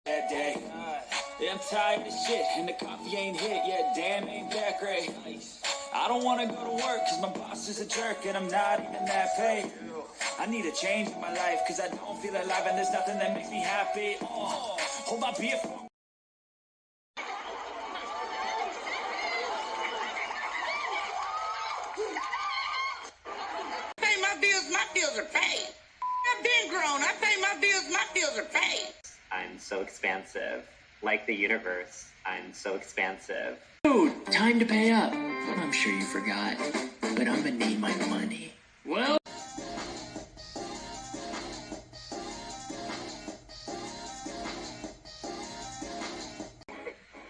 That day. Yeah, I'm tired of shit, and the coffee ain't hit. Yeah, damn, ain't that great. I don't want to go to work, cause my boss is a jerk, and I'm not even that paid. I need a change in my life, cause I don't feel alive, and there's nothing that makes me happy. Oh, hold my beer for pay my bills are paid. I've been grown. I pay my bills are paid. I'm so expansive. Like the universe, I'm so expansive. Dude, time to pay up. I'm sure you forgot, but I'm gonna need my money. Well,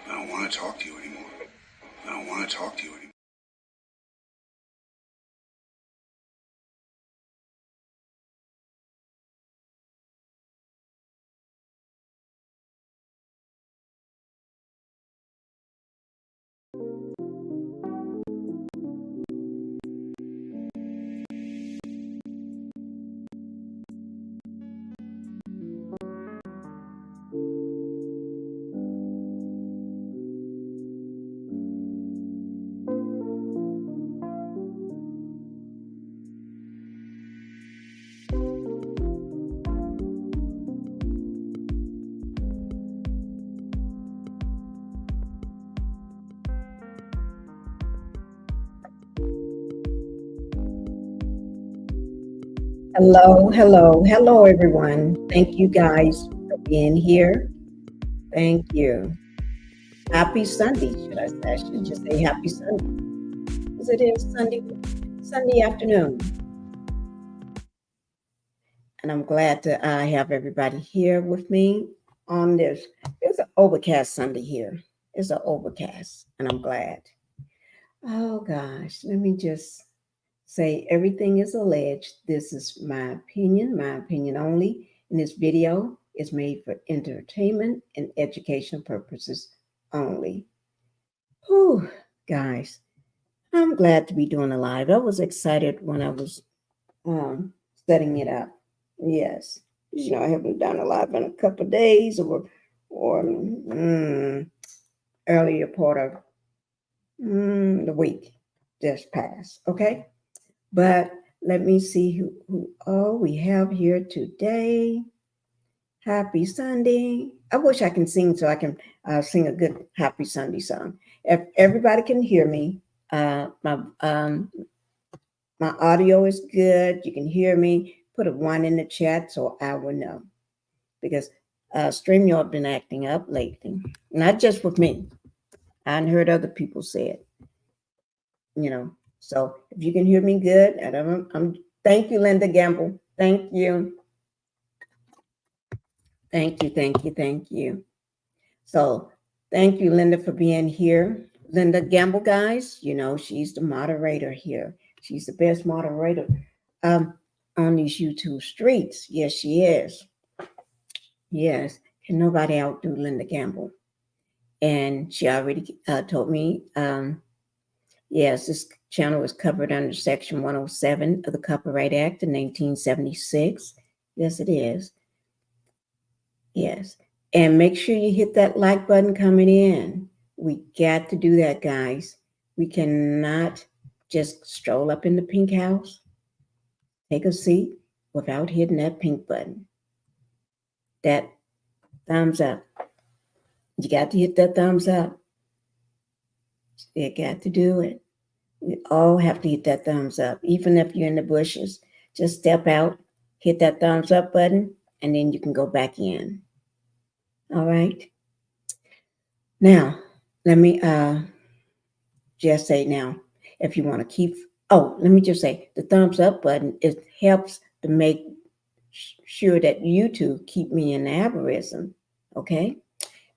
I don't want to talk to you anymore. I don't want to talk to you anymore. Hello, everyone. Thank you guys for being here. Thank you. Happy Sunday, should I say? I should just say happy Sunday, because it is Sunday afternoon. And I'm glad that I have everybody here with me on this. It's an overcast Sunday here. It's an overcast, and I'm glad. Oh gosh, let me just say everything is alleged. This is my opinion only. And this video is made for entertainment and educational purposes only. Whew, guys, I'm glad to be doing a live. I was excited when I was setting it up. Yes, I haven't done a live in a couple of days or earlier part of the week just passed. Okay. But let me see who all we have here today. Happy Sunday. I wish I can sing so I can sing a good Happy Sunday song. If everybody can hear me, my audio is good. You can hear me. Put a 1 in the chat so I will know. Because StreamYard been acting up lately. Not just with me. I heard other people say it. So if you can hear me good, and thank you, Linda Gamble. Thank you. Thank you. So thank you, Linda, for being here. Linda Gamble, guys, she's the moderator here. She's the best moderator on these YouTube streets. Yes, she is. Yes, can nobody outdo Linda Gamble. And she already told me, yes, this channel is covered under Section 107 of the Copyright Act of 1976. Yes, it is. Yes. And make sure you hit that like button coming in. We got to do that, guys. We cannot just stroll up in the pink house, take a seat without hitting that pink button. That thumbs up. You got to hit that thumbs up. You got to do it. We all have to hit that thumbs up. Even if you're in the bushes, just step out, hit that thumbs up button, and then you can go back in. All right. Now, let me just say now, if you want to keep, let me just say the thumbs up button, it helps to make sure that YouTube keep me in the algorithm. Okay.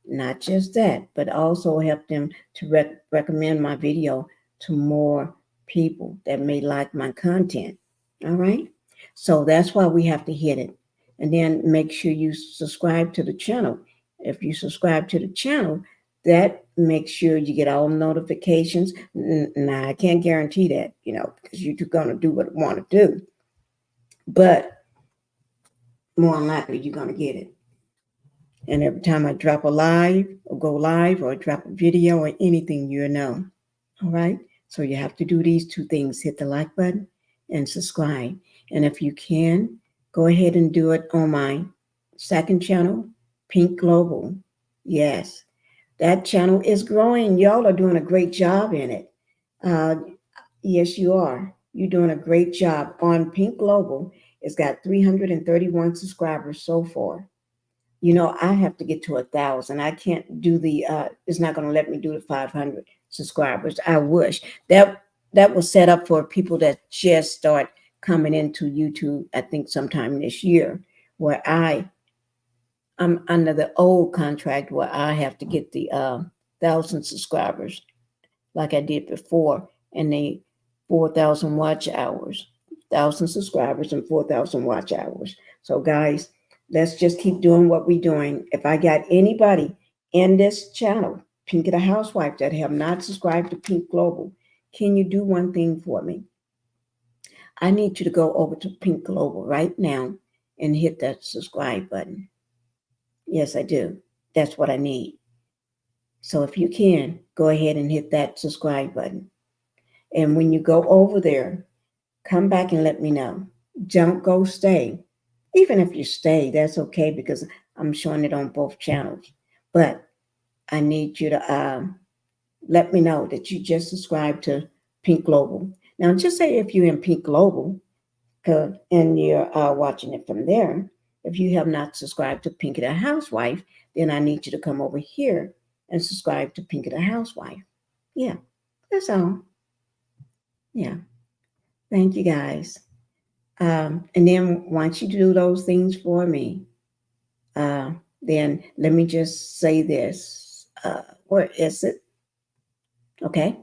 Not just that, but also help them to recommend my video to more people that may like my content. All right. So that's why we have to hit it. And then make sure you subscribe to the channel. If you subscribe to the channel, that makes sure you get all notifications. Now, I can't guarantee that, because you're going to do what you want to do. But more than likely, you're going to get it. And every time I drop a live or go live or drop a video or anything, you'll know. All right. So you have to do these two things: hit the like button and subscribe. And if you can, go ahead and do it on my second channel, Pink Global. Yes, that channel is growing. Y'all are doing a great job in it. Yes, you are. You're doing a great job on Pink Global. It's got 331 subscribers so far. You know, I have to get to 1,000. I can't do the, it's not going to let me do the 500 subscribers. I wish. That was set up for people that just start coming into YouTube, I think sometime this year, where I'm under the old contract where I have to get the 1,000 subscribers like I did before, and the 4,000 watch hours, 1,000 subscribers and 4,000 watch hours. So guys, let's just keep doing what we're doing. If I got anybody in this channel, Pinkie the Housewife, that have not subscribed to Pink Global, can you do one thing for me? I need you to go over to Pink Global right now and hit that subscribe button. Yes, I do. That's what I need. So if you can, go ahead and hit that subscribe button. And when you go over there, come back and let me know. Don't go stay. Even if you stay, that's okay because I'm showing it on both channels. But I need you to let me know that you just subscribed to Pink Global. Now, just say if you're in Pink Global and you're watching it from there, if you have not subscribed to Pinkie the Housewife, then I need you to come over here and subscribe to Pinkie the Housewife. Yeah, that's all. Yeah. Thank you, guys. And then once you do those things for me, then let me just say this. Where is it? Okay.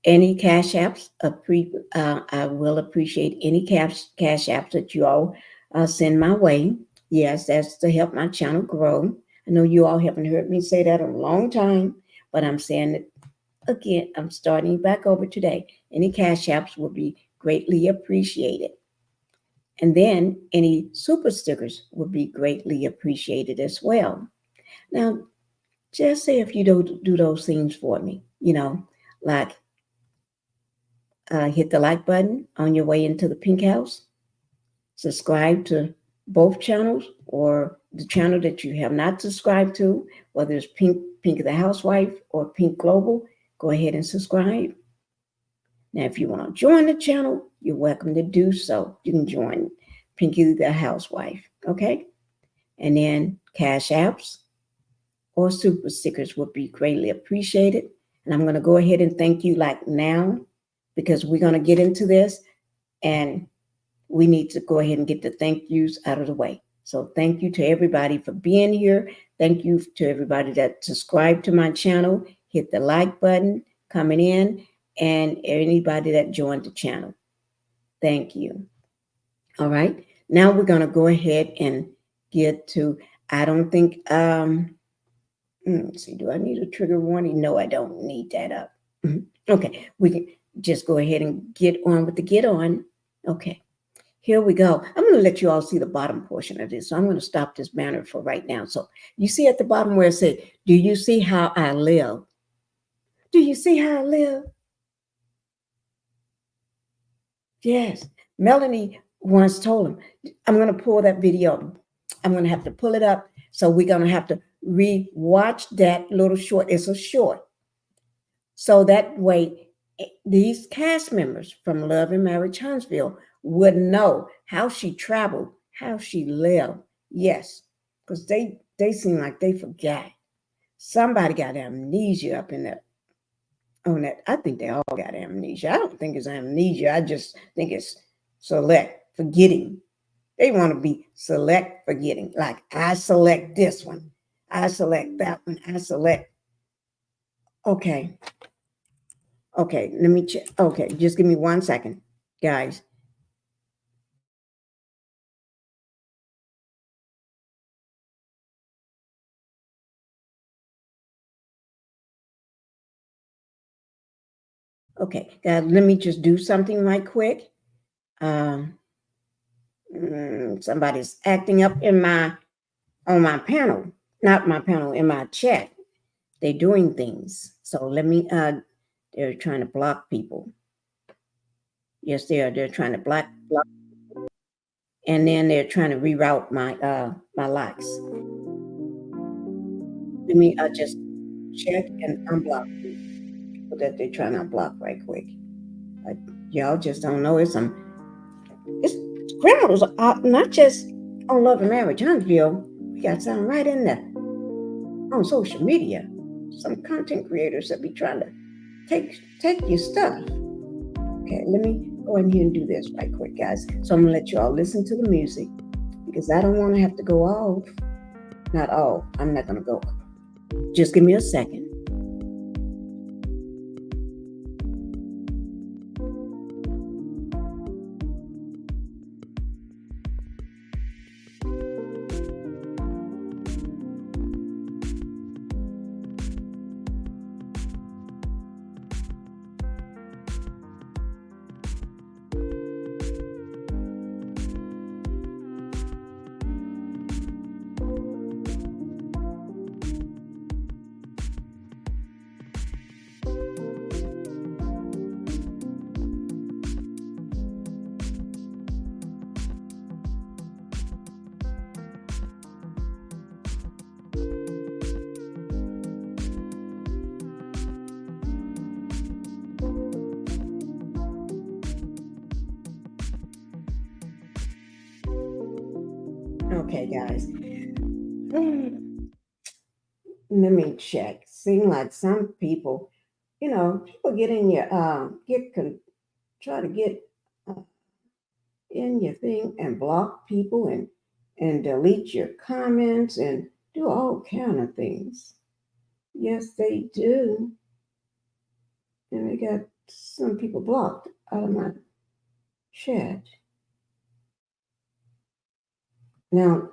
Any cash apps, I will appreciate any cash apps that you all send my way. Yes, that's to help my channel grow. I know you all haven't heard me say that in a long time, but I'm saying it again. I'm starting back over today. Any cash apps will be greatly appreciated. And then any super stickers would be greatly appreciated as well. Now, just say if you don't do those things for me, like hit the like button on your way into the Pink House, subscribe to both channels or the channel that you have not subscribed to, whether it's Pinkie the Housewife or Pink Global, go ahead and subscribe. Now, if you want to join the channel, you're welcome to do so. You can join Pinkie the Housewife, okay? And then cash apps or super stickers would be greatly appreciated. And I'm going to go ahead and thank you like now, because we're going to get into this and we need to go ahead and get the thank yous out of the way. So thank you to everybody for being here. Thank you to everybody that subscribed to my channel, hit the like button, coming in, and anybody that joined the channel. Thank you. All right. Now we're going to go ahead and get to, I don't think, let's see, do I need a trigger warning? No, I don't need that up. Okay. We can just go ahead and get on with the get on. Okay. Here we go. I'm going to let you all see the bottom portion of this. So I'm going to stop this banner for right now. So you see at the bottom where it says, do you see how I live? Do you see how I live? Yes. Melanie once told him, I'm going to pull that video. I'm going to have to pull it up. So we're going to have to re-watch that little short. It's a short. So that way, these cast members from Love and Marriage Huntsville would know how she traveled, how she lived. Yes, because they seem like they forgot. Somebody got amnesia up in that. On that, I think they all got amnesia. I don't think it's amnesia. I just think it's select forgetting. They want to be select forgetting. Like I select this one, I select that one, I select. Okay. Okay, let me check. Okay, just give me 1 second, guys. Okay, guys, let me just do something right quick. Somebody's acting up on my panel. not my panel, in my chat. They're doing things. So let me, they're trying to block people. Yes, they are. They're trying to block. And then they're trying to reroute my likes. Let me just check and unblock people that they're trying to unblock right quick. Y'all just don't know it's criminals, not just on Love and Marriage Huntsville. We got something right in there on social media. Some content creators that be trying to take your stuff. Okay, let me go in here and do this right quick, guys. So I'm gonna let you all listen to the music because I don't want to have to go off. Not all. I'm not gonna go. Just give me a second. Okay, guys. Let me check. Seem like some people, people get in your try to get in your thing and block people and delete your comments and do all kind of things. Yes, they do. And they got some people blocked out of my chat. Now,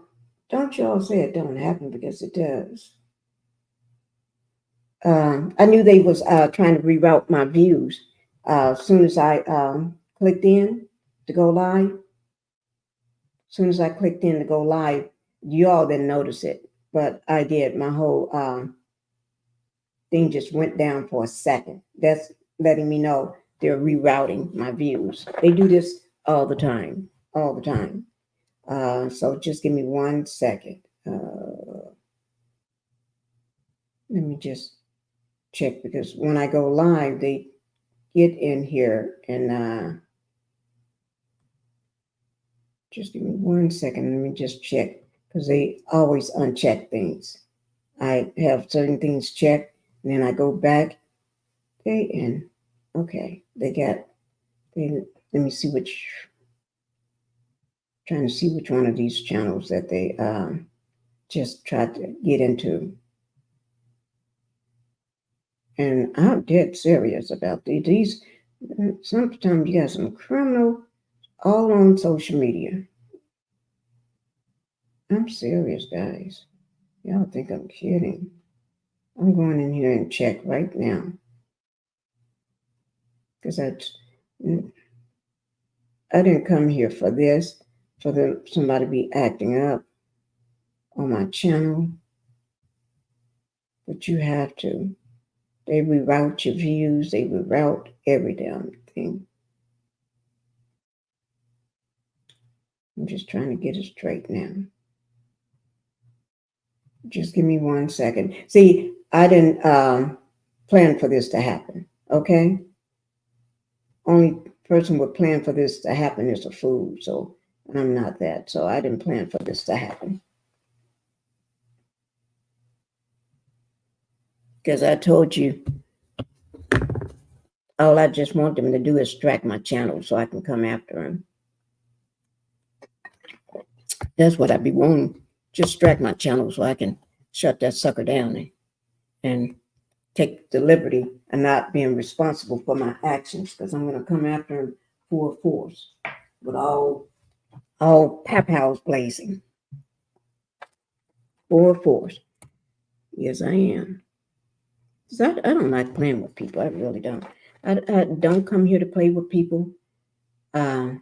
don't y'all say it don't happen because it does. I knew they was trying to reroute my views as soon as I clicked in to go live. As soon as I clicked in to go live, you all didn't notice it, but I did. My whole thing just went down for a second. That's letting me know they're rerouting my views. They do this all the time, all the time. So just give me 1 second. Let me just check because when I go live, they get in here and just give me 1 second. Let me just check because they always uncheck things. I have certain things checked and then I go back. Okay, let me see trying to see which one of these channels that they just tried to get into. And I'm dead serious about these. Sometimes you got some criminal all on social media. I'm serious, guys. Y'all think I'm kidding. I'm going in here and check right now. Because I didn't come here for this, for somebody to be acting up on my channel. But you have to. They reroute your views. They reroute every damn thing. I'm just trying to get it straight now. Just give me 1 second. See, I didn't plan for this to happen, okay? Only person would plan for this to happen is a fool, so I'm not that. So I didn't plan for this to happen. Because I told you, all I just want them to do is track my channel so I can come after them. That's what I be wanting. Just track my channel so I can shut that sucker down and take the liberty and not being responsible for my actions, because I'm going to come after him full force with all pap-house blazing. Full force. Yes, I am. I don't like playing with people. I really don't. I don't come here to play with people. I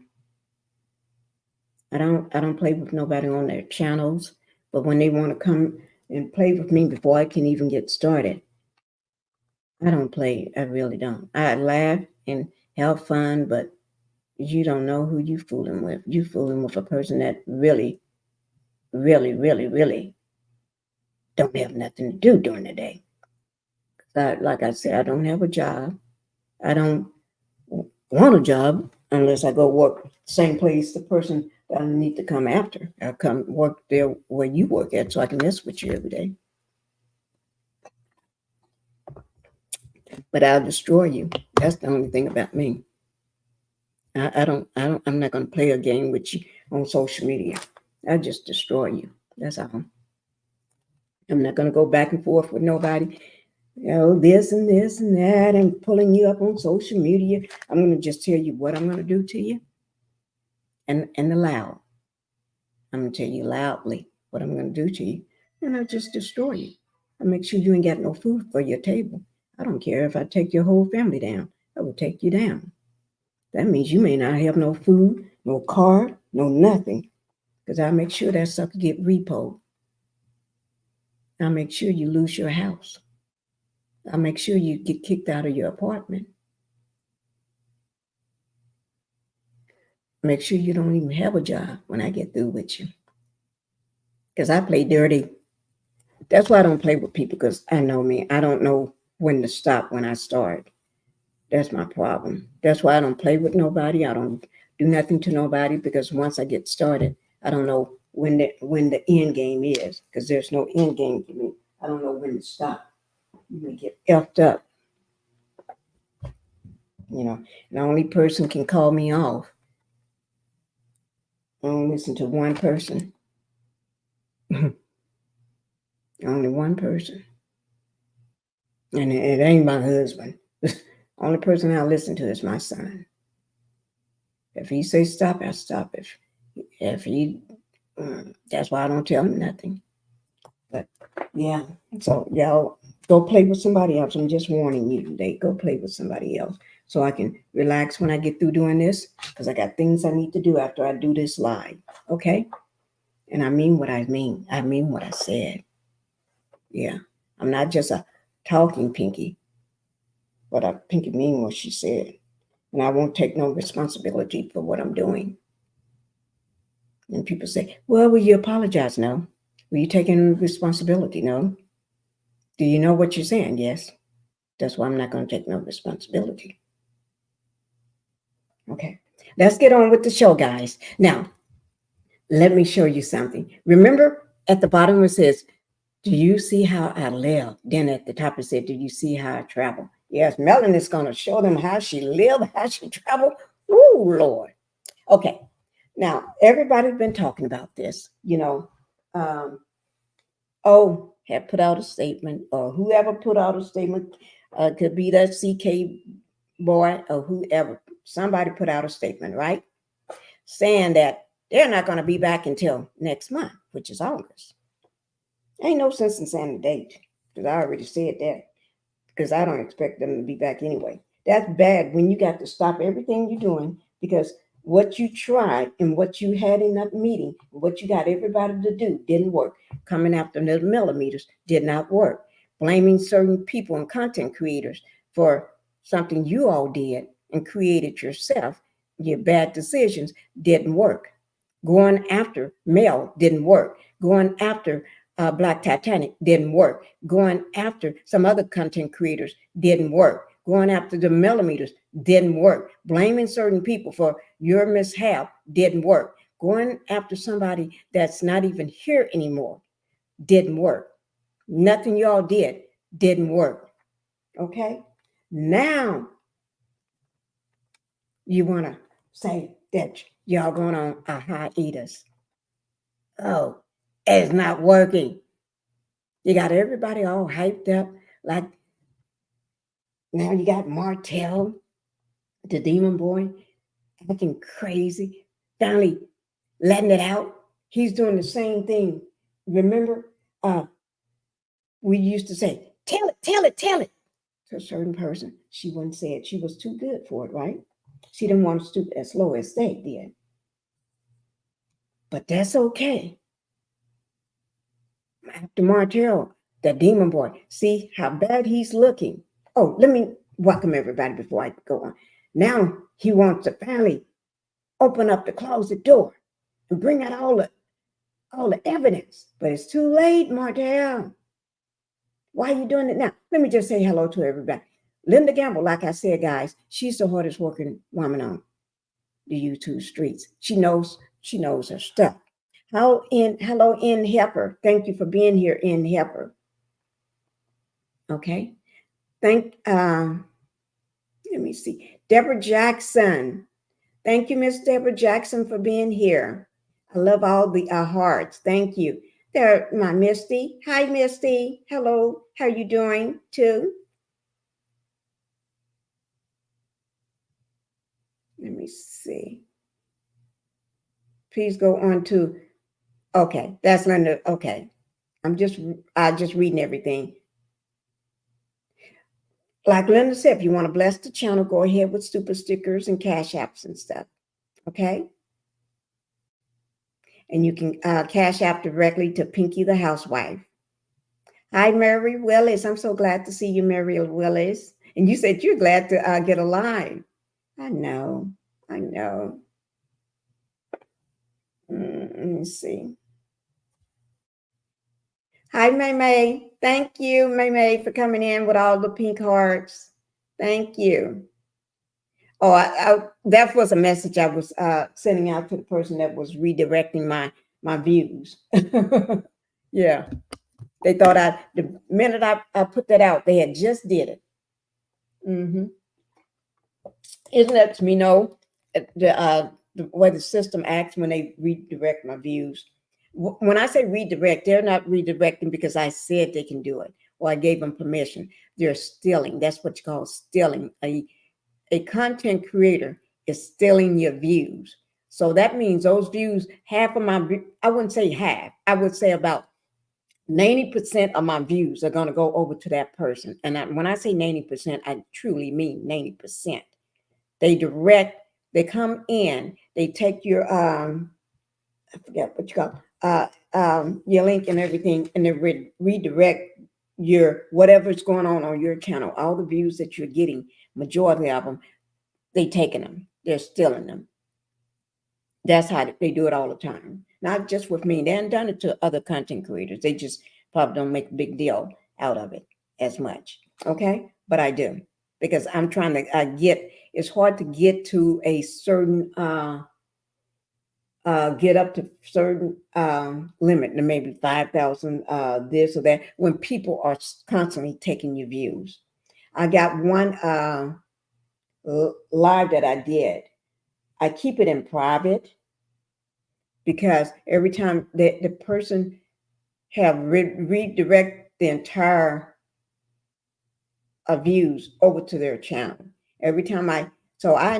don't play with nobody on their channels. But when they want to come and play with me before I can even get started. I don't play. I really don't. I laugh and have fun, but you don't know who you fooling with. You fooling with a person that really, really, really, really don't have nothing to do during the day. Like I said, I don't have a job. I don't want a job unless I go work the same place the person that I need to come after. I'll come work there where you work at so I can mess with you every day. But I'll destroy you. That's the only thing about me. I'm not going to play a game with you on social media. I'll just destroy you. That's all. I'm not going to go back and forth with nobody. This and this and that and pulling you up on social media. I'm going to just tell you what I'm going to do to you. And aloud. I'm going to tell you loudly what I'm going to do to you. And I'll just destroy you. I'll make sure you ain't got no food for your table. I don't care if I take your whole family down. I will take you down. That means you may not have no food, no car, no nothing. Because I'll make sure that sucker get repoed. I'll make sure you lose your house. I'll make sure you get kicked out of your apartment. Make sure you don't even have a job when I get through with you. Because I play dirty. That's why I don't play with people, because I know me. I don't know when to stop when I start. That's my problem. That's why I don't play with nobody. I don't do nothing to nobody, because once I get started, I don't know when the end game is, because there's no end game for me. I don't know when to stop. You may get effed up. The only person can call me off. I don't listen to one person. Only one person. And it ain't my husband. Only person I listen to is my son. If he says stop, I stop. If he, that's why I don't tell him nothing. But yeah, so y'all go play with somebody else. I'm just warning you today. Go play with somebody else so I can relax when I get through doing this, because I got things I need to do after I do this live. Okay? And I mean what I mean. I mean what I said. Yeah. I'm not just a talking Pinkie, but I Pinkie mean what she said. And I won't take no responsibility for what I'm doing. And people say, well, will you apologize? No. Will you take any responsibility? No. Do you know what you're saying? Yes. That's why I'm not going to take no responsibility. Okay. Let's get on with the show, guys. Now, let me show you something. Remember at the bottom it says, do you see how I live? Then at the top it said, do you see how I travel? Yes, Melanie's going to show them how she lived, how she traveled. Ooh, Lord. Okay. Now, everybody's been talking about this, had put out a statement, or whoever put out a statement, could be that CK boy or whoever. Somebody put out a statement, right? Saying that they're not going to be back until next month, which is August. Ain't no sense in saying the date, because I already said that, because I don't expect them to be back anyway. That's bad when you got to stop everything you're doing, because what you tried and what you had in that meeting, what you got everybody to do didn't work. Coming after the millimeters did not work. Blaming certain people and content creators for something you all did and created yourself, your bad decisions didn't work. Going after Mel didn't work. Going after Black Titanic didn't work. Going after some other content creators didn't work. Going after the millimeters didn't work. Blaming certain people for your mishap didn't work. Going after somebody that's not even here anymore didn't work. Nothing y'all didn't work. Okay? Now you want to say that y'all going on a hiatus. Oh, it's not working. You got everybody all hyped up. Like now you got Martel, the demon boy, acting crazy, finally letting it out. He's doing the same thing. Remember, we used to say, tell it to a certain person. She wouldn't say it. She was too good for it, right? She didn't want to stoop as low as they did. But that's okay. after Martel, the demon boy. See how bad he's looking. Oh, let me welcome everybody before I go on. Now he wants to finally open up the closet door and bring out all the evidence. But it's too late, Martel. Why are you doing it now? Let me just say hello to everybody. Linda Gamble, like I said, guys, she's the hardest working woman on the YouTube streets. She knows her stuff. Hello, in Hepper. Thank you for being here, in Hepper. Okay. Let me see. Deborah Jackson. Thank you, Miss Deborah Jackson, for being here. I love all the hearts. Thank you. There, my Misty. Hi, Misty. Hello. How are you doing too? Let me see. Please go on to, okay, that's Linda. Okay. I'm just reading everything. Like Linda said, if you want to bless the channel, go ahead with super stickers and cash apps and stuff. Okay. And you can cash app directly to Pinkie the Housewife. Hi, Mary Willis. I'm so glad to see you, Mary Willis. And you said you're glad to get alive. I know. Let me see. Hi, May. Thank you, May, for coming in with all the pink hearts. Thank you. Oh, that was a message I was sending out to the person that was redirecting my views. Yeah. They thought the minute I put that out, they had just did it. Isn't that to me know the way the system acts when they redirect my views? When I say redirect, they're not redirecting because I said they can do it or I gave them permission. They're stealing. That's what you call stealing. A content creator is stealing your views. So that means those views, half of my, I wouldn't say half, I would say about 90% of my views are going to go over to that person. And when I say 90%, I truly mean 90%. They come in, they take your, I forget what you call, your link and everything, and they redirect your, whatever's going on your channel, all the views that you're getting, majority of them, they taking them, they're stealing them. That's how they do it all the time. Not just with me. They haven't done it to other content creators. They just probably don't make a big deal out of it as much. Okay. But I do, because I'm trying to it's hard to get to a certain, get up to certain limit, maybe 5,000, this or that, when people are constantly taking your views. I got one live that I did. I keep it in private because every time that the person have redirect the entire views over to their channel. Every time I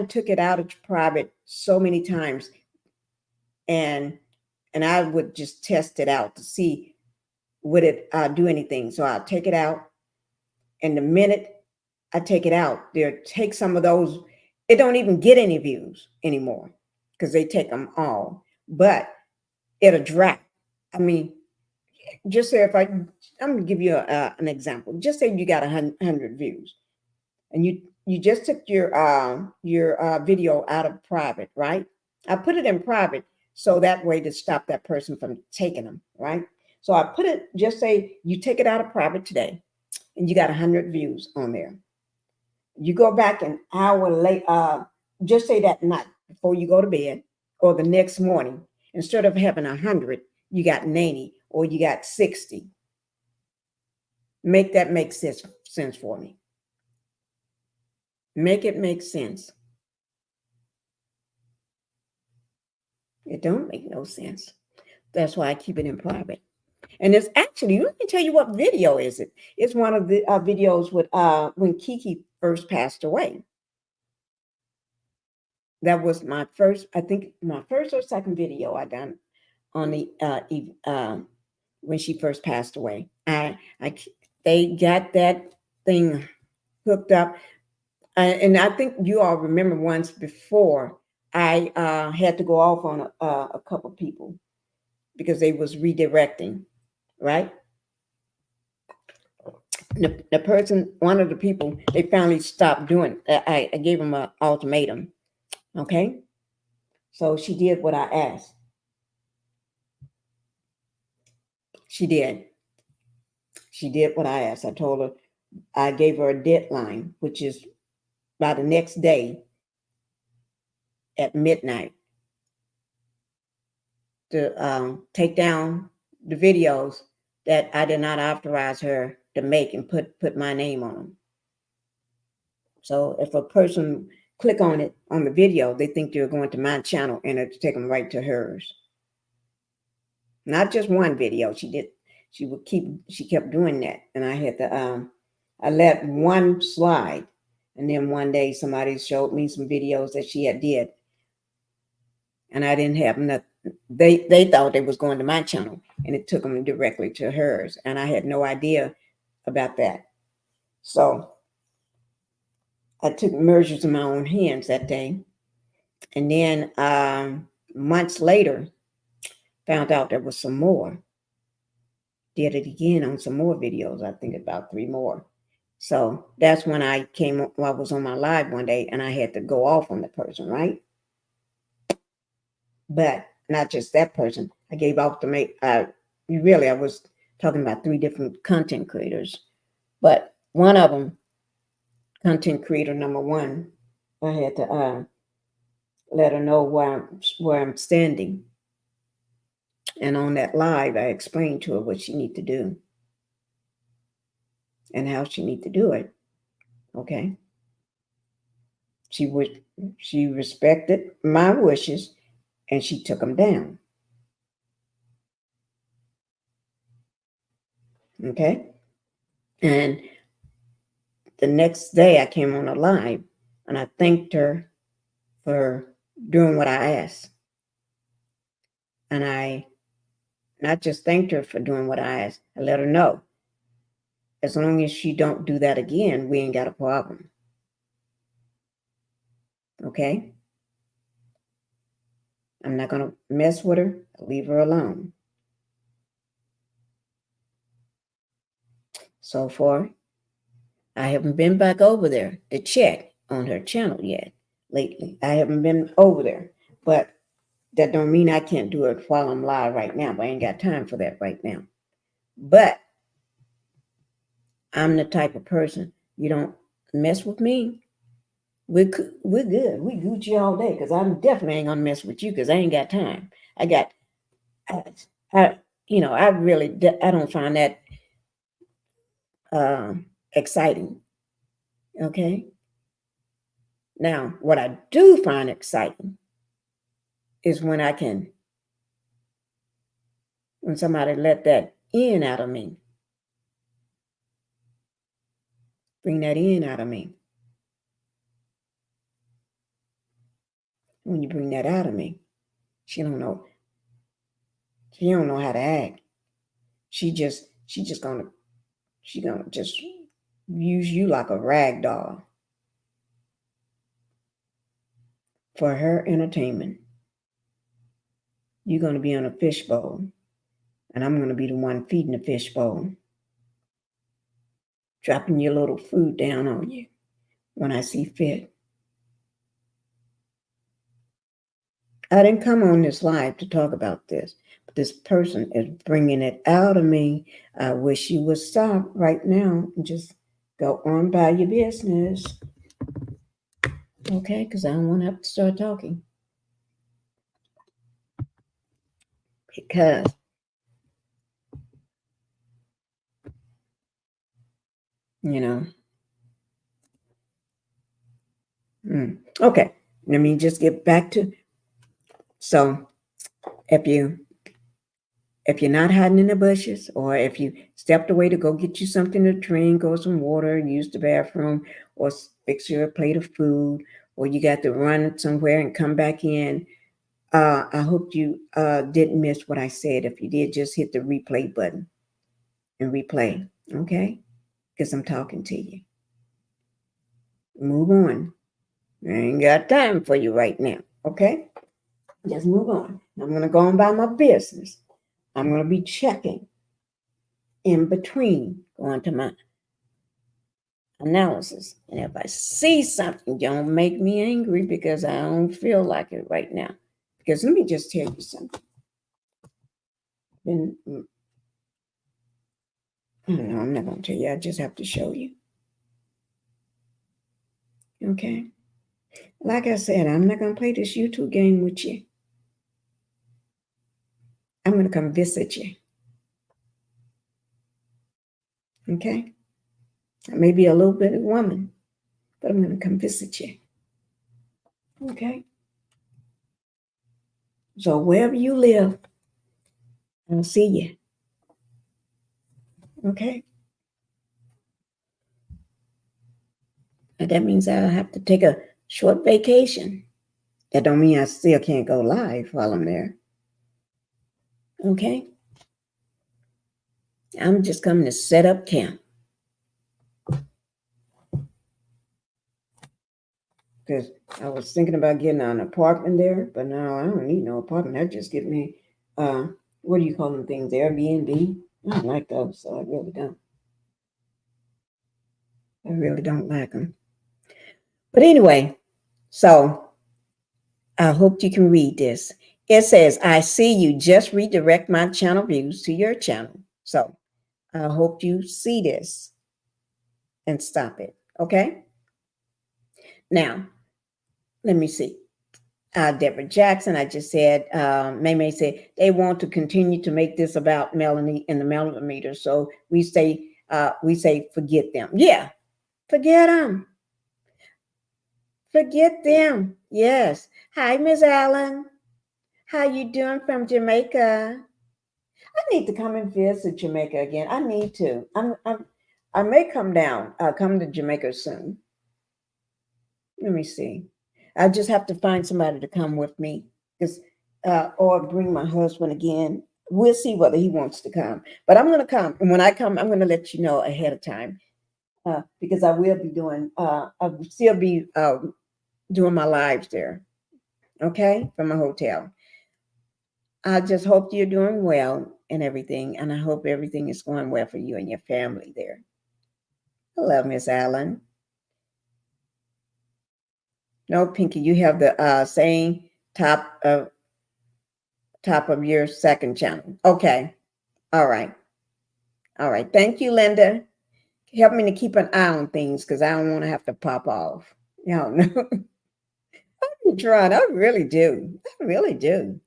took it out of private so many times, and I would just test it out to see would it do anything. So I'll take it out, and the minute I take it out, they'll take some of those. It don't even get any views anymore because they take them all. But it'll drop. I mean, just say I'm going to give you an example. Just say you got 100 views, and you just took your video out of private, right? I put it in private so that way to stop that person from taking them, right? So I put it, just say you take it out of private today, and you got 100 views on there. You go back an hour late, just say that night before you go to bed or the next morning, instead of having 100, you got 90 or you got 60. Make that make sense for me. Make it make sense. It don't make no sense. That's why I keep it in private. And it's actually, let me tell you what video is it. It's one of the videos with when Kiki first passed away. That was my first, I think my first or second video I done on the when she first passed away. They got that thing hooked up, and I think you all remember once before I had to go off on a couple people because they was redirecting, right? the person, one of the people, they finally stopped doing. I gave them an ultimatum. Okay, so she did what I asked. She did. She did what I asked. I told her, I gave her a deadline, which is by the next day at midnight, to take down the videos that I did not authorize her to make and put my name on them. So if a person click on it on the video, they think they're going to my channel and it'll take them right to hers. Not just one video. She kept doing that. And I had to, I let one slide. And then one day somebody showed me some videos that she had did. And I didn't have nothing. They thought they was going to my channel and it took them directly to hers. And I had no idea about that. So I took measures in my own hands that day. And then months later, found out there was some more. Did it again on some more videos. I think about 3 more. So that's when I was on my live one day and I had to go off on the person, right? But not just that person. I gave off I was talking about 3 different content creators. But one of them, content creator number 1, I had to let her know where I'm standing. And on that live, I explained to her what she need to do and how she need to do it. Okay. She respected my wishes and she took them down. Okay. And the next day I came on a live and I thanked her for doing what I asked. And I not just thanked her for doing what I asked, I let her know, as long as she don't do that again, we ain't got a problem. Okay? I'm not going to mess with her. I'll leave her alone. So far, I haven't been back over there to check on her channel yet lately. I haven't been over there, but that don't mean I can't do it while I'm live right now. But I ain't got time for that right now. But I'm the type of person, you don't mess with me. We're good. We Gucci all day because I'm definitely ain't gonna mess with you because I ain't got time. I don't find that exciting. Okay. Now, what I do find exciting is when somebody let that in out of me. Bring that in out of me. When you bring that out of me, she don't know how to act. She gonna just use you like a rag doll for her entertainment. You're gonna be on a fishbowl, and I'm gonna be the one feeding the fishbowl, dropping your little food down on you when I see fit. I didn't come on this live to talk about this, but this person is bringing it out of me. I wish you would stop right now and just go on by your business. Okay, because I don't want to have to start talking. Because okay, let me just get back to, so if you're not hiding in the bushes, or if you stepped away to go get you something to drink or some water, use the bathroom, or fix your plate of food, or you got to run somewhere and come back in, I hope you didn't miss what I said. If you did, just hit the replay button and replay, okay? Because I'm talking to you. Move on. I ain't got time for you right now, okay? Just move on. I'm going to go on by my business. I'm going to be checking in between going to my analysis. And if I see something, don't make me angry because I don't feel like it right now. Because let me just tell you something. No, I'm not going to tell you. I just have to show you. Okay. Like I said, I'm not going to play this YouTube game with you. I'm going to come visit you. Okay. I may be a little bit of a woman, but I'm going to come visit you. Okay. So wherever you live, I'll see you. Okay. And that means I'll have to take a short vacation. That don't mean I still can't go live while I'm there. Okay. I'm just coming to set up camp. Because I was thinking about getting an apartment there, but no, I don't need no apartment. That just get me, what do you call them things? Airbnb? I don't like those, so I really don't. I really don't like them. But anyway, so I hope you can read this. It says, I see you just redirect my channel views to your channel. So I hope you see this and stop it. Okay. Now, let me see. Deborah Jackson, I just said, May said, they want to continue to make this about Melanie and the millimeter. So we say, forget them. Yeah, forget them. Forget them. Yes. Hi, Miss Allen. How you doing from Jamaica? I need to come and visit Jamaica again. I need to. I may come down, come to Jamaica soon. Let me see. I just have to find somebody to come with me, because or bring my husband again. We'll see whether he wants to come. But I'm going to come, and when I come, I'm going to let you know ahead of time, because I will be doing. I will still be doing my lives there. Okay, from my hotel. I just hope you're doing well and everything, and I hope everything is going well for you and your family there. Hello, Miss Allen. No, Pinkie, you have the same top of your second channel. Okay. All right. All right. Thank you, Linda. Help me to keep an eye on things, because I don't want to have to pop off. You know, I'm trying. I really do. I really do.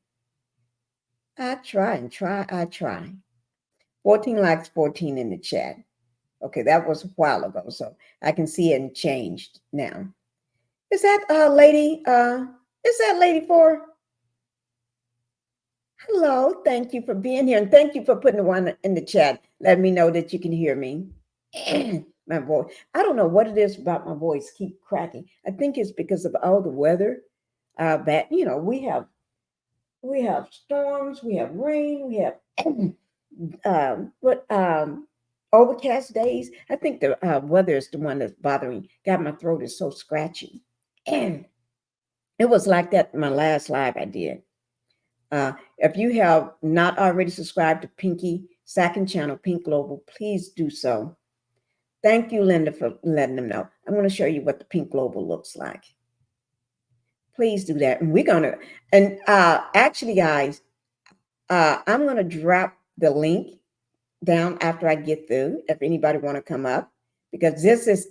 I try and try. I try. 14 likes, 14 in the chat. Okay, that was a while ago, so I can see it changed now. Is that lady? Is that lady for? Hello, thank you for being here, and thank you for putting the one in the chat. Let me know that you can hear me. My voice. I don't know what it is about my voice keep cracking. I think it's because of all the weather. That we have storms, we have rain, we have overcast days. I think the weather is the one that's bothering. God, my throat is so scratchy. And it was like that in my last live I did. If you have not already subscribed to Pinkie second channel, Pink Global, please do so. Thank you, Linda, for letting them know. I'm going to show you what the Pink Global looks like. Please do that. And we're going to, and actually, guys, I'm going to drop the link down after I get through, if anybody want to come up, because this is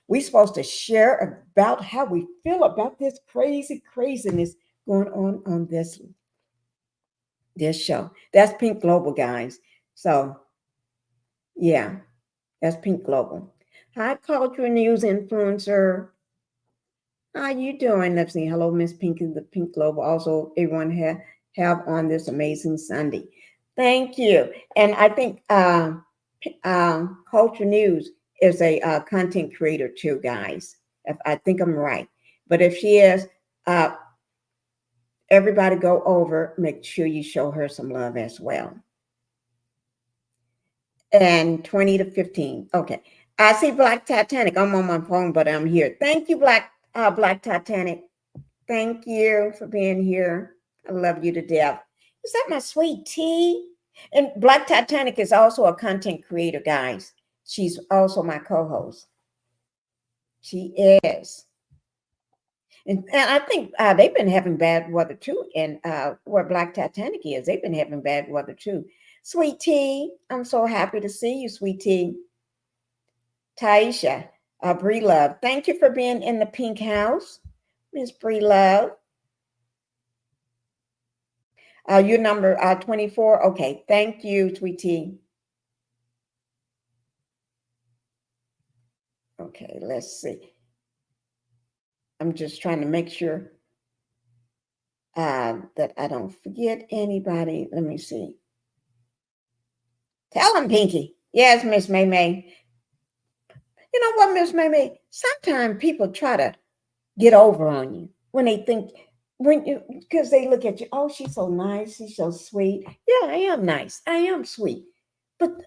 we're supposed to share about how we feel about this craziness going on this show. That's Pink Global, guys. So yeah, that's Pink Global. Hi, cultural news influencer. How you doing? Let's see. Hello, Miss Pinkie, the Pink Global. Also, everyone have on this amazing Sunday. Thank you. And I think Culture News is a content creator too, guys. If I think I'm right. But if she is, everybody go over, make sure you show her some love as well. And 20 to 15. Okay. I see Black Titanic. I'm on my phone, but I'm here. Thank you, Black Titanic. Thank you for being here. I love you to death. Is that my sweet tea? And Black Titanic is also a content creator, guys. She's also my co-host. She is. And I think they've been having bad weather too. And where Black Titanic is, they've been having bad weather too. Sweet Tea, I'm so happy to see you, Sweet Tea. Taisha, Bree Love, thank you for being in the Pink House, Miss Bree Love. You're number 24. Okay, thank you, Sweet Tea. Okay, let's see. I'm just trying to make sure that I don't forget anybody. Let me see. Tell them, Pinkie. Yes, Miss May May. You know what, Miss May May? Sometimes people try to get over on you when they think, because they look at you, oh, she's so nice, she's so sweet. Yeah, I am nice, I am sweet. But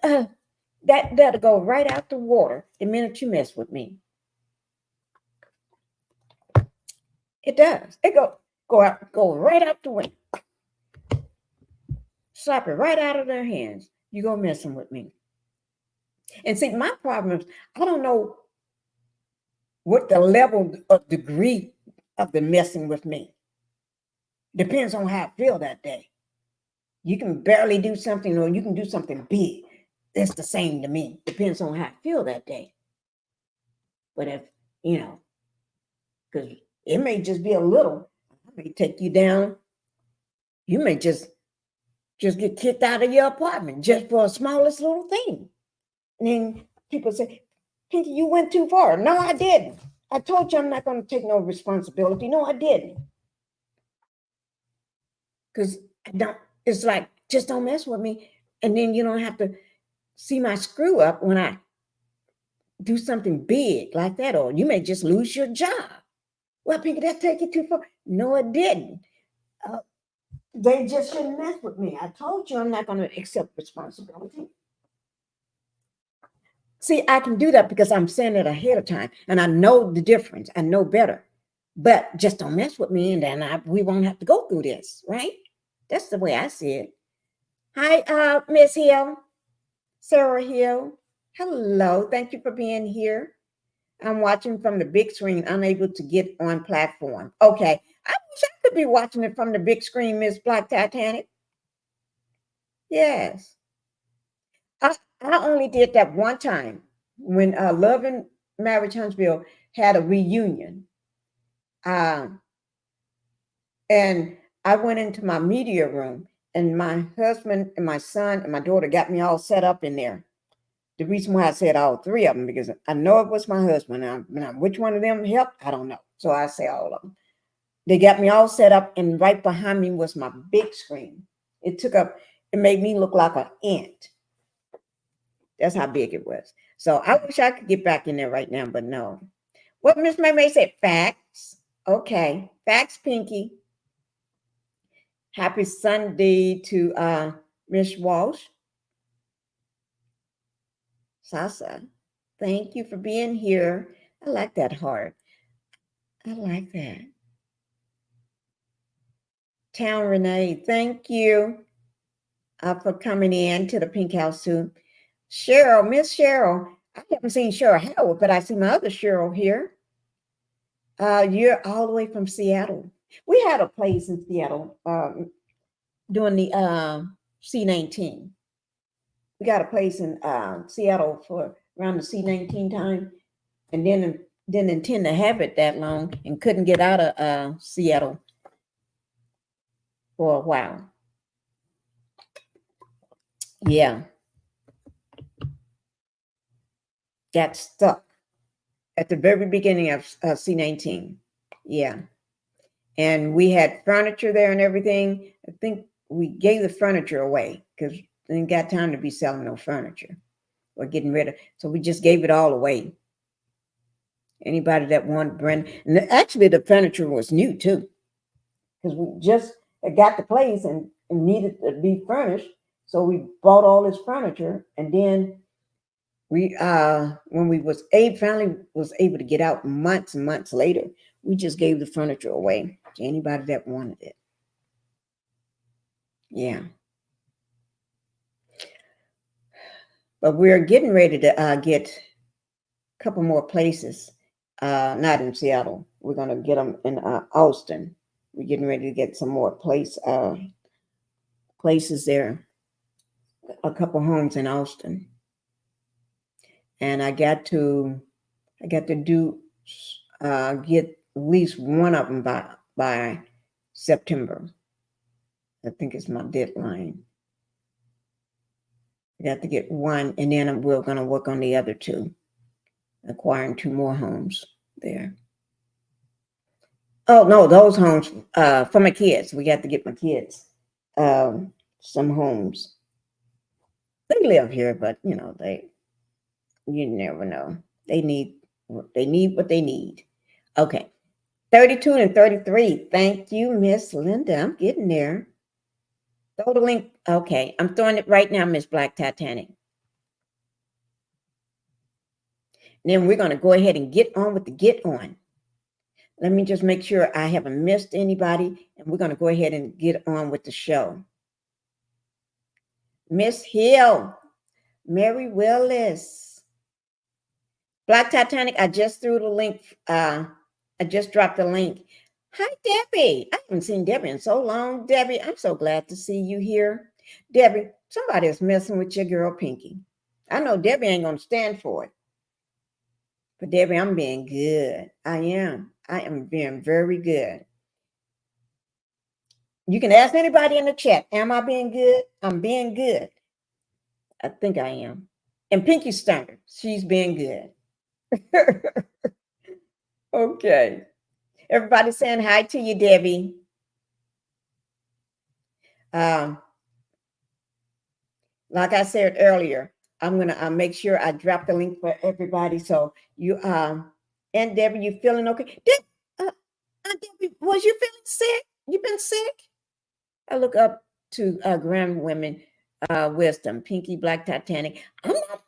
that'll go right out the water the minute you mess with me. It does. It go right out the window. Slap it right out of their hands. You go messing with me. And see, my problem is I don't know what the level of degree of the messing with me. Depends on how I feel that day. You can barely do something or you can do something big. It's the same to me. Depends on how I feel that day. But if, because it may just be a little, I may take you down. You may just get kicked out of your apartment just for a smallest little thing. And then people say, Pinkie, you went too far. No, I didn't. I told you I'm not going to take no responsibility. No, I didn't. Because it's like, just don't mess with me. And then you don't have to see my screw up when I do something big like that, or you may just lose your job. Well, Pinkie, that take you too far. No, it didn't. They just shouldn't mess with me. I told you I'm not going to accept responsibility. See, I can do that because I'm saying it ahead of time, and I know the difference. I know better. But just don't mess with me, and then we won't have to go through this, right? That's the way I see it. Hi, Miss Hill, Sarah Hill. Hello, thank you for being here. I'm watching from the big screen, unable to get on platform. Okay, I wish I could be watching it from the big screen, Miss Black Titanic. Yes. I only did that one time when Love and Marriage Huntsville had a reunion. And I went into my media room, and my husband and my son and my daughter got me all set up in there. The reason why I said all three of them, because I know it was my husband. Now, which one of them helped, I don't know. So I say all of them. They got me all set up, and right behind me was my big screen. It made me look like an ant. That's how big it was. So I wish I could get back in there right now, but no. What Miss May said, facts. Okay, facts, Pinkie. Happy Sunday to Miss Walsh. Sasa, thank you for being here. I like that heart. I like that. Town Renee, thank you for coming in to the Pink House too. Cheryl, Miss Cheryl, I haven't seen Cheryl Howard, but I see my other Cheryl here. You're all the way from Seattle. We had a place in Seattle during the C19. We got a place in Seattle for around the C19 time, and then didn't intend to have it that long and couldn't get out of Seattle for a while. Yeah. Got stuck at the very beginning of C19. Yeah. And we had furniture there and everything. I think we gave the furniture away because we didn't got time to be selling no furniture or getting rid of. So we just gave it all away. Anybody that wanted brand, and actually the furniture was new too, because we just got the place and needed to be furnished. So we bought all this furniture, and then we when we finally was able to get out months and months later, we just gave the furniture away to anybody that wanted it. Yeah. But we're getting ready to get a couple more places not in Seattle. We're going to get them in Austin. We're getting ready to get some more places there, a couple homes in Austin. And I got to do get at least one of them by September. I think it's my deadline. I got to get one, and then we're going to work on the other two, acquiring 2 more homes there. Oh no, those homes for my kids. We got to get my kids some homes. They live here, but you never know. They need what they need. Okay. 32 and 33. Thank you, Miss Linda. I'm getting there. Throw the link. Okay, I'm throwing it right now, Miss Black Titanic. And then we're going to go ahead and get on with the get on. Let me just make sure I haven't missed anybody, and we're going to go ahead and get on with the show. Miss Hill, Mary Willis, Black Titanic. I just threw the link. I just dropped the link. Hi, Debbie. I haven't seen Debbie in so long. Debbie, I'm so glad to see you here. Debbie, somebody is messing with your girl, Pinkie. I know Debbie ain't going to stand for it. But Debbie, I'm being good. I am being very good. You can ask anybody in the chat, am I being good? I'm being good. I think I am. And Pinkie Stunner, she's being good. Okay. Everybody saying hi to you, Debbie. Like I said earlier, I'm gonna make sure I drop the link for everybody. So you and Debbie, you feeling okay? Debbie, was you feeling sick? You been sick? I look up to grand women wisdom, Pinkie Black Titanic. I'm not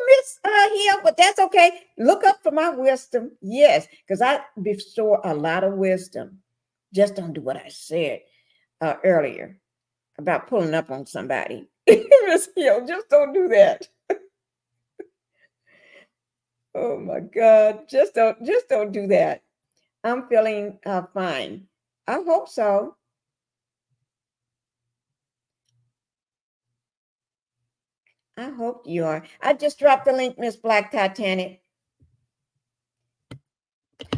Miss Hill, but that's okay. Look up for my wisdom. Yes, because I bestow a lot of wisdom. Just don't do what I said earlier about pulling up on somebody. Miss Hill, just don't do that. Oh my God, just don't do that. I'm feeling fine. I hope so. I hope you are. I just dropped the link, Miss Black Titanic.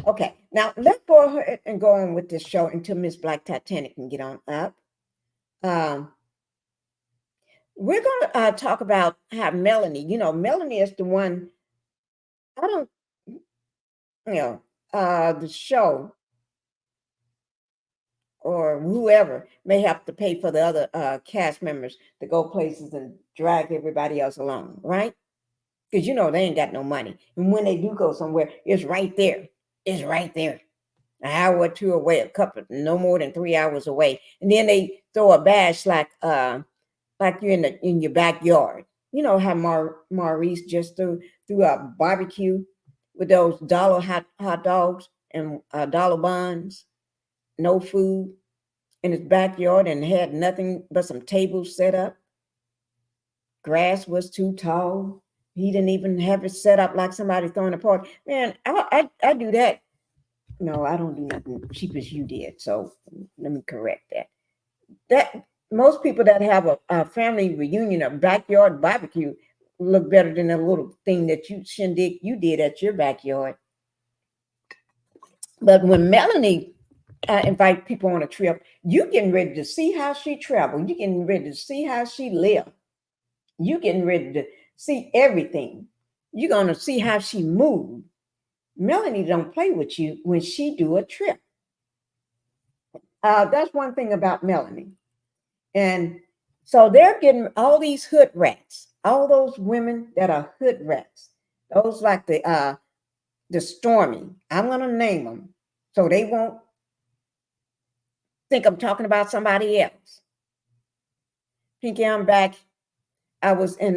Okay, now let's go ahead and go on with this show until Miss Black Titanic can get on up. We're going to talk about how Melanie, Melanie is the one, the show or whoever may have to pay for the other cast members to go places and drag everybody else along, right? Because, they ain't got no money. And when they do go somewhere, it's right there. It's right there. An hour or two away, no more than 3 hours away. And then they throw a bash like you're in your backyard. You know how Maurice just threw a barbecue with those dollar hot dogs and dollar buns, no food in his backyard, and had nothing but some tables set up. Grass was too tall. He didn't even have it set up like somebody throwing a party. Man, I do that. No, I don't do nothing cheap as you did. So let me correct that. That most people that have a family reunion, a backyard barbecue, look better than a little thing that you did at your backyard. But when Melanie invite people on a trip, you getting ready to see how she traveled. You getting ready to see how she lived. You getting ready to see everything. You're going to see how she moved. Melanie don't play with you when she do a trip. That's one thing about Melanie. And so they're getting all these hood rats, all those women that are hood rats, those like the Stormy. I'm going to name them so they won't think I'm talking about somebody else. Pinkie, I'm back. I was in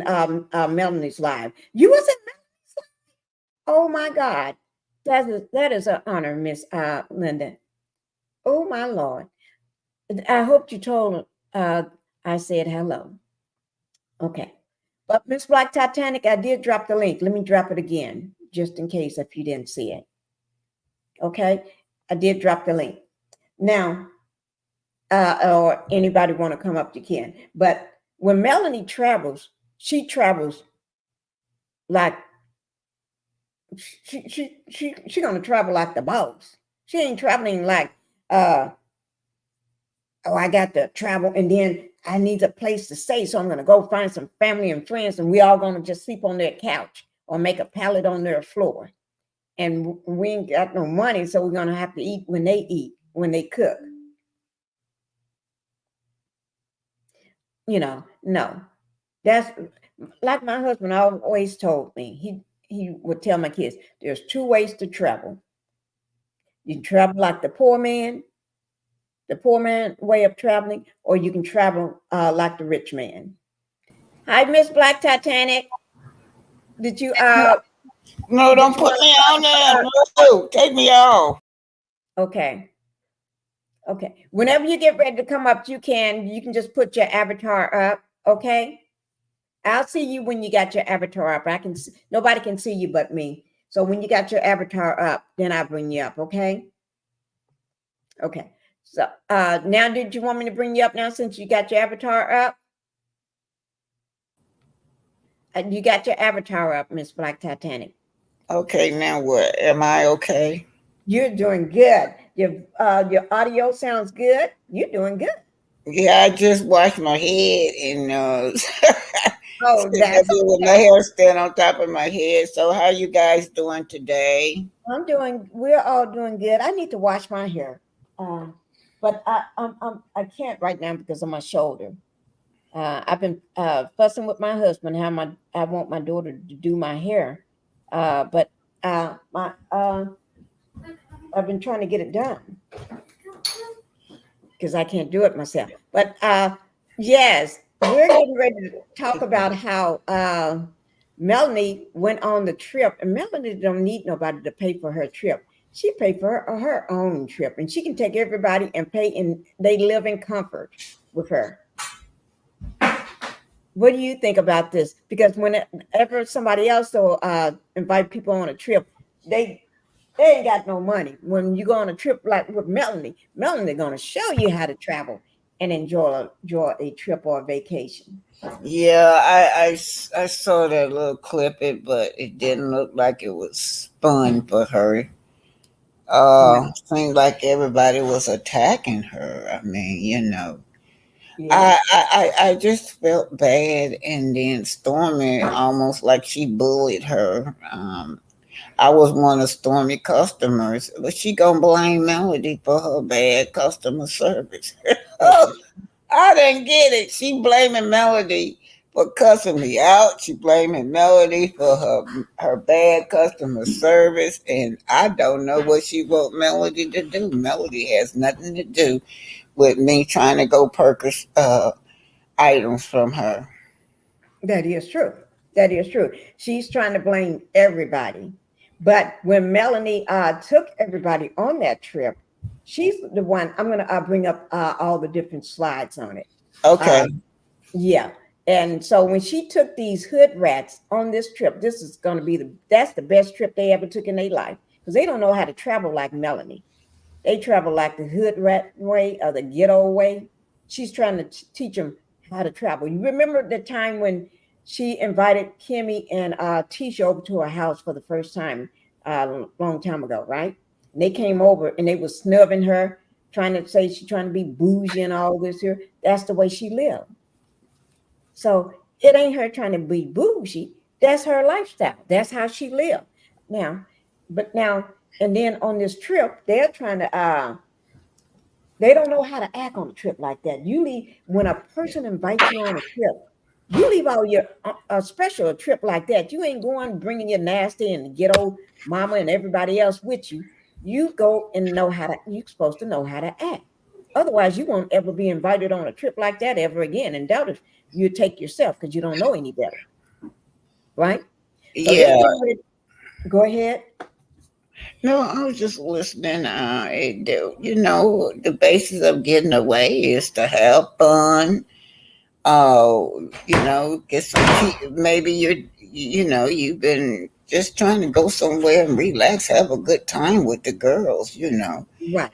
Melanie's live. You was in Melanie's live? Oh my God. That is an honor, Miss Linda. Oh my Lord. I hope you told I said hello. Okay. But Miss Black Titanic, I did drop the link. Let me drop it again, just in case if you didn't see it. Okay, I did drop the link. Now, or anybody want to come up, you can. But when Melanie travels, she travels like she gonna travel like the boss. She ain't traveling like oh, I got to travel and then I need a place to stay, so I'm gonna go find some family and friends, and we all gonna just sleep on their couch or make a pallet on their floor. And we ain't got no money, so we're gonna have to eat, when they cook. No. That's like my husband always told me. He would tell my kids, there's two ways to travel. You can travel like the poor man way of traveling, or you can travel like the rich man. Hi, Miss Black Titanic. Did you No, don't put me on there. No, take me off. Okay. Whenever you get ready to come up, you can just put your avatar up, okay? I'll see you when you got your avatar up. Nobody can see you but me. So when you got your avatar up, then I'll bring you up, okay? Okay. So now, did you want me to bring you up now since you got your avatar up? You got your avatar up, Miss Black Titanic. Okay, now what? Am I okay? You're doing good. Your audio sounds good. You're doing good. Yeah, I just washed my head and Oh, that's with my hair stand on top of my head. So how you guys doing today? We're all doing good. I need to wash my hair. But I can't right now because of my shoulder. I've been fussing with my husband how I want my daughter to do my hair. But I've been trying to get it done because I can't do it myself. But yes, we're getting ready to talk about how Melanie went on the trip, and Melanie don't need nobody to pay for her trip. She paid for her own trip, and she can take everybody and pay, and they live in comfort with her. What do you think about this? Because whenever somebody else will invite people on a trip, they ain't got no money. When you go on a trip like with Melanie going to show you how to travel and enjoy a trip or a vacation. Yeah, I saw that little clip, but it didn't look like it was fun for her. Seemed like everybody was attacking her. I mean, Yeah. I just felt bad, and then Stormy almost like she bullied her. I was one of Stormy customers, but she gonna blame Melody for her bad customer service. Oh, I didn't get it. She blaming Melody for cussing me out. She blaming Melody for her bad customer service, and I don't know what she want Melody to do. Melody has nothing to do with me trying to go purchase items from her. That is true. That is true. She's trying to blame everybody. But when Melanie took everybody on that trip, she's the one. I'm going to bring up all the different slides on it. Okay. Yeah. And so when she took these hood rats on this trip, this is going to be that's the best trip they ever took in their life, because they don't know how to travel like Melanie. They travel like the hood rat way or the ghetto way. She's trying to teach them how to travel. You remember the time when she invited Kimmy and Tisha over to her house for the first time a long time ago, right? And they came over and they were snubbing her, trying to say she's trying to be bougie and all this here. That's the way she lived. So it ain't her trying to be bougie. That's her lifestyle. That's how she lived. Now, and then on this trip, they're trying to they don't know how to act on a trip like that. When a person invites you on a trip, you leave all your especially a trip like that. You ain't going bringing your nasty and ghetto mama and everybody else with you. You go and you're supposed to know how to act. Otherwise, you won't ever be invited on a trip like that ever again. And doubt if you take yourself because you don't know any better. Right? So Yeah. Go ahead. No, I was just listening. The basis of getting away is to have fun. Get some. Maybe you've been just trying to go somewhere and relax, have a good time with the girls, you know. Right.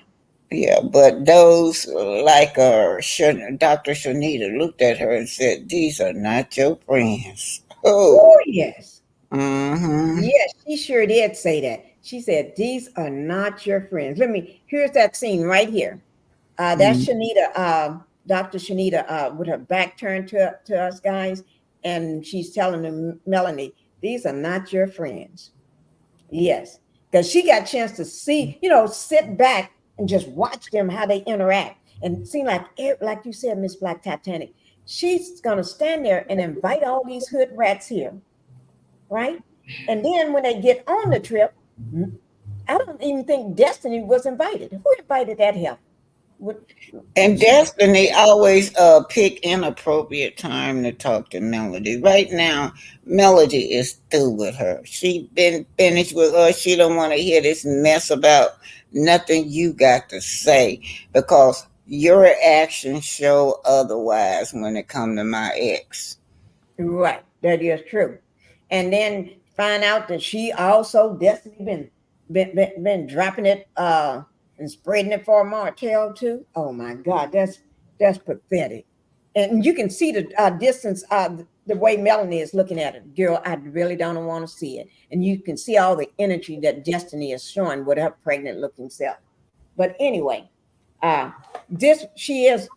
Yeah, but those like Dr. Shanita looked at her and said, "These are not your friends." Oh, Oh, yes. mm-hmm. Yes, she sure did say that. She said, "These are not your friends." Here's that scene right here. That's Shanita, Dr. Shanita, with her back turned to us guys, and she's telling them, Melanie, these are not your friends. Yes, because she got a chance to see, sit back and just watch them how they interact, and seem like you said, Miss Black Titanic, she's gonna stand there and invite all these hood rats here, right? And then when they get on the trip, I don't even think Destiny was invited. Who invited that help? What And she Destiny always pick inappropriate time to talk to Melody. Right now, Melody is through with her. She been finished with her. She don't want to hear this mess about nothing you got to say because your actions show otherwise when it come to my ex. Right, that is true. And then find out that she also Destiny been dropping it and spreading it for Martel too. Oh my God, that's pathetic. And you can see the distance, the way Melanie is looking at it. Girl, I really don't want to see it. And you can see all the energy that Destiny is showing with her pregnant looking self. But anyway, uh, this she is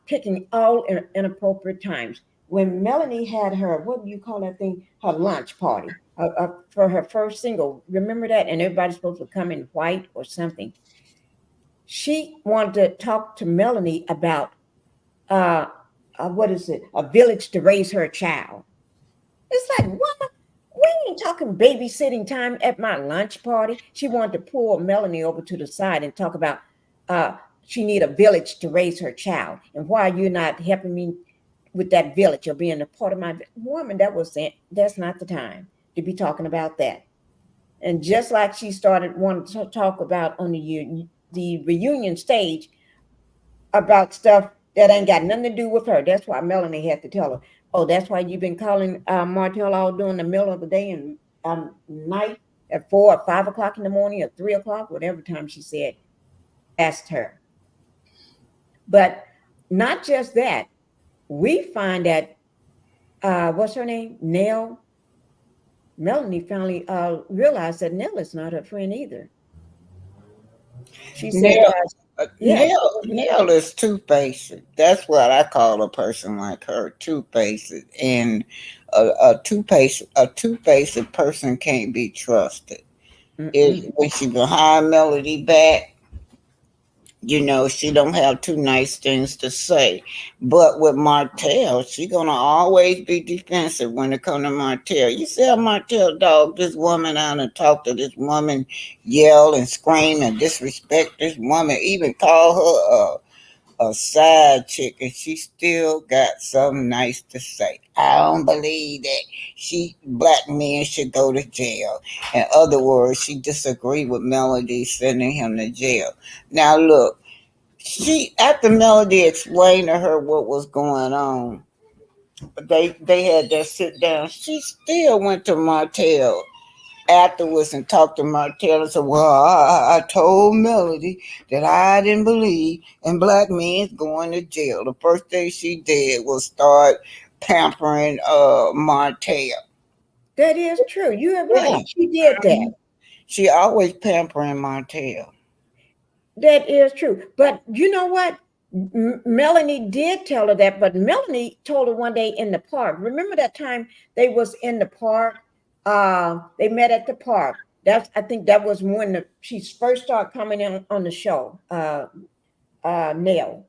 picking all inappropriate times. When Melanie had her, what do you call that thing? Her lunch party for her first single. Remember that? And everybody's supposed to come in white or something. She wanted to talk to Melanie about uh, what is it? A village to raise her child. It's like, what? We ain't talking babysitting time at my lunch party. She wanted to pull Melanie over to the side and talk about she need a village to raise her child. And why you're not helping me with that village or being a part of my woman, that's not the time to be talking about that. And just like she started wanting to talk about on the reunion stage about stuff that ain't got nothing to do with her. That's why Melanie had to tell her, oh, that's why you've been calling Martel all during the middle of the day and night at 4 or 5 o'clock in the morning or 3 o'clock, whatever time she said, asked her. But not just that, we find that, what's her name? Nell. Melanie finally realized that Nell is not her friend either. She said, Nell, yeah. Nell is two-faced. That's what I call a person like her, two-faced. And a two-faced person can't be trusted. When she behind Melody back, she don't have too nice things to say. But with Martel, she gonna always be defensive when it come to Martel. You see how Martel dog this woman out and talk to this woman, yell and scream and disrespect this woman, even call her a side chick, and she still got something nice to say. I don't believe that black men should go to jail. In other words, she disagreed with Melody sending him to jail. Now look, after Melody explained to her what was going on, they had that sit down. She still went to Martel afterwards and talked to Martel and said, well, I told Melody that I didn't believe in black men going to jail. The first thing she did was start pampering Martel. That is true. You are Yeah. right. She did that. She always pampering Martel. That is true. But you know what? Melanie did tell her that, but Melanie told her one day in the park. Remember that time they was in the park? They met at the park. I think that was when she first started coming in on the show, Nell.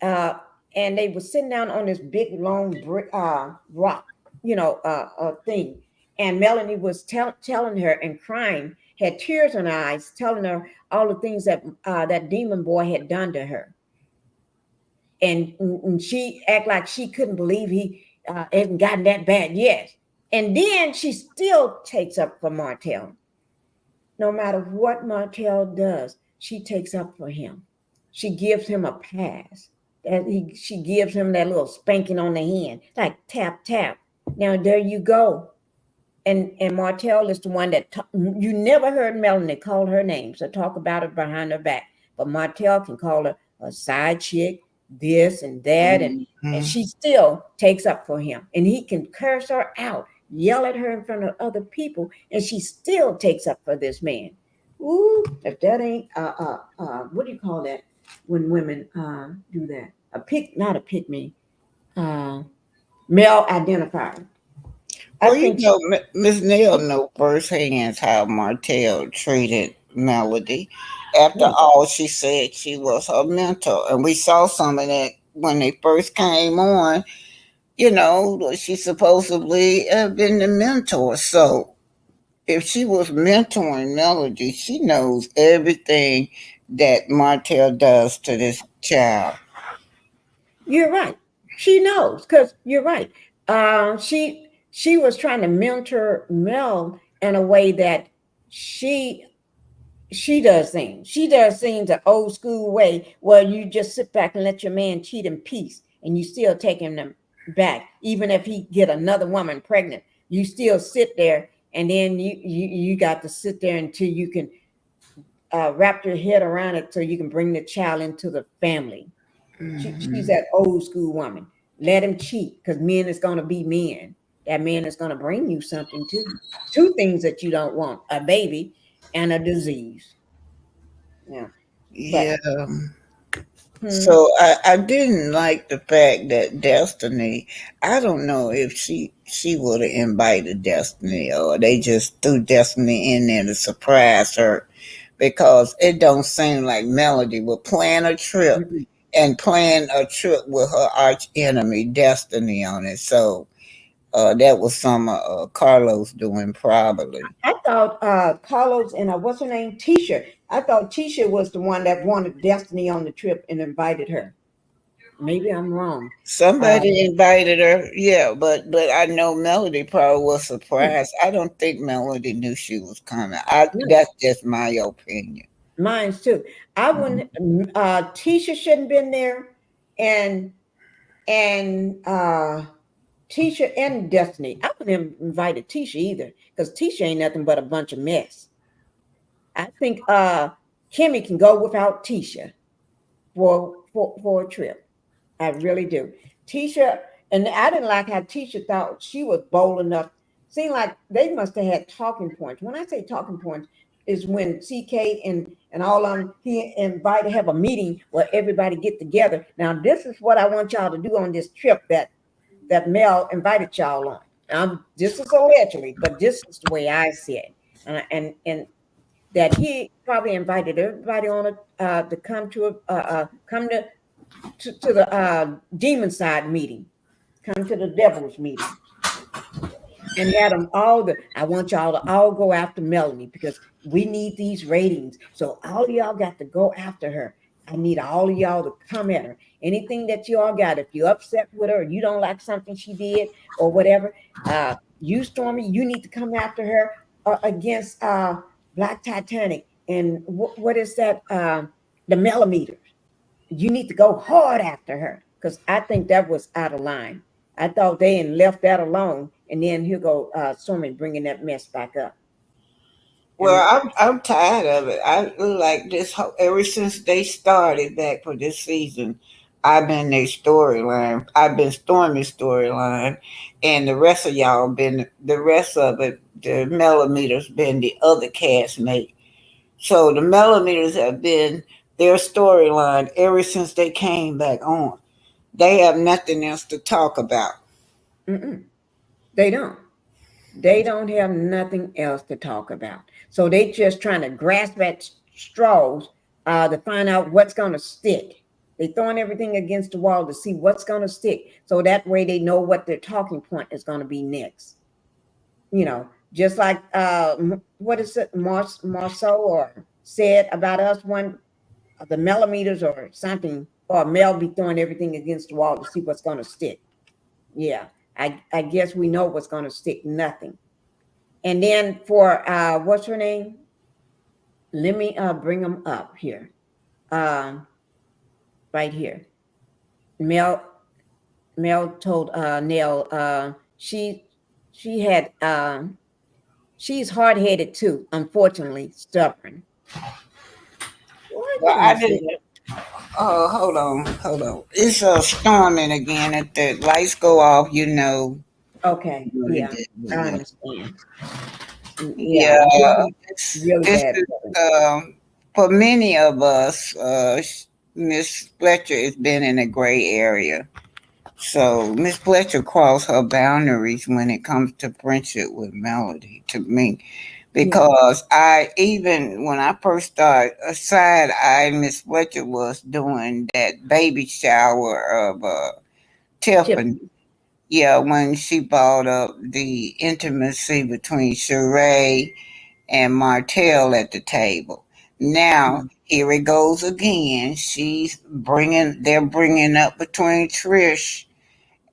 Uh, and they were sitting down on this big long brick rock, thing. And Melanie was telling her and crying, had tears in her eyes, telling her all the things that that demon boy had done to her. And she act like she couldn't believe he hadn't gotten that bad. Yes. And then she still takes up for Martel. No matter what Martel does, she takes up for him. She gives him a pass. She gives him that little spanking on the hand, like tap, tap. Now there you go. and Martel is the one that you never heard Melanie call her names or talk about it behind her back, but Martel can call her a side chick, this and that, and she still takes up for him, and he can curse her out, yell at her in front of other people, and she still takes up for this man. Ooh, if that ain't what do you call that when women do that? Not a pick me, male identifier. Well, I think Miss Neal know firsthand how Martell treated Melody. After all, she said she was her mentor, and we saw some of that when they first came on. She supposedly have been the mentor. So if she was mentoring Melody, she knows everything that Martell does to this child. you're right. She knows because you're right. She was trying to mentor Mel in a way that she she does things. She does things the old school way where you just sit back and let your man cheat in peace, and you still taking them back, even if he get another woman pregnant. You still sit there, and then you got to sit there until you can wrap your head around it, so you can bring the child into the family. She's that old school woman. Let him cheat because men is going to be men. That man is going to bring you something too. Two things that you don't want: a baby and a disease. Yeah, but Yeah. So I didn't like the fact that Destiny. I don't know if she would have invited Destiny, or they just threw Destiny in there to surprise her, because it don't seem like Melody would plan a trip mhm. and plan a trip with her arch enemy Destiny on it. So that was some Carlos doing probably. I thought Carlos and what's her name, Tisha. I thought Tisha was the one that wanted Destiny on the trip and invited her. Maybe I'm wrong. Uh, Somebody invited her, yeah, but I know Melody probably was hmm, surprised. I don't think Melody knew she was coming. I no, That's just my opinion. mine's too. I wouldn't. Tisha shouldn't been there, and and Tisha and Destiny. I wouldn't have invited Tisha either because Tisha ain't nothing but a bunch of mess. I think Kimmy can go without Tisha for a trip. I really do. Tisha, and I didn't like how Tisha thought she was bold enough. Seemed like they must have had talking points. When I say talking points, is when CK and all of them, he invited have a meeting where everybody get together. Now this is what I want y'all to do on this trip that Mel invited y'all on. This is allegedly, but this is the way I see it, and that he probably invited everybody on to come to come to the demon side meeting, come to the devil's meeting, and had them all. I want y'all to all go after Melanie because we need these ratings. So all of y'all got to go after her. I need all of y'all to come at her. Anything that you all got, if you're upset with her, or you don't like something she did, or whatever, you Stormy, you need to come after her against Black Titanic. And what is that? The millimeters. You need to go hard after her because I think that was out of line. I thought they had left that alone, and then here go Stormy bringing that mess back up. Well, And I'm tired of it. I feel like ever since they started back for this season. I've been their storyline. I've been Stormy's storyline, and the rest of it. The millimeters been the other castmate. So the millimeters have been their storyline ever since they came back on. They have nothing else to talk about. mm-mm, they don't. They don't have nothing else to talk about. So they just trying to grasp at straws to find out what's going to stick. They throwing everything against the wall to see what's going to stick. So that way they know what their talking point is going to be next. Just like what is it, Marceau or said about us one of the millimeters or something, or Mel be throwing everything against the wall to see what's going to stick. Yeah, I guess we know what's going to stick. Nothing. And then for what's her name? Let me bring them up here. Um, right here. Mel Mel told Nell she had She's hard-headed too, unfortunately, stubborn. Why Well, you I gonna say didn't. that? Oh, hold on. It's storming again. If the lights go off, you know. Okay, What it yeah, is. I understand. Yeah, Yeah, really, it's really it's bad weather. for many of us. Miss Fletcher has been in a gray area. So Miss Fletcher crossed her boundaries when it comes to friendship with Melody to me. Yeah, Because I even when I first started side eye Miss Fletcher was doing that baby shower of Tiffany. Tiffany. Yeah, when she brought up the intimacy between Sheree and Martel at the table. Now, Mm. here it goes again. They're bringing up between Trish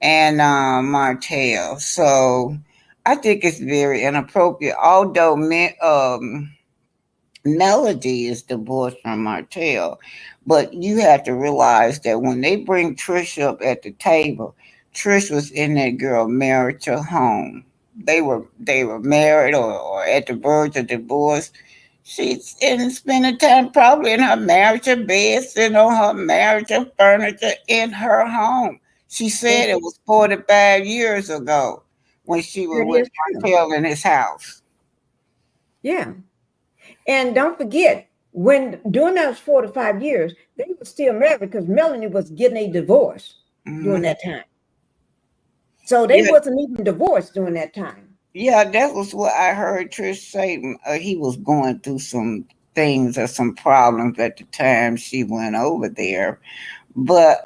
and Martel. So I think it's very inappropriate. Although Melody is divorced from Martel, but you have to realize that when they bring Trish up at the table, Trish was in that girl marital home. They were married or at the verge of divorce. She's in spending time probably in her marital bed, sitting on her marital furniture in her home. She That said it was 45 years ago when she was with is true. Martel in his house. Yeah, and don't forget when during those 4 to 5 years, they were still married because Melanie was getting a divorce during Mhm. that time. So they Yeah, wasn't even divorced during that time. yeah, that was what I heard Trish say. He was going through some things or some problems at the time she went over there. But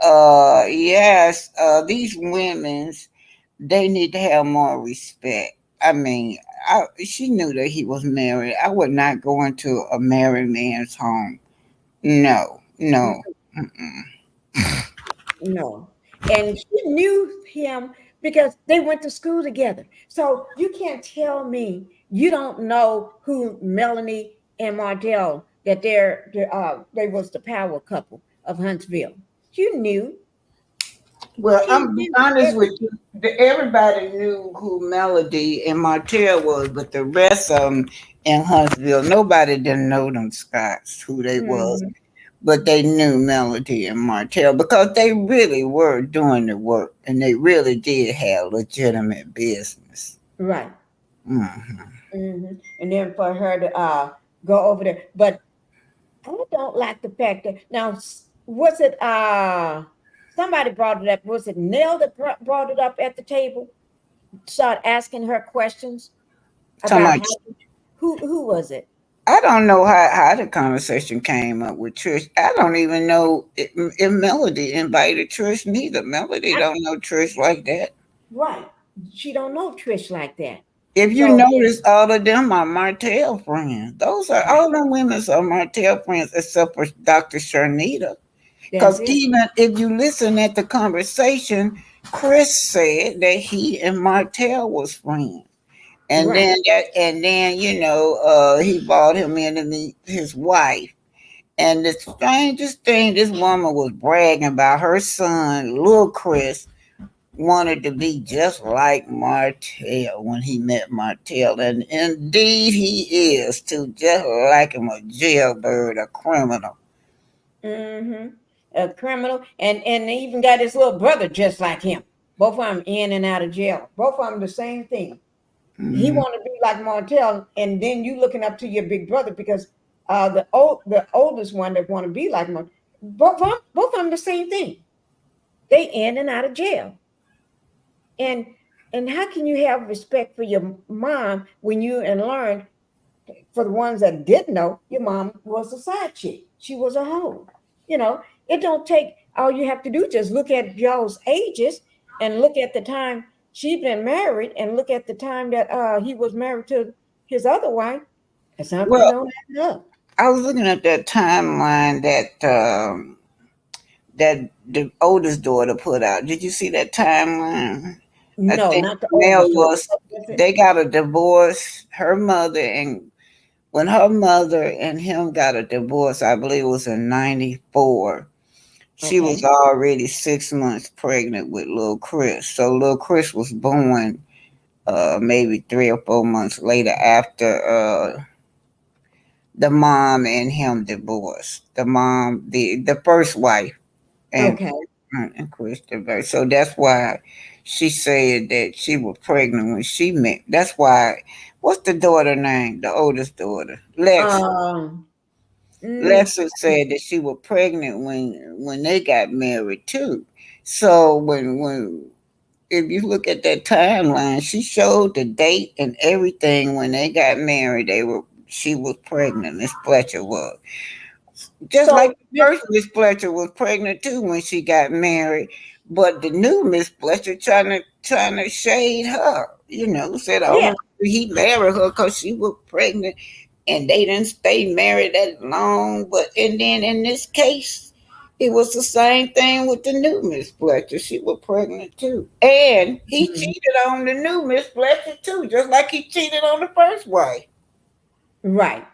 yes, these women's they need to have more respect. I mean, she knew that he was married. I would not go into a married man's home. No, Mm, no. Mm-mm. no. And she knew him because they went to school together. So you can't tell me you don't know who Melanie and Martell that they was the power couple of Huntsville. You knew. Well, She I'm be knew honest with everything. you. Everybody knew who Melody and Martell was, but the rest of them in Huntsville, nobody didn't know them Scots who they was. Mhm. But they knew Melody and Martell because they really were doing the work and they really did have legitimate business. Right. Hmm. And then for her to go over there. But I don't like the fact that now was it somebody brought it up? Was it Nell that brought it up at the table? Start asking her questions So about much. how who was it? I don't know how the conversation came up with Trish. I don't even know if Melody invited Trish neither. Melody I, don't know Trish like that. right. She don't know Trish like that. If you So notice, all of them are Martell friends. Those are right. all the women are Martell friends except for Dr. Sharnita. That's Because it. even if you listen at the conversation, Chris said that he and Martell was friends. Right. And then he brought him in to meet his wife. And the strangest thing, this woman was bragging about her son, little Chris, wanted to be just like Martell when he met Martell. And indeed he is too, just like him, a jailbird, a criminal. Mm-hmm. A criminal, and they even got his little brother just like him. Both of them in and out of jail. Both of them the same thing. He Mhm. want to be like Martell, and then you looking up to your big brother because the oldest one that want to be like Martell. Both of them the same thing. They in and out of jail, and how can you have respect for your mom when you and learn for the ones that didn't know your mom was a side chick. She was a hoe. It don't take all you have to do just look at y'all's ages and look at the time she'd been married and look at the time that he was married to his other wife. And something Well, don't add up. I was looking at that timeline that the oldest daughter put out. Did you see that timeline? I No, think not the Mel oldest daughter. was What was it? they got a divorce. Her mother and when her mother and him got a divorce, I believe it was in '94. She was Okay. already 6 months pregnant with little Chris. So little Chris was born maybe 3 or 4 months later after the mom and him divorced. The mom, the first wife, and Okay. Christopher. So that's why she said that she was pregnant when she met. That's why. What's the daughter name? The oldest daughter, Lex. Um, mm, Lexa said that she was pregnant when they got married too. So when if you look at that timeline, she showed the date and everything when they got married. She was pregnant. Miss Fletcher was just like so the first Miss Fletcher was pregnant too when she got married. But the new Miss Fletcher trying to shade her. Said, "Oh yeah, no, he married her because she was pregnant." And they didn't stay married that long. But and then in this case, it was the same thing with the new Miss Fletcher. She was pregnant too, and he mhm, cheated on the new Miss Fletcher too, just like he cheated on the first wife. right.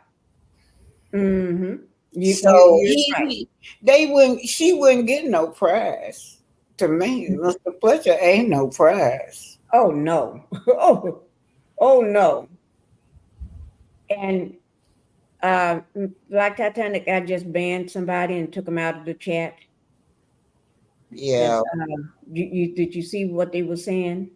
Mm-hmm. So You're right. she wouldn't get no prize. To me, Mr. Fletcher ain't no prize. Oh no. Oh no. And Black Titanic, I just banned somebody and took them out of the chat. Yeah, That's did you see what they were saying?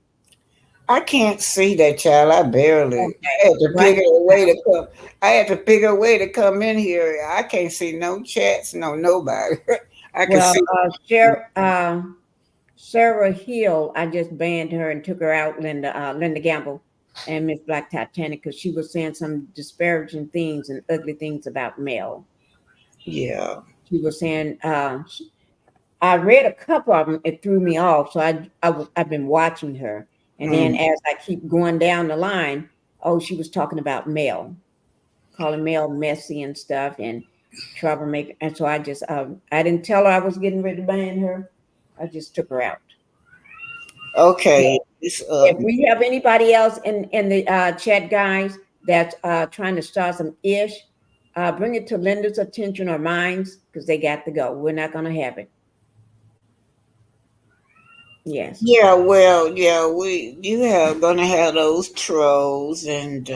I can't see that child. I barely. Okay. I had to Black figure a way to come. I had to figure a way to come in here. I can't see no chats, no nobody. I can well, see. Sarah Hill, I just banned her and took her out, Linda Gamble and Miss Black Titanic, because she was saying some disparaging things and ugly things about Mel. Yeah. She was saying, I read a couple of them, it threw me off. So I've been watching her. And then Mm. as I keep going down the line, oh, she was talking about Mel, calling Mel messy and stuff and troublemaker. And so I didn't tell her I was getting ready to ban her. I just took her out. Okay. It's If we have anybody else in the chat, guys, that's trying to start some ish, bring it to Linda's attention or mine's because they got to go. We're not going to have it. Yes. Yeah. Well. Yeah. You have gonna have those trolls, and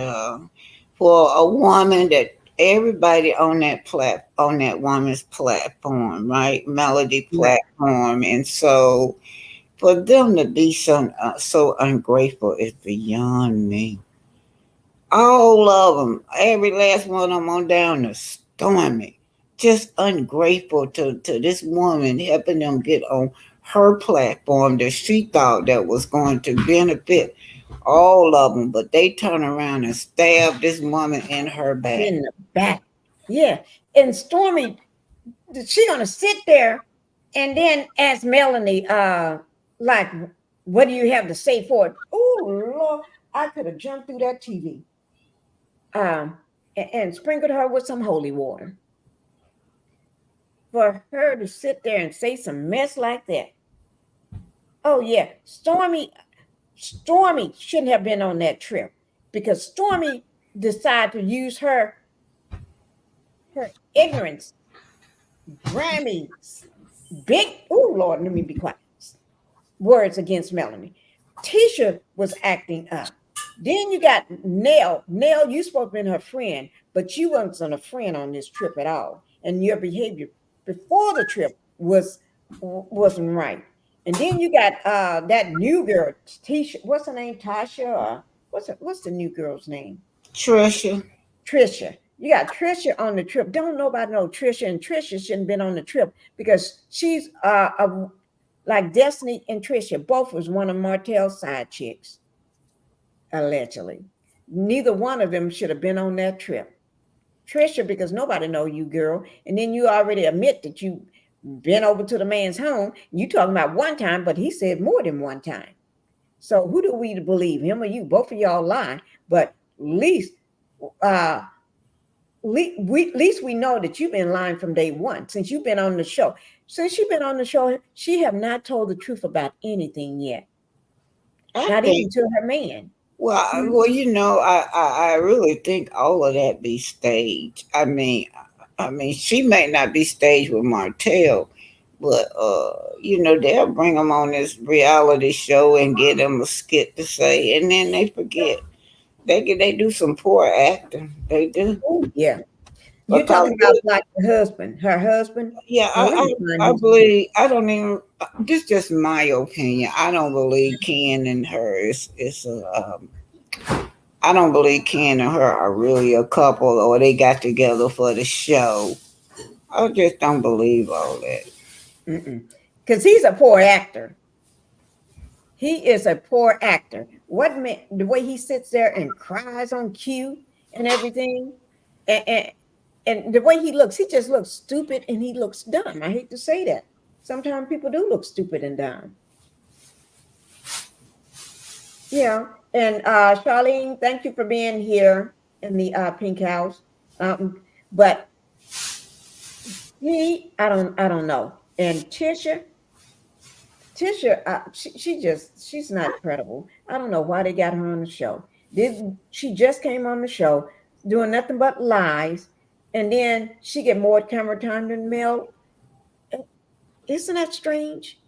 for a woman that everybody on that woman's platform, right? Melody Right. platform, and so for them to be so ungrateful is beyond me. All of them, every last one of them on down to Stormy, just ungrateful to this woman helping them get on her platform that she thought that was going to benefit all of them, but they turn around and stab this woman in her back. In the back. Yeah. And Stormy, she gonna sit there and then ask Melanie, like, what do you have to say for it? Oh Lord, I could have jumped through that TV. And sprinkled her with some holy water. For her to sit there and say some mess like that. Oh yeah, Stormy shouldn't have been on that trip because Stormy decided to use her ignorance, grimy, big. Oh Lord, let me be quiet. Words against Melanie. Tisha was acting up. Then you got Nell. Nell, you supposed to be her friend, but you wasn't a friend on this trip at all. And your behavior before the trip wasn't right. And then you got that new girl, Tisha. What's her name? Tasha? Or what's the new girl's name? Trisha. Trisha. You got Trisha on the trip. Don't nobody know Trisha, and Trisha shouldn't have been on the trip because she's like Destiny and Trisha. Both was one of Martel's side chicks, allegedly. Neither one of them should have been on that trip. Trisha, because nobody know you, girl, and then you already admit that you been over to the man's home. You talking about one time, but he said more than one time. So who do we believe, him or you? Both of y'all lie, but at least we know that you've been lying from day one since you've been on the show. Since you've been on the show, she have not told the truth about anything yet. I Not even think. to her man. Well, I really think all of that be staged. I mean, she may not be staged with Martell, But they'll bring them on this reality show and get them a skit to say, and then they forget. They do some poor acting. They do. Oh, yeah. You're Because talking about like her husband. yeah, Well, let me find I his picture. believe I don't even. This is just my opinion. I don't believe Ken and her is a. I don't believe Ken and her are really a couple, or they got together for the show. I just don't believe all that. Because he's a poor actor. He is a poor actor. What man, the way he sits there and cries on cue and everything, and, and and the way he looks, he just looks stupid and he looks dumb. I hate to say that. Sometimes people do look stupid and dumb. Yeah. And Charlene, thank you for being here in the Pink House. But I don't know. And Tisha, she's not credible. I don't know why they got her on the show. Did she just came on the show doing nothing but lies, and then she get more camera time than Mel? Isn't that strange?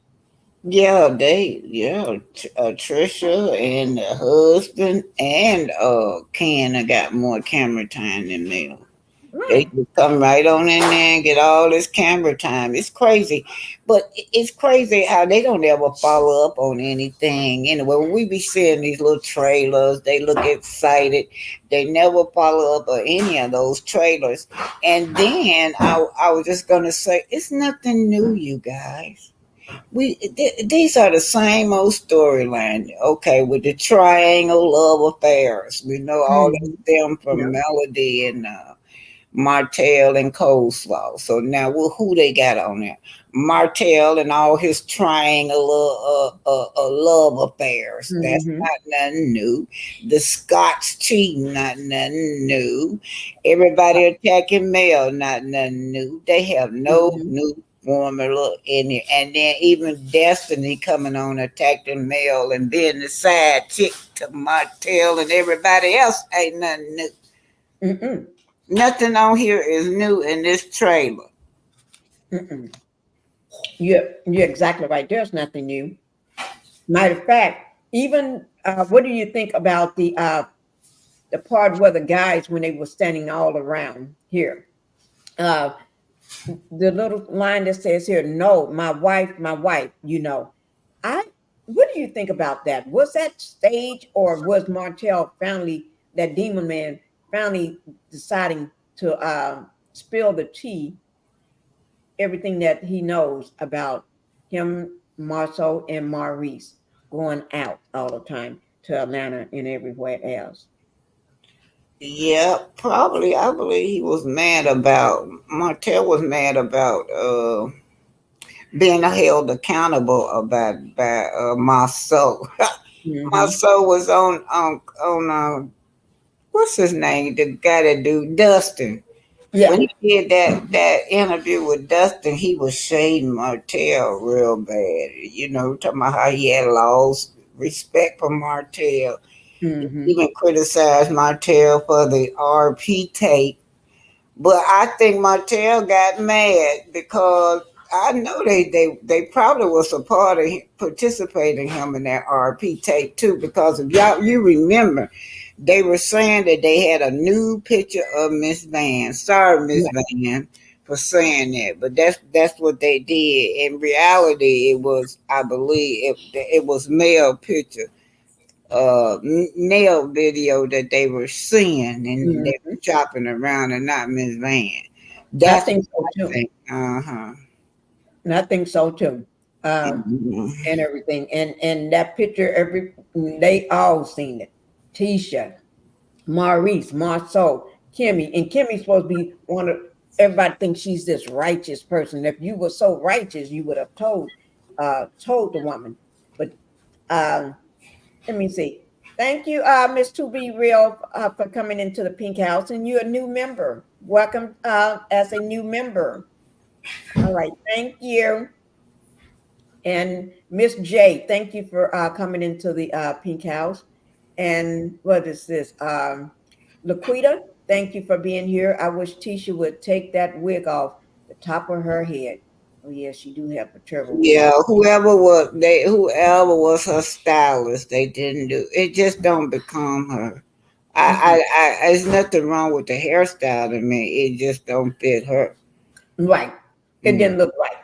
Trisha and the husband and Ken got more camera time than Mel. They Right. just come right on in there and get all this camera time. It's crazy. But it's crazy how they don't ever follow up on anything. Anyway, when we be seeing these little trailers, they look excited. They never follow up on any of those trailers. And then I was just going to say, it's nothing new, you guys. These are the same old storyline. Okay, with the triangle love affairs. We know all that Mhm. stem from Yeah. Melody and Martel and Coleslaw. So now, who they got on there? Martel and all his triangle love affairs. That's Hmm. not nothing new. The Scots cheating, not nothing new. Everybody attacking Mel, not nothing new. They have no Hmm. new formula in it. And then even Destiny coming on attacking Mel and being the side chick to Martel and everybody else ain't nothing new. Mm-mm. Nothing on here is new in this trailer. Mm-mm. You're exactly right. There's nothing new. Matter of fact, even what do you think about the part where the guys when they were standing all around here? Uh, the little line that says here, "No, my wife." I. What do you think about that? Was that stage or was Martel finally that demon man finally deciding to spill the tea, everything that he knows about him, Marceau, and Maurice going out all the time to Atlanta and everywhere else? Yeah, probably. I believe he was mad about Martel was mad about being held accountable about by my soul. My Mm-hmm. soul was on what's his name? The guy that do Dustin. When Yeah. he did that interview with Dustin, he was shading Martel real bad. Talking about how he had lost respect for Martel. Mm-hmm. Even criticized Martel for the RP tape. But I think Martel got mad because I know they probably was a part of participating him in that RP tape too. Because if you remember, they were saying that they had a new picture of Miss Van. Sorry, Miss Yeah. Van, for saying that, but that's what they did. In reality, it was, I believe, it was male picture nail video that they were seeing and they were Mm-hmm. chopping around and not Miss Van. I That's think what so I too. think. Uh-huh. And I think so too. Mhm. And everything. And that picture, they all seen it. Tisha, Maurice, Marceau, Kimmy, and Kimmy's supposed to be one of everybody thinks she's this righteous person. If you were so righteous, you would have told the woman. But um, let me see. Thank you, Miss To Be Real, for coming into the Pink House, and you're a new member. Welcome as a new member. All right, thank you. And Miss J, thank you for coming into the Pink House. And what is this? Laquita, thank you for being here. I wish Tisha would take that wig off the top of her head. Oh yeah, she do have a terrible Yeah, walk. whoever was her stylist, they didn't do it. Just don't become her. Mm-mm. There's nothing wrong with the hairstyle to me. It just don't fit her. Right. It Yeah. didn't look right.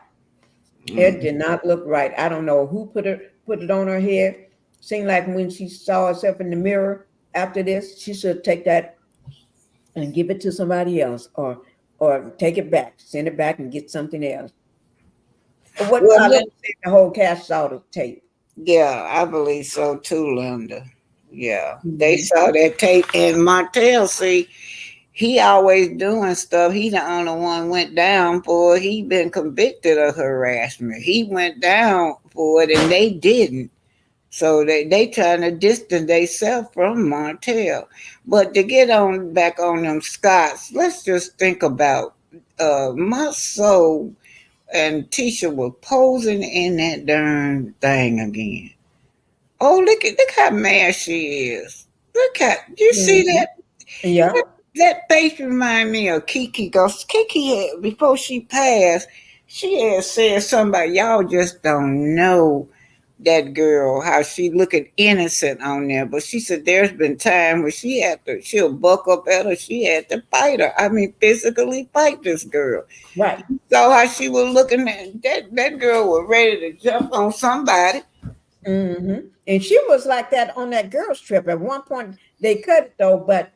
It Mm. did not look right. I don't know who put it on her head. Seemed like when she saw herself in the mirror after this, she should take that and give it to somebody else, or take it back, send it back and get something else. What? Well, Let look, me see if the whole cast saw the tape. yeah, I believe so too, Linda. Yeah, they Hmm. saw that tape, and Martel, see, he always doing stuff. He the only one went down for it. He been convicted of harassment. He went down for it, and they didn't. So they trying to distance themselves from Martell. But to get on back on them Scots, let's just think about my soul and Tisha was posing in that darn thing again. Oh, look how mad she is. Look at you see Hmm. that? Yeah. That face remind me of Kiki. Cause Kiki had, before she passed, she had said something about y'all just don't know that girl, how she looking innocent on there. But she said there's been time where she'll buck up at her. She had to fight her. I mean, physically fight this girl. Right. So how she was looking at that girl was ready to jump on somebody. Hmm. And she was like that on that girls' trip. At one point, they cut it though, but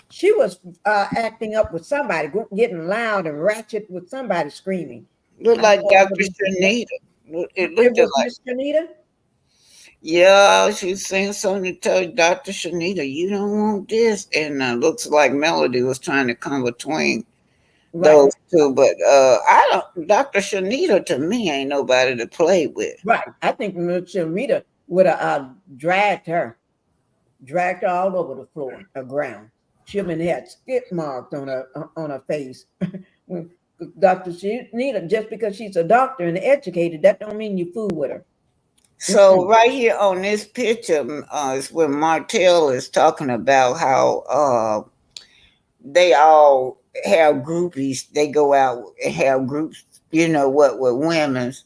she was acting up with somebody, getting loud and ratchet with somebody screaming. Looked I don't like know Dr. what it was. Shanita. It It looked was like, Miss Janita. yeah, she's saying something to tell Dr. Shanita, you don't want this. And looks like Melody was trying to come between Right. those two. But I don't, Dr. Shanita to me ain't nobody to play with. Right. I think Miss Janita would have dragged her all over the floor, the ground. She even had skid marks on her face. When Dr. Janita, just because she's a doctor and educated, that don't mean you fool with her. So Mm-mm. right here on this picture is when Martell is talking about how they all have groupies. They go out and have groups, you know what, with women's.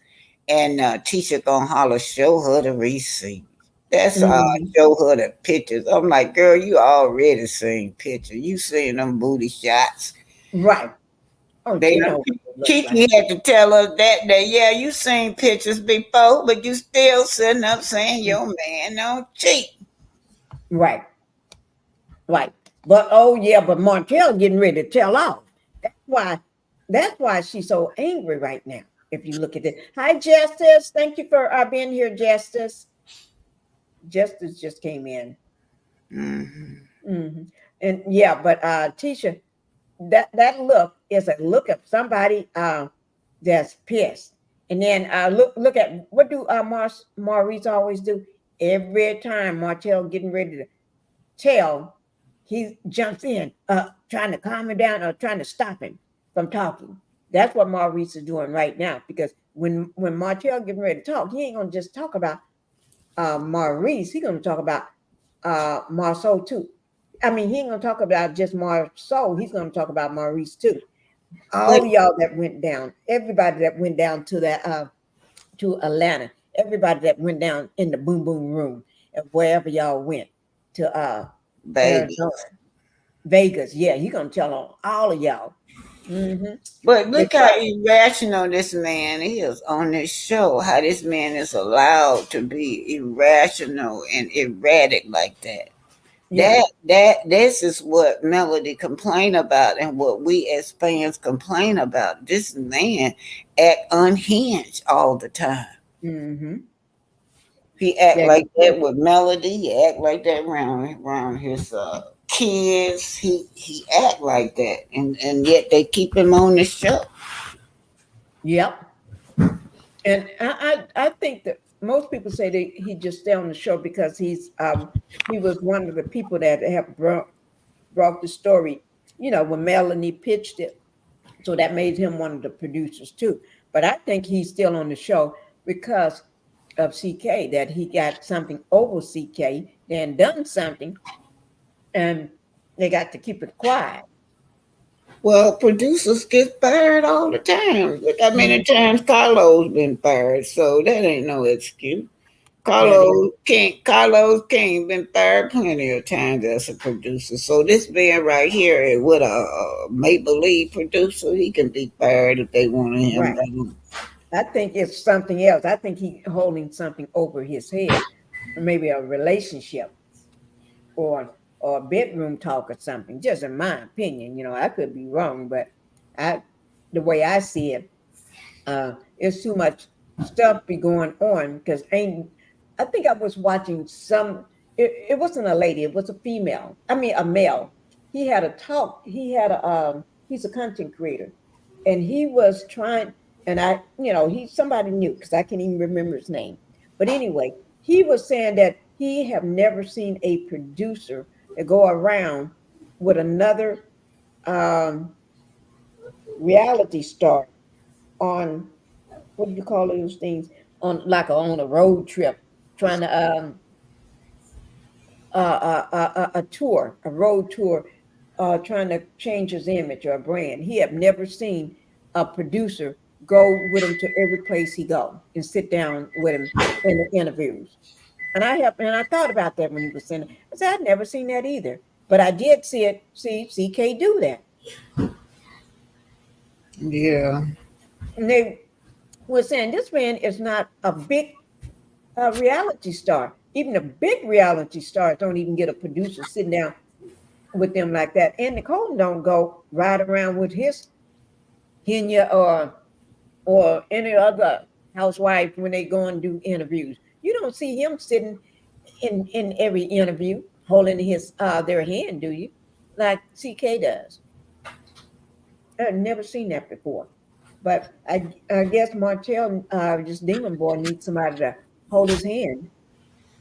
And teacher gonna holler, show her the receipt. That's all. Hmm. Show her the pictures. I'm like, girl, you already seen pictures. You seen them booty shots. Right. Oh, They she done, know what it looks like. Kiki had to tell us that day, yeah, you seen pictures before, but you still sitting up saying your man don't cheat. Right. Right. But oh yeah, but Martell getting ready to tell off. That's why that's why she's so angry right now. If you look at it. Hi, Justice. Thank you for being here, Justice. Justice just came in. Hmm. Hmm. And yeah, but Tisha, that look is a look of somebody that's pissed. And then look at what do Maurice always do every time Martell getting ready to tell, he jumps in, trying to calm him down or trying to stop him from talking. That's what Maurice is doing right now, because when Martell getting ready to talk, he ain't gonna just talk about Maurice. He's gonna talk about Marceau too. I mean, he ain't gonna talk about just Marceau. He's gonna talk about Maurice too. But All y'all that went down, everybody that went down to that to Atlanta, everybody that went down in the boom boom room, and wherever y'all went to baby. Arizona, Vegas. Yeah, he gonna tell on all of y'all. Hmm. But look how Because irrational this man is on this show. How this man is allowed to be irrational and erratic like that. yeah, This is what Melody complain about and what we as fans complain about. This man act unhinged all the time. hmm, He act yeah, like that with Melody. He act like that around his kids. He act like that, and yet they keep him on the show. yep. And I think that most people say that he just stay on the show because he was one of the people that have brought the story. You know, when Melanie pitched it, so that made him one of the producers too. But I think he's still on the show because of CK, that he got something over CK, then done something, and they got to keep it quiet. Well, producers get fired all the time. Look how many times Carlo's been fired, so that ain't no excuse. That is Carlos King been fired plenty of times as a producer. So this man right here is with a make believe producer. He can be fired if they want him. right. I think it's something else. I think he's holding something over his head, maybe a relationship or bedroom talk or something. Just in my opinion, I could be wrong, but I, the way I see it, it's too much stuff be going on because ain't. I think I was watching some. It wasn't a lady. It was a female. I mean, a male. He had a talk. He had a. He's a content creator, and he was trying. And he's somebody new because I can't even remember his name. But anyway, he was saying that he have never seen a producer that go around with another um, reality star on what do you call those things on a road trip trying to a tour, a road tour, trying to change his image or a brand. He have never seen a producer go with him to every place he go and sit down with him in the interviews. And I thought about that when he was saying it. I said I'd never seen that either, but I did see CK do that, Yeah. and they were saying this man is not a big reality star. Even the big reality stars don't even get a producer sitting down with them like that. And Nicole don't go ride around with his Kenya or any other housewife when they go and do interviews. You don't see him sitting in every interview holding his their hand, do you? Like CK does. I've never seen that before. But I guess Martel, this demon boy, needs somebody to hold his hand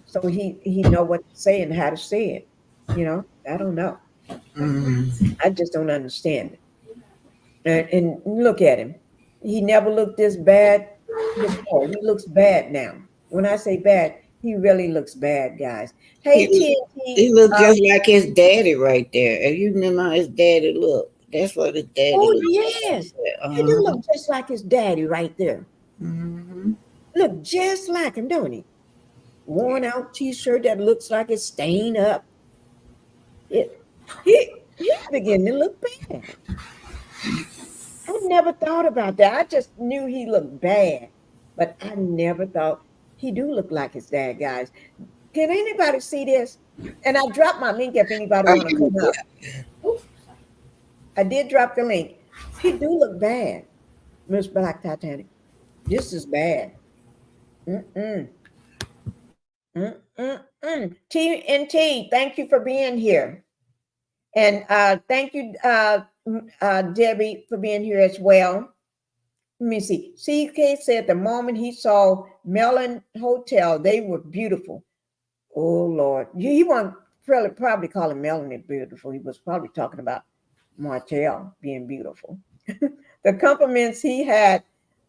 so he know what to say and how to say it. I don't know. Mhm. I just don't understand it. And look at him. He never looked this bad before. He looks bad now. When I say bad, he really looks bad, guys. Hey, He TNT. he looked just like his daddy right there. If you remember how his daddy looked, that's what his daddy Oh, looked yes. like. He do look just like his daddy right there. Mhm. Look just like him, don't he? Worn out t-shirt that looks like it's stained up. He's beginning to look bad. I never thought about that. I just knew he looked bad, but I never thought he do look like his dad, guys. Can anybody see this? And I dropped my link if anybody Oh, want to come up. Oops, I did drop the link. He do look bad, Miss Black Titanic. This is bad. Mm-mm. Mm-mm-mm. TNT, thank you for being here. And thank you, Debbie, for being here as well. Let me see. CK said the moment he saw Mellon Hotel, they were beautiful. Oh Lord, he wasn't probably calling Melanie beautiful. He was probably talking about Martel being beautiful. The compliments he had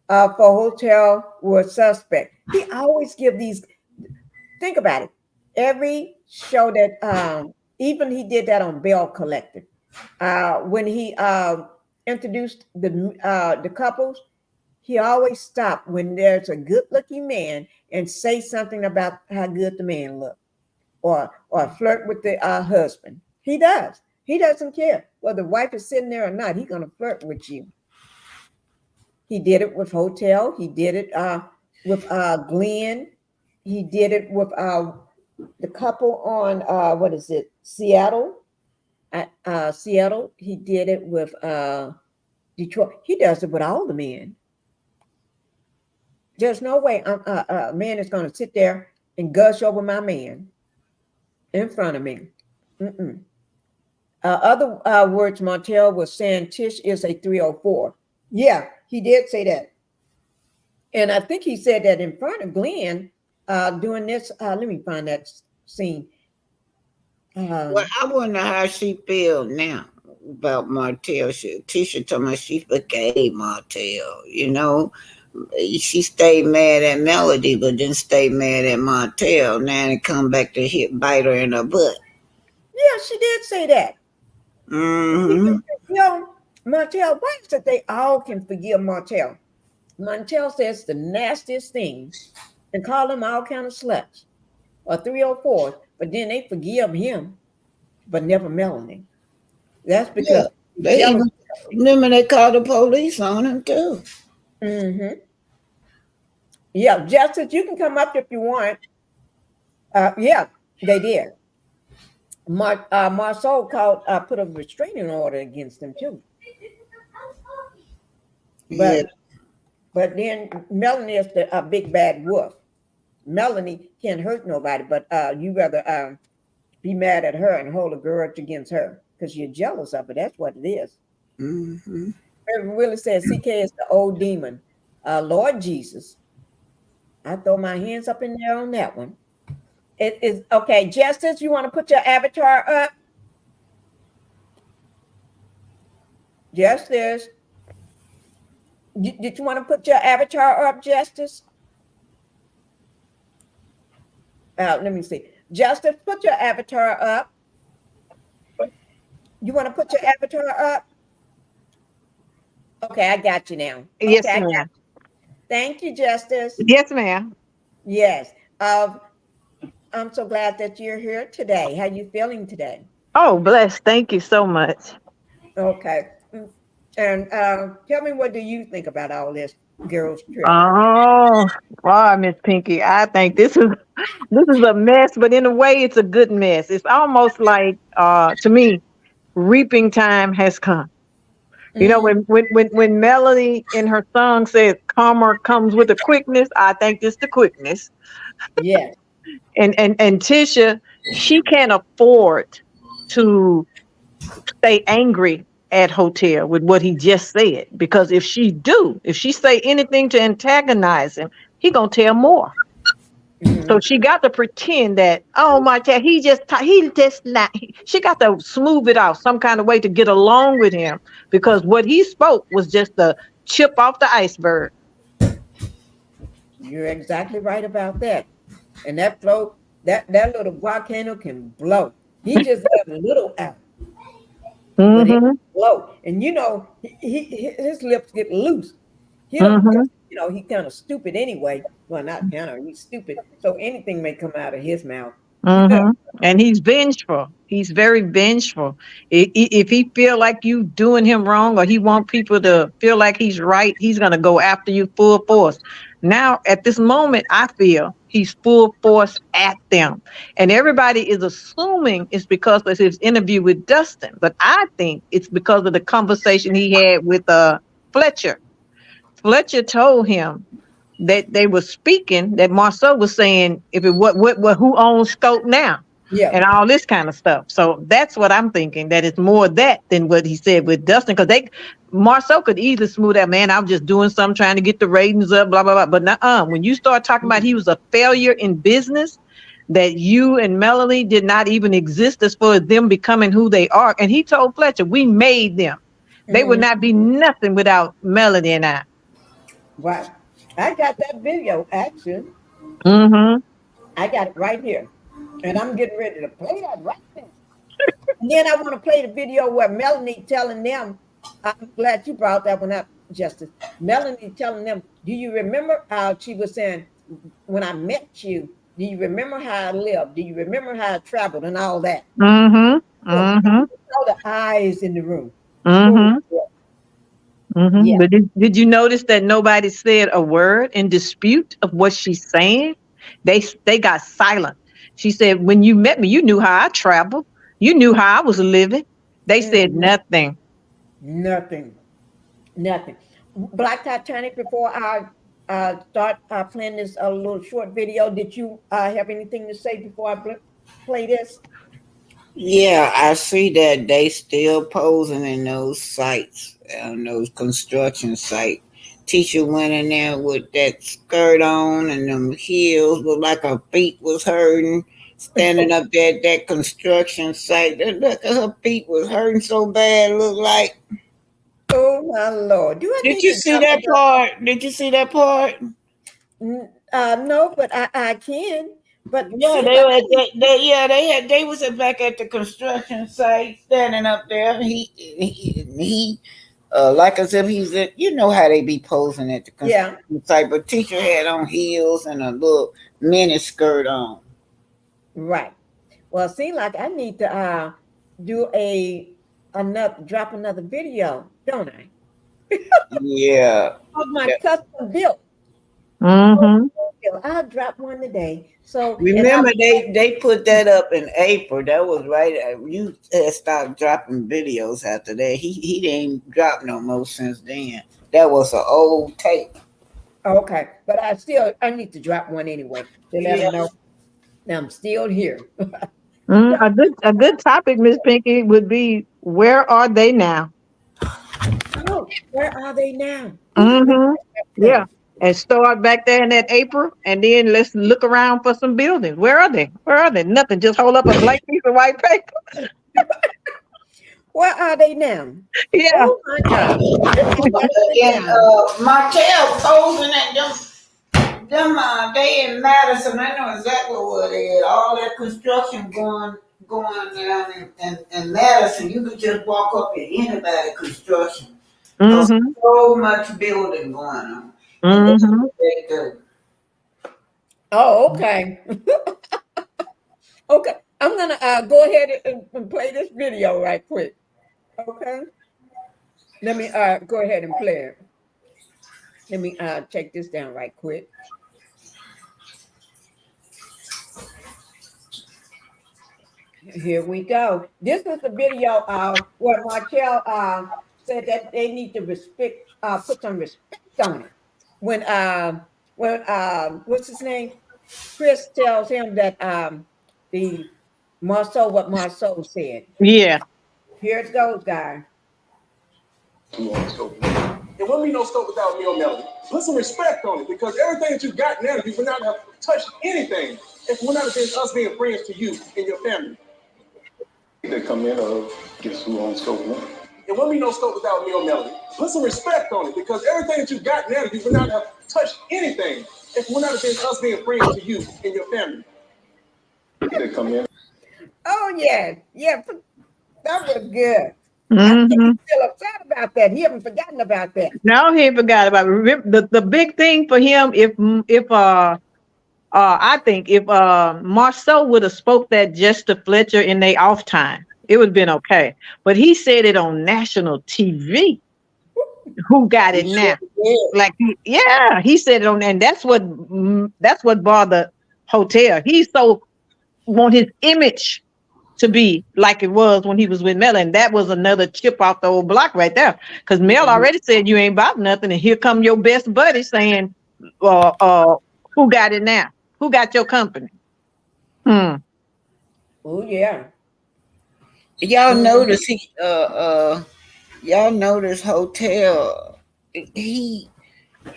for Hotel were suspect. He always give these. Think about it. Every show that, even he did that on Bell Collective, when he introduced the couples, he always stopped when there's a good-looking man and say something about how good the man looked, or flirt with the husband. He does. He doesn't care whether the wife is sitting there or not. He's gonna flirt with you. He did it with Hotel. He did it with Glenn. He did it with the couple on what is it, Seattle? Seattle. He did it with Detroit. He does it with all the men. There's no way a man is going to sit there and gush over my man in front of me. Mm-mm. Other words, Montel was saying Tish is a 304. Yeah, he did say that. And I think he said that in front of Glenn doing this. Let me find that scene. Well, Um, I wonder how she feel now about Martell. Tisha told me she forgave Martell. She stayed mad at Melody, but then stayed mad at Martell. Now it come back to hit bite her in her butt. yeah, she did say that. Mm-hmm. You know, Martel, why is it they all can forgive Martel? Martel says the nastiest things and call them all kind of sluts or 304s, but then they forgive him, but never Melanie. That's Yeah, because they jealous. even remember they called the police on him too. Mm-hmm. Yeah, Justice, you can come up if you want. Yeah, they did. Marceau called, put a restraining order against them too. Yeah, But then Melanie is the big bad wolf. Melanie can't hurt nobody, but you rather be mad at her and hold a grudge against her because you're jealous of her. That's what it is. mm-hmm. Reverend Willie says CK is the old demon. Lord Jesus, I throw my hands up in there on that one. It is okay. Justice, you want to put your avatar up? Justice, did you want to put your avatar up, Justice? Let me see. Justice, put your avatar up. You want to put your avatar up? Okay, I got you now. Yes, Okay, I got ma'am. you. Thank you, Justice. Yes, ma'am. Yes. I'm so glad that you're here today. How you feeling today? Oh, bless. Thank you so much. Okay. And tell me, what do you think about all this girls' trip? Oh, wow, Miss Pinky. I think this is a mess, but in a way, it's a good mess. It's almost like, to me, reaping time has come. You know, Mm, when Melody in her song says karma comes with a quickness, I think it's the quickness. yes. And Tisha, she can't afford to stay angry at Hotel with what he just said, because if she say anything to antagonize him, he gonna tell more. So Mm, she got to pretend that, oh my God, he just not. She got to smooth it out some kind of way to get along with him, because what he spoke was just the chip off the iceberg. you're exactly right about that. And that flow, that little volcano can blow. He just let a little out, but it Mm-hmm. blow. And his lips get loose. He don't because Mm-hmm. he kind of stupid anyway. Well, not kind of, he's stupid. So anything may come out of his mouth. Mm-hmm. And he's vengeful. He's very vengeful. If he feel like you doing him wrong, or he want people to feel like he's right, he's gonna go after you full force. Now, at this moment, I feel he's full force at them, and everybody is assuming it's because of his interview with Dustin. But I think it's because of the conversation he had with Fletcher. Fletcher told him that they were speaking, that Marceau was saying, if it what who owns Scope now, Yeah. and all this kind of stuff. So that's what I'm thinking, that it's more that than what he said with Dustin, because Marceau could easily smooth that, man, I'm just doing something trying to get the ratings up, blah blah blah. But when you start talking about he was a failure in business, that you and Melanie did not even exist as far as them becoming who they are, and he told Fletcher, we made them. They would Mm, not be nothing without Melanie and I. right. I got that video action. Mm-hmm. I got it right here. And I'm getting ready to play that right now. And then I want to play the video where Melanie telling them, I'm glad you brought that one up, Justice. Melanie telling them, do you remember how she was saying, when I met you, do you remember how I lived? Do you remember how I traveled and all that? Mm-hmm. So, Mm-hmm. all the eyes in the room. Oh, Mm-hmm. Mm-hmm. yeah. But did you notice that nobody said a word in dispute of what she's saying? They got silent. She said, when you met me, you knew how I traveled. You knew how I was living. They said Mhm. nothing. Nothing. Nothing. Black Titanic, before I start playing this little short video, did you have anything to say before I play this? Yeah, I see that they still posing in those sites, those construction sites. Teacher went in there with that skirt on and them heels, looked like her feet was hurting. Standing up there at that construction site, look, her feet was hurting so bad. Look like. Oh my Lord. Do I Did need you to see drop that it? part? Did you see that part? No, but I can. But Yeah, seems they like were. They was back at the construction site, standing up there. He like as if he's at, you know how they be posing at the Yeah. construction site, but teacher had on heels and a little mini skirt on. Right. Well, it seems like I need to do drop another video, don't I? Yeah. Of my custom built. Mm-hmm. I'll drop one today. So Remember, they put that up in April. That was right. You had stopped dropping videos after that. He didn't drop no more since then. That was an old tape. okay, but I need to drop one anyway to let them know that I'm still here. A good topic, Miss Pinkie, would be where are they now? Oh, where are they now? Mm-hmm. Yeah. And start back there in that April, and then let's look around for some buildings. Where are they? Where are they? Nothing. Just hold up a blank piece of white paper. Where are they now? Yeah. Oh my God. And Martel posing at them they in Madison. I know exactly where they is. All that construction going down in Madison. You could just walk up in anybody construction. Mm-hmm. So much building going on. Mm-hmm. They do. Oh, okay. Okay. I'm gonna go ahead and play this video right quick. Okay. Let me go ahead and play it. Let me take this down right quick. Here we go. This is the video where Martel said that they need to put some respect on it. When what's his name? Chris tells him that what Marceau said. Yeah. Here it goes, guys. It wouldn't be no scope without me or Melody. Put some respect on it, because everything that you got now, you would not have touched anything if it would not have been us being friends to you and your family. They come in of guess who owns scope one. It wouldn't be no scope without me or Melody. Put some respect on it, because everything that you got now, you would not have touched anything if it would not have been us being friends to you and your family. They come in. Oh yeah, that was good. I think Mm-hmm. he's still upset about that. He haven't forgotten about that. No, he forgot about it. Remember, the big thing for him, I think if Marceau would have spoke that just to Fletcher in their off time, it would have been okay. But he said it on national TV. Who got it now? Like, he said it on, and that's what bothered Hotel. He so want his image to be like it was when he was with Mel, and that was another chip off the old block right there. Because Mel already said you ain't about nothing, and here come your best buddy saying, who got it now? Who got your company? Oh yeah. Y'all notice y'all notice Hotel, he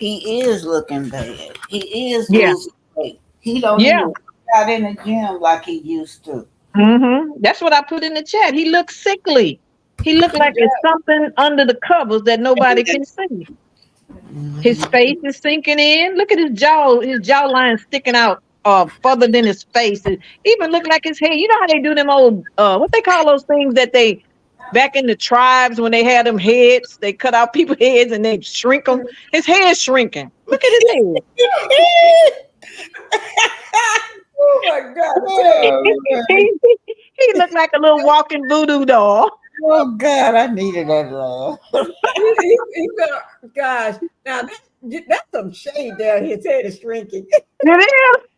is looking bad. He is losing weight. He don't even work out in the gym like he used to. Mm-hmm. That's what I put in the chat. He looks sickly. He looked like there's something under the covers that nobody can see. His face is sinking in. Look at his jawline sticking out further than his face. It even looked like his hair. You know how they do them old what they call those things that they back in the tribes when they had them heads, they cut out people's heads and they shrink them. His hair's shrinking. Look at his head. Oh my God. He looked like a little walking voodoo doll. Oh God, I needed that laugh. Gosh, now that's some shade there. His head is shrinking. It is.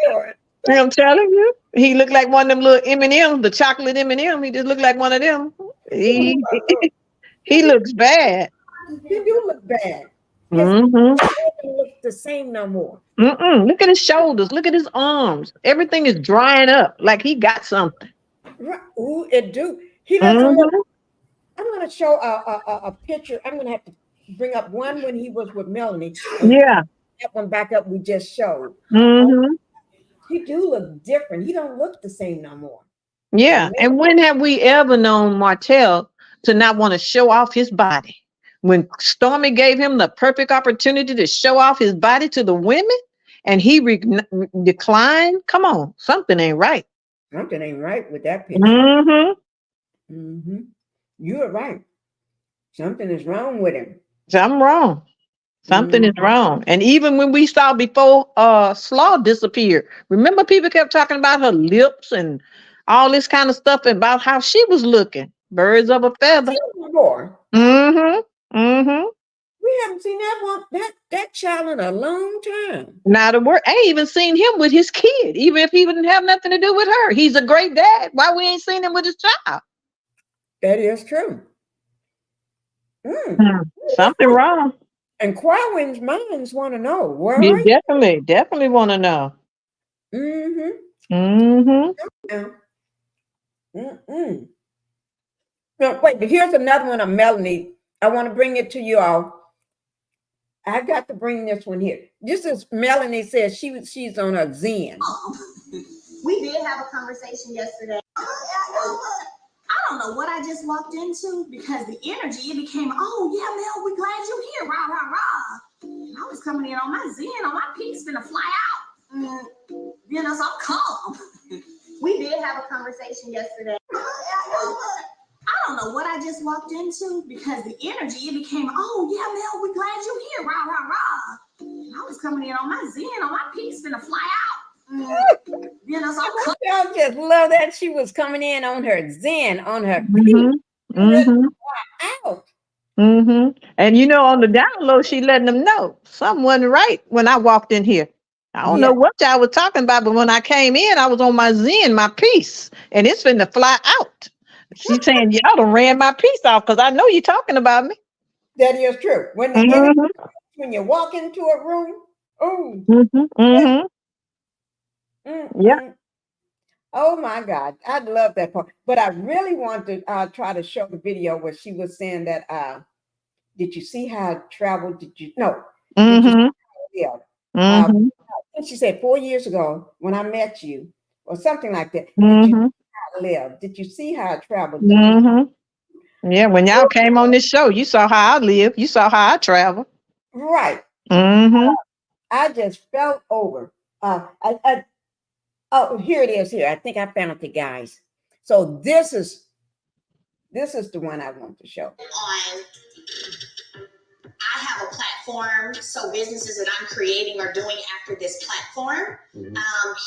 Lord. I'm telling you, he looked like one of them little M&Ms, the chocolate M&M. He just looked like one of them. He looks bad. He do look bad. Mm-hmm. He doesn't look the same no more. Look at his shoulders. Look at his arms. Everything is drying up like he got something. Right. Ooh, it do. He doesn't look. I'm going to show a picture. I'm going to have to bring up one when he was with Melanie. Yeah. That one back up we just showed. He do look different. He don't look the same no more. Yeah. And when have we ever known Martel to not want to show off his body? When Stormy gave him the perfect opportunity to show off his body to the women and he declined, come on, something ain't right. Something ain't right with that picture. Mm-hmm. You are right. Something is wrong with him. Something wrong. Something Mm, is wrong. And even when we saw before Slaw disappeared, remember people kept talking about her lips and all this kind of stuff about how she was looking. Birds of a I've feather. seen it before. Mm-hmm. Mm-hmm. We haven't seen that child in a long time. Now the word I ain't even seen him with his kid, even if he didn't have nothing to do with her. He's a great dad. Why we ain't seen him with his child? That is true. Something wrong. And Quawin's minds want to know. Where You are you? definitely want to know. Mm-hmm. Mm-hmm. Yeah. Mm-mm. No, wait, but here's another one of Melanie. I want to bring it to you all. I got to bring this one here. This is Melanie says she's on a Zen. We did have a conversation yesterday. I don't know what I just walked into because the energy, it became, oh yeah, Mel, we glad you're here, rah, rah, rah. I was coming in on my Zen, on my piece, finna fly out. You know, so I'm calm. We did have a conversation yesterday. I don't know what I just walked into because the energy, it became, oh yeah, Mel, we glad you're here, rah, rah, rah. I was coming in on my Zen, on my piece, finna fly out. You know, so I just love that she was coming in on her Zen, on her Mm-hmm. Mm-hmm. out. Mm-hmm. And you know, on the down low, she letting them know something wasn't right when I walked in here. I don't know what y'all was talking about, but when I came in, I was on my Zen, my piece, and it's finna fly out. She's saying, y'all done ran my piece off because I know you're talking about me. That is true. When the energy, when you walk into a room, oh, Yeah. Oh my God, I love that part. But I really want to try to show the video where she was saying that. Did you see how I traveled? Did you know? Did you see how I lived? She said 4 years ago when I met you, or something like that. Did you see how I lived? Did you see how I traveled? Yeah, when y'all came on this show, you saw how I live. You saw how I travel. Right. I just felt over. Oh, here it is. Here, I think I found it, guys. So this is the one I want to show. I have a platform, so businesses that I'm creating are doing after this platform.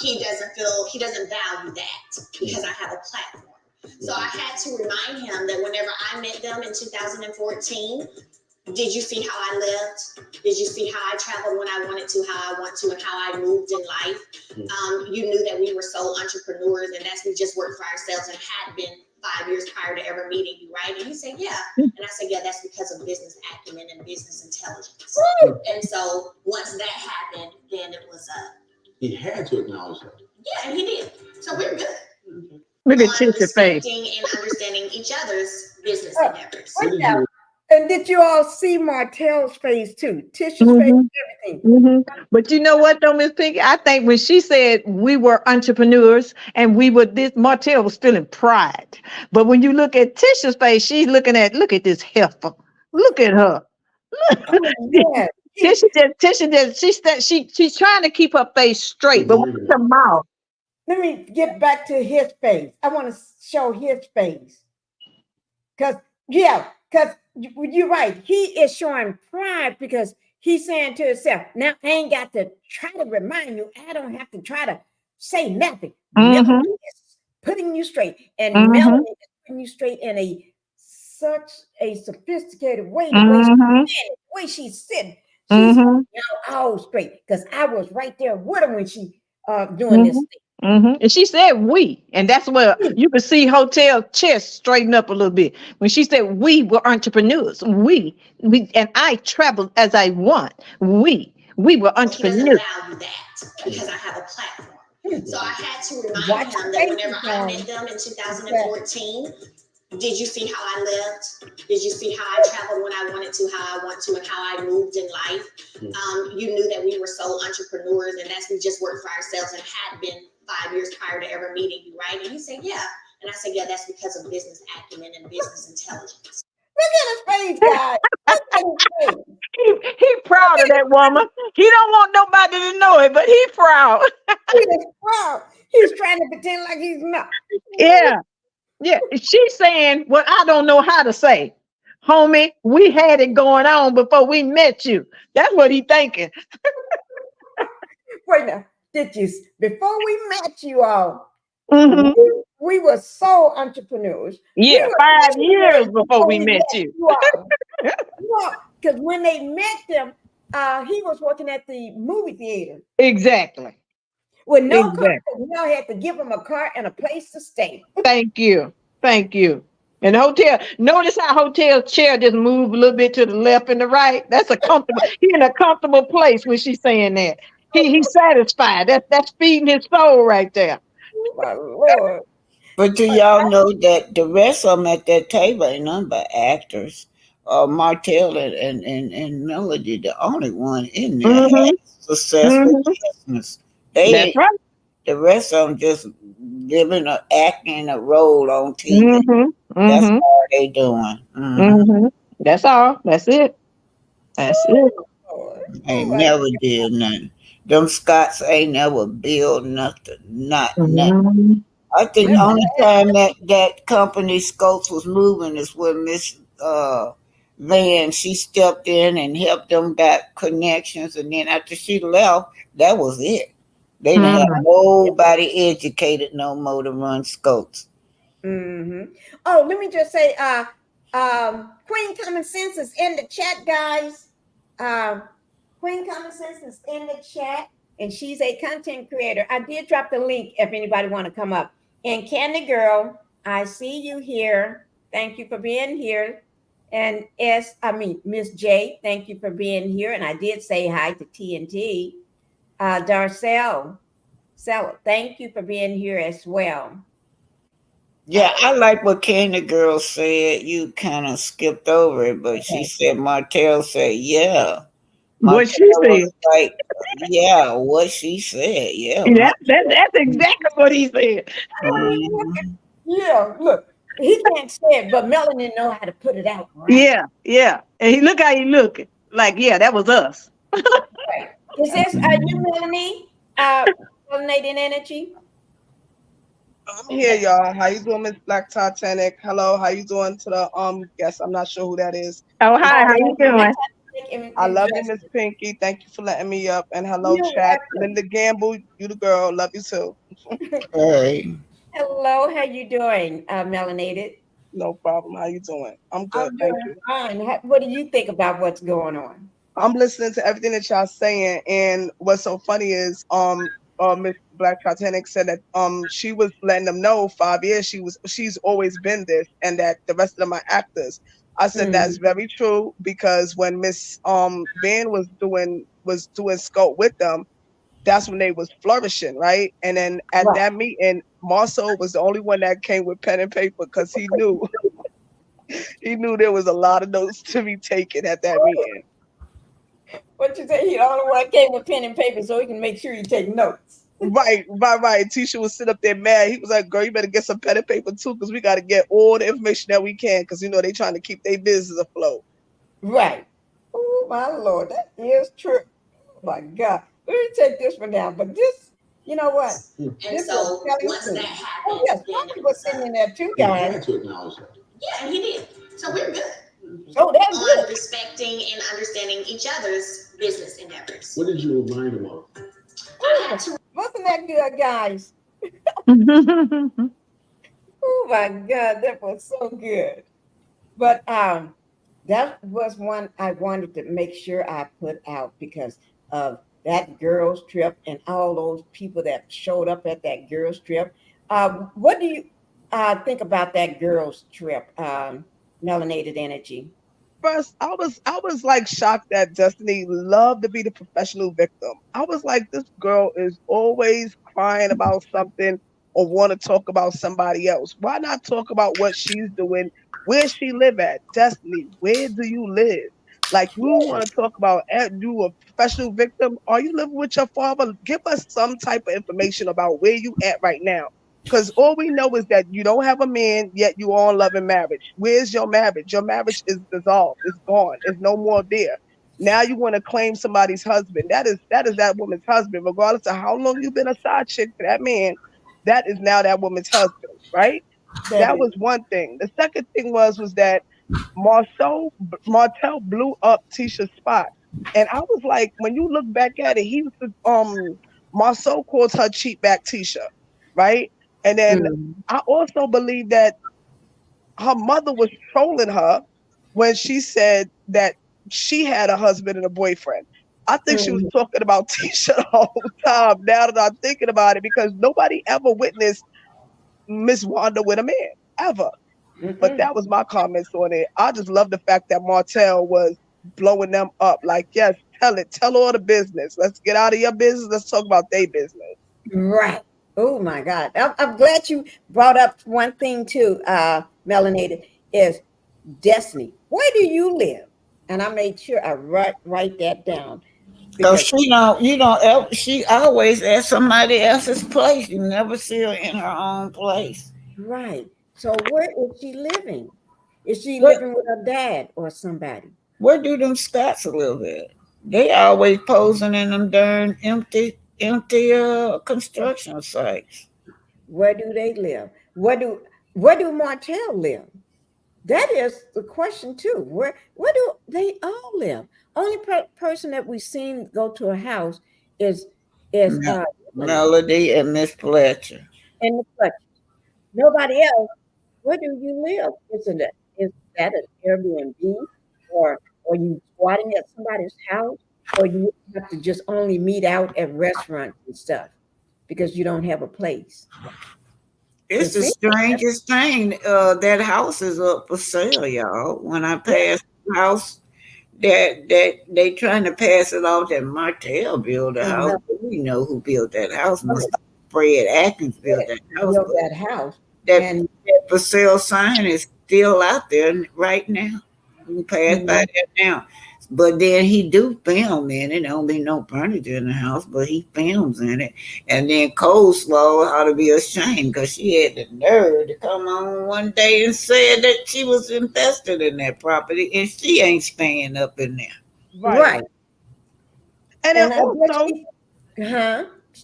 He doesn't value that because I have a platform. So I had to remind him that whenever I met them in 2014, did you see how I lived? Did you see how I traveled when I wanted to, how I want to, and how I moved in life? You knew that we were sole entrepreneurs and that's we just worked for ourselves and had been 5 years prior to ever meeting you, right? And he said, yeah. And I said, yeah, that's because of business acumen and business intelligence. And so once that happened, then it was He had to acknowledge that. Yeah, and he did. So we're good. Look at Tisha's face. Respecting and understanding each other's business endeavors. And did you all see Martel's face too? Tisha's face, everything. But you know what though, Miss Pinkie? I think when she said we were entrepreneurs and we were this, Martel was feeling pride. But when you look at Tisha's face, she's look at this heifer. Look at her. She's trying to keep her face straight, but with her mouth. Let me get back to his face. I want to show his face. Because you're right. He is showing pride because he's saying to himself, now I ain't got to try to remind you. I don't have to try to say nothing. Melanie is putting you straight. And Melanie is putting you straight in such a sophisticated way. The way she's sitting. She's all straight. Because I was right there with her when she doing this thing. And she said we, and that's where you can see Hotel chest straighten up a little bit. When she said we were entrepreneurs, we and I traveled as I want. We were entrepreneurs. He doesn't value that because I have a platform. So I had to remind him that whenever I met them in 2014, did you see how I lived? Did you see how I traveled when I wanted to, how I want to, and how I moved in life? You knew that we were sole entrepreneurs and that's we just worked for ourselves and had been 5 years prior to ever meeting you, right? And he said, yeah. And I said, yeah, that's because of business acumen and business intelligence. Look at his face, guys. Look at his face. He proud of that woman. He don't want nobody to know it, but he proud. He is proud. He's trying to pretend like he's not. Yeah. Yeah, she's saying what I don't know how to say. Homie, we had it going on before we met you. That's what he thinking. Wait now, before we met you all, Hmm. we were so entrepreneurs. We Yeah, were 5 years millionaires before before we we met met you. you all. Yeah, because when they met them, he was working at the movie theater Exactly. with no car. Exactly. We all had to give him a car and a place to stay. Thank you. Thank you. And the hotel, notice how hotel chair just move a little bit to the left and the right. That's a comfortable, he in a comfortable place when she's saying that. He's satisfied. That's feeding his soul right there. Oh, my Lord. But do y'all know that the rest of them at that table ain't none but actors? Martel and Melody, the only one in there, Hmm. had successful Hmm. business. They That's ain't, right. the rest of them just living or acting a role on TV. Hmm. That's Hmm. all they doing. Hmm. That's all. That's it. That's it. Lord. Oh, Ain't my never did nothing. Them Scots ain't never built nothing. Not nothing. Mhm. I think the never only had. time that company Scopes was moving is when Miss Van she stepped in and helped them got connections, and then after she left, that was it. They didn't have Mhm. nobody educated no more to run Scopes. Oh, let me just say, Queen Common Sense is in the chat, guys. Um, Queen Common Sense is in the chat, and she's a content creator. I did drop the link if anybody want to come up. And Candy Girl, I see you here. Thank you for being here. And Miss J, thank you for being here. And I did say hi to TNT. Darcel, thank you for being here as well. Yeah, I like what Candy Girl said. You kind of skipped over it, but she Okay. said Martell said, "Yeah." What Martell she was said. like, "Yeah, what she said, yeah." Yeah, that's exactly what he said. Mhm. Yeah, look, he can't say it, but Melanie know how to put it out right. Yeah, yeah. And he look how he looking. Like, yeah, that was us. Right. Is this you, Melanie? Melanating energy. I'm here, y'all. How you doing, Miss Black Titanic? Hello, how you doing to the guest? I'm not sure who that is. Oh, Miss hi, how you Pinkie, doing? I love you, Miss Pinkie. Thank you for letting me up. And hello, You're chat. welcome. Linda Gamble, you the girl. Love you too. Hey. Hello, how you doing, melanated? No problem. How you doing? I'm good. I'm Thank doing you. fine. What do you think about what's going on? I'm listening to everything that y'all saying, and what's so funny is Miss Black Titanic said that she was letting them know 5 years she's always been this, and that the rest of them are actors. I said that's Mm, very true because when Miss Van was doing scope with them, that's when they was flourishing, right? And then at right. that meeting, Marceau was the only one that came with pen and paper because he knew he knew there was a lot of notes to be taken at that meeting. What you say? He the only one came with pen and paper so he can make sure you take notes. Right. Tisha was sit up there mad. He was like, "Girl, you better get some pen and paper too, because we got to get all the information that we can, because they trying to keep their business afloat." Right. Oh my Lord, that is true. Oh my God. Let me take this one down. But this, you know what? And This was so telling once that me. Oh happened, yes, then Tony it was was sitting in there too, He guys. had to acknowledge that. yeah, and he did. So we're good So that's on good. respecting and understanding each other's business endeavors. What did you remind him of? I had to Wasn't that good, guys? Oh my God, that was so good. But that was one I wanted to make sure I put out because of that girls' trip and all those people that showed up at that girls' trip. What do you think about that girls' trip, Melanated Energy? First, I was like shocked that Destiny loved to be the professional victim. I was like, this girl is always crying about something or want to talk about somebody else. Why not talk about what she's doing? Where she live at? Destiny, where do you live? Like, you want to talk about you a professional victim? Are you living with your father? Give us some type of information about where you at right now. Because all we know is that you don't have a man, yet you are in love and marriage. Where's your marriage? Your marriage is dissolved. It's gone. It's no more there. Now you want to claim somebody's husband. That is that woman's husband, regardless of how long you've been a side chick to that man. That is now that woman's husband, right? That was one thing. The second thing was that Martel blew up Tisha's spot. And I was like, when you look back at it, he was Marceau calls her cheat back Tisha, right? And then I also believe that her mother was trolling her when she said that she had a husband and a boyfriend. I think she was talking about Tisha the whole time. Now that I'm thinking about it, because nobody ever witnessed Miss Wanda with a man ever. But that was my comments on it. I just love the fact that Martel was blowing them up. Like, yes, tell all the business. Let's get out of your business. Let's talk about their business. Right. Oh my God. I'm glad you brought up one thing too, Melanated, is Destiny. Where do you live? And I made sure I write that down. Because she always at somebody else's place. You never see her in her own place. Right. So where is she living? Is she living with her dad or somebody? Where do them Scots live at? They always posing in them darn empty construction sites. Where do they live? Where do Martel live? That is the question too. Where do they all live? Only person that we've seen go to a house is Melody and Miss Fletcher. And Miss Fletcher. Nobody else. Where do you live? Is that an Airbnb, or you squatting at somebody's house, or you have to just only meet out at restaurants and stuff because you don't have a place? It's the strangest thing. That house is up for sale, y'all. When I passed the house, that they trying to pass it off that Martel built the house. We know who built that house. Fred Atkins built that house. That for sale sign is still out there right now. You can pass by that now. But then he do film in it. Don't be no furniture in the house, but he films in it. And then Coleslaw ought to be ashamed because she had the nerve to come on one day and said that she was invested in that property and she ain't staying up in there. Right. And then also,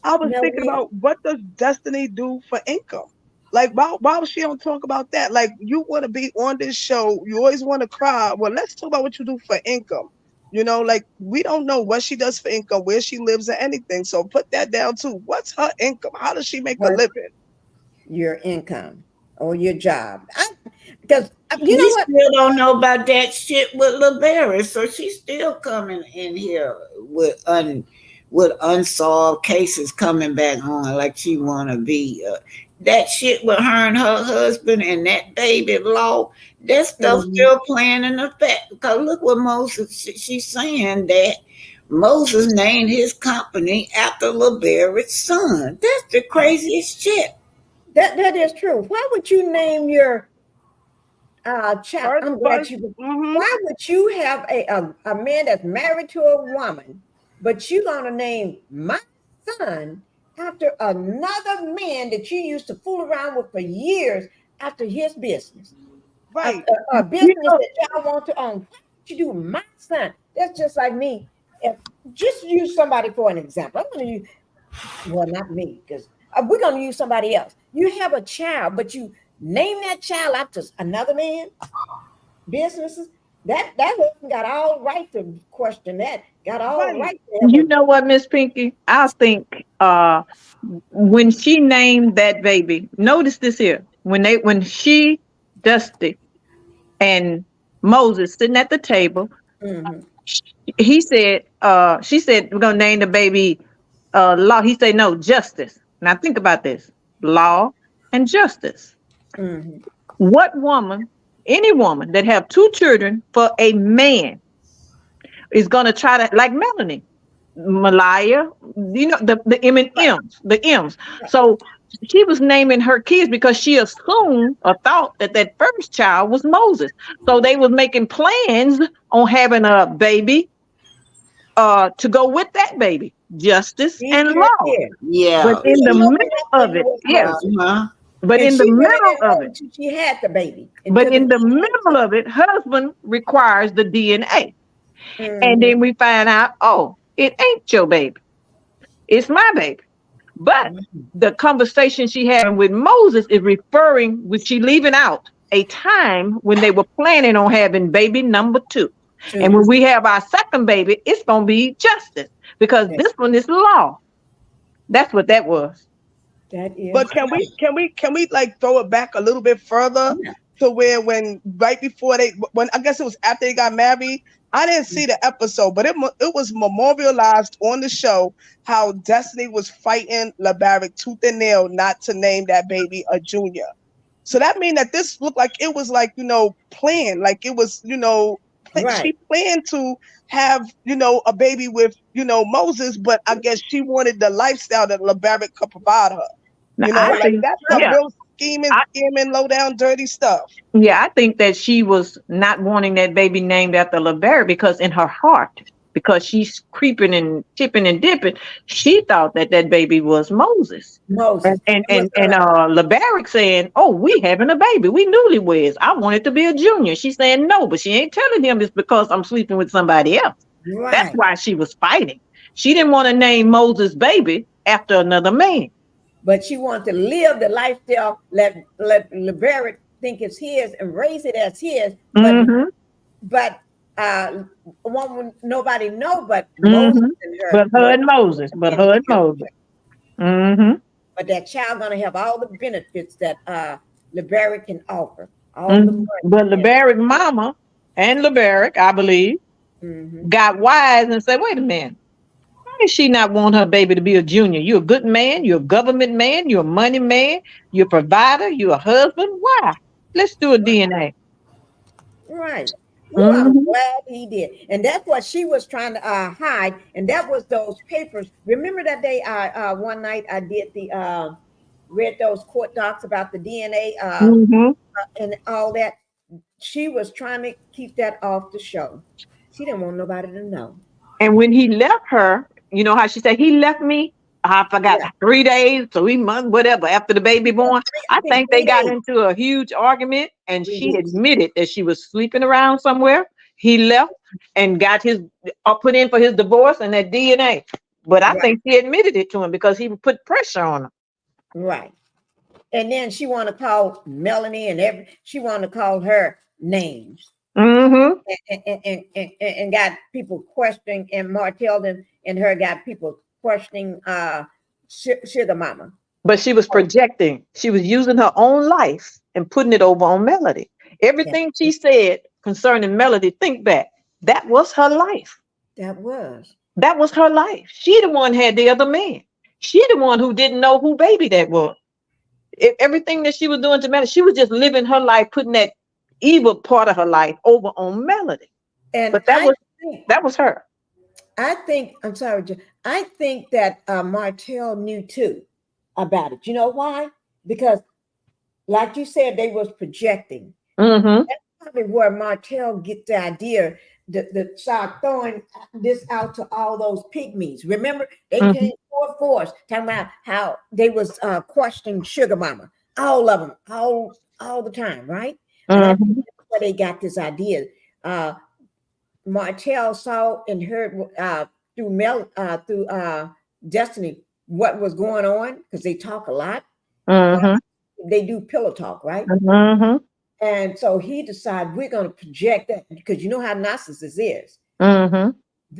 I was thinking about, what does Destiny do for income? Like, why she don't talk about that? Like, you want to be on this show, you always want to cry. Well, let's talk about what you do for income. Like, we don't know what she does for income, where she lives, or anything. So put that down too. What's her income? How does she make a living? Your income or your job. Because you know what? Still don't know about that shit with LaBerry, so she's still coming in here with unsolved cases coming back on like she want to be. That shit with her and her husband and that baby law, that stuff still playing in effect. Because look what Moses, she's saying that Moses named his company after LaBerry's son. That's the craziest shit. That is true. Why would you name your child? I'm glad you. Why would you have a man that's married to a woman, but you gonna name my son after another man that you used to fool around with for years after his business? Right. A business that y'all want to own. Why would you do my son? That's just like me. If just use somebody for an example. I'm going to use, well, not me, because we're going to use somebody else. You have a child, but you name that child after another man. Businesses. That husband got all right to question that. Got all right to You know what, Miss Pinkie? I think when she named that baby, notice this here. When she, Dusty, and Moses sitting at the table, she said, we're gonna name the baby Law. He said, no, Justice. Now think about this. Law and Justice. What woman, any woman that have two children for a man is going to try to, like Melanie, Malaya, the M and M's, the M's. So she was naming her kids because she assumed or thought that first child was Moses. So they was making plans on having a baby to go with that baby, Justice and Law. Yeah. But in the middle of it, yes. But in the middle of it, she had the baby. But in the middle of it, husband requires the DNA. And then we find out, oh, it ain't your baby. It's my baby. But the conversation she having with Moses is referring, with she leaving out a time when they were planning on having baby number 2. And when we have our second baby, it's going to be justice, because this one is law. That's what that was. That is. But can we like throw it back a little bit further to where when right before when I guess it was after they got married, I didn't see the episode, but it was memorialized on the show how Destiny was fighting LaBarrick tooth and nail not to name that baby a junior. So that means that this looked like it was like, planned, like it was, she planned to have, a baby with, Moses, but I guess she wanted the lifestyle that LaBarrick could provide her. Now, That's some real scheming, low down, dirty stuff. Yeah, I think that she was not wanting that baby named after LaBarrick because in her heart, because she's creeping and tipping and dipping, she thought that baby was Moses. And LaBarrick saying, "Oh, we having a baby. We newlyweds. I want it to be a junior." She's saying no, but she ain't telling him it's because I'm sleeping with somebody else. Right. That's why she was fighting. She didn't want to name Moses' baby after another man. But she wanted to live the lifestyle, let LaBarrick think it's his and raise it as his. But nobody know but Moses and her. But her and Moses. But that child gonna have all the benefits that LaBarrick can offer. But LaBarrick mama and LaBarrick, I believe, got wise and said, "Wait a minute. Why does she not want her baby to be a junior? You're a good man. You're a government man. You're a money man. You're a provider. You're a husband. Why? Let's do a DNA." Right. Well, I'm glad he did. And that's what she was trying to hide. And that was those papers. Remember that day one night I did read those court docs about the DNA and all that. She was trying to keep that off the show. She didn't want nobody to know. And when he left her, you know how she said, he left me, I forgot, 3 days, 3 months, whatever, after the baby born. I think they got into a huge argument, and she admitted that she was sleeping around somewhere. He left and got put in for his divorce and that DNA. But I think she admitted it to him because he put pressure on her. Right. And then she wanted to call Melanie and she wanted to call her names. And got people questioning, and Martel and her got people questioning Sugar Mama. But she was projecting. She was using her own life and putting it over on Melody. Everything she said concerning Melody, think back. That was her life. That was her life. She the one had the other man. She the one who didn't know who baby that was. Everything that she was doing to Melody, she was just living her life, putting that evil part of her life over on Melody. But that was her. I think that Martel knew too about it. You know why? Because like you said, they was projecting. That's probably where Martel get the idea to start throwing this out to all those pygmies. Remember, they came force talking about how they was questioning Sugar Mama, all of them, all the time, right? And I think that's where they got this idea. Martel saw and heard through Destiny what was going on, because they talk a lot. They do pillow talk, right? And so he decided, we're going to project that, because you know how narcissist is.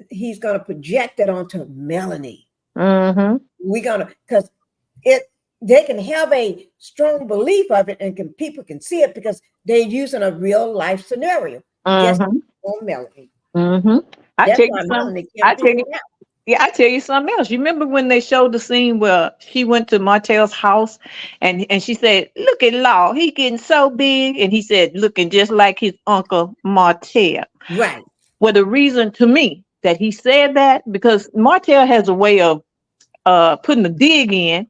He's going to project that onto Melanie. We're going to, because they can have a strong belief of it, and people can see it because they're using a real life scenario. Just on Melanie. I tell you something else. You remember when they showed the scene where she went to Martel's house and she said, "Look at Law, he getting so big," and he said, "Looking just like his uncle Martel." Right. Well, the reason to me that he said that, because Martel has a way of putting a dig in.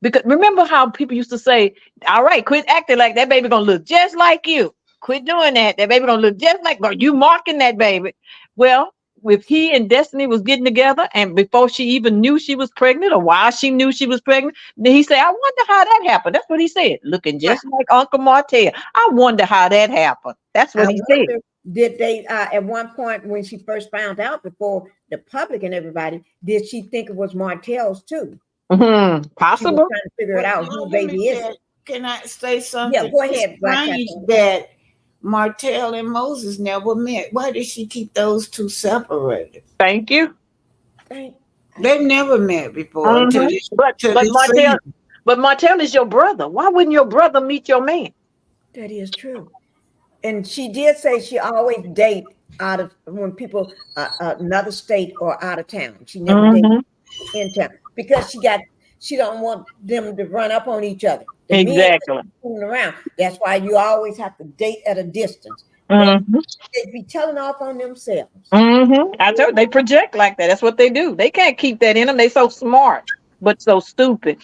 Because remember how people used to say, "All right, quit acting like that baby gonna look just like you. Quit doing that. That baby gonna look just like you marking that baby." Well, if he and Destiny was getting together, and before she even knew she was pregnant, or while she knew she was pregnant, then he said, "I wonder how that happened." That's what he said. Looking just like Uncle Martel. I wonder how that happened. That's what he said. Did they at one point when she first found out, before the public and everybody, did she think it was Martel's too? Mm-hmm. She was Possible. trying to figure it Well, out now who let baby me is. tell, can I say Yeah, something? go It's ahead, Black strange Panther. that Martel and Moses never met. Why did she keep those two separated? Thank you. They've never met before until Mm-hmm. this, But till but this Martel, season. but Martel is your brother. Why wouldn't your brother meet your man? That is true. And she did say she always date out of when people another state or out of town. She never dated Mm-hmm. in town because she don't want them to run up on each other. The men Exactly. fooling around. That's why you always have to date at a distance. Mm-hmm. They'd be telling off on themselves. Mm-hmm. I told you, they project like that. That's what they do. They can't keep that in them. They so smart, but so stupid.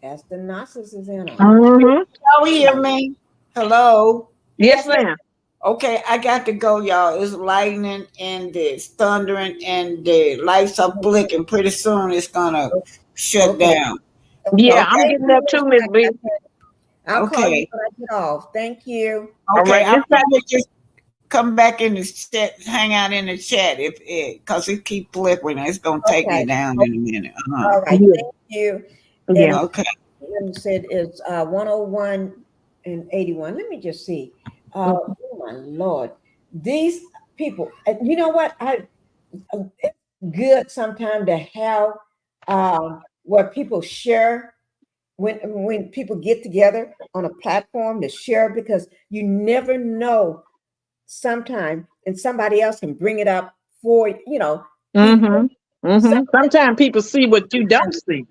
That's the narcissist in them. Mm-hmm. Y'all hear me? Hello? Yes, Yes, ma'am. ma'am. Okay, I got to go, y'all. It's lightning and it's thundering and the lights are blinking. Pretty soon it's gonna shut Okay. down. Yeah, I'm Thank getting you, up too, Miss B. I'll call you Okay. when I get off. Thank you. All Okay, right, I'll this time. probably just come back in the chat, hang out in the chat if it, cause it keep flickering. It's gonna take me Okay. down in a minute. All right. Yeah. Thank you. Yeah. And Okay. said it's 101 and 81. Let me just see. Oh my Lord. These people, you know what? It's good sometimes to have where people share when people get together on a platform to share because you never know sometime and somebody else can bring it up for Mm-hmm. Mm-hmm. some- Sometimes people see what you don't see.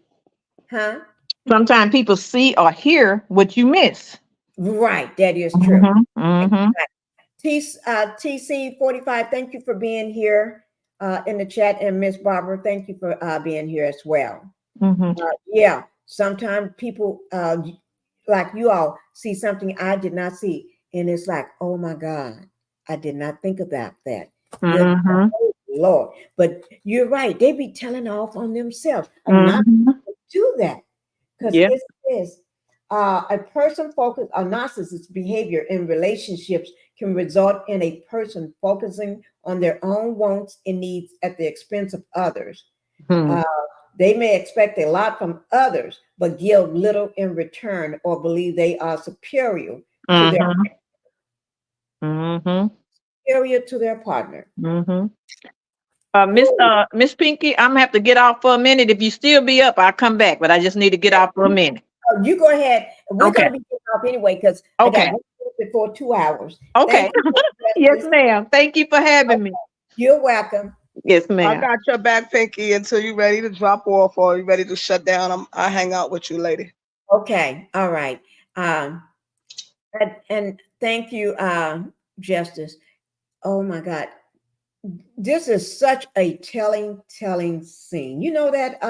huh? Sometimes people see or hear what you miss. Right, that is true. Mm-hmm. Mm-hmm. TC 45, thank you for being here in the chat, and Miss Barbara, thank you for being here as well. Mm-hmm. Yeah, sometimes people like you all see something I did not see, and it's like, oh my God, I did not think about that. Good Mm-hmm. Lord, but you're right. They be telling off on themselves. I'm not Mm-hmm. going to do that because Yeah. it says a person focused on narcissist behavior in relationships can result in a person focusing on their own wants and needs at the expense of others. Mm-hmm. They may expect a lot from others, but give little in return or believe they are superior to their Mm-hmm. partner. Mm-hmm. Miss Pinkie, I'm gonna have to get off for a minute. If you still be up, I'll come back, but I just need to get off for a minute. You go ahead. We're Okay. going to be getting off anyway because Okay. I got before 2 hours. Okay. Thank you. Yes, ma'am. Thank you for having me. You're welcome. Yes, I ma'am. got your back, Pinkie, until you're ready to drop off or you're ready to shut down. I hang out with you, lady. Okay. All right. And thank you, Justice. Oh my God. This is such a telling scene. You know that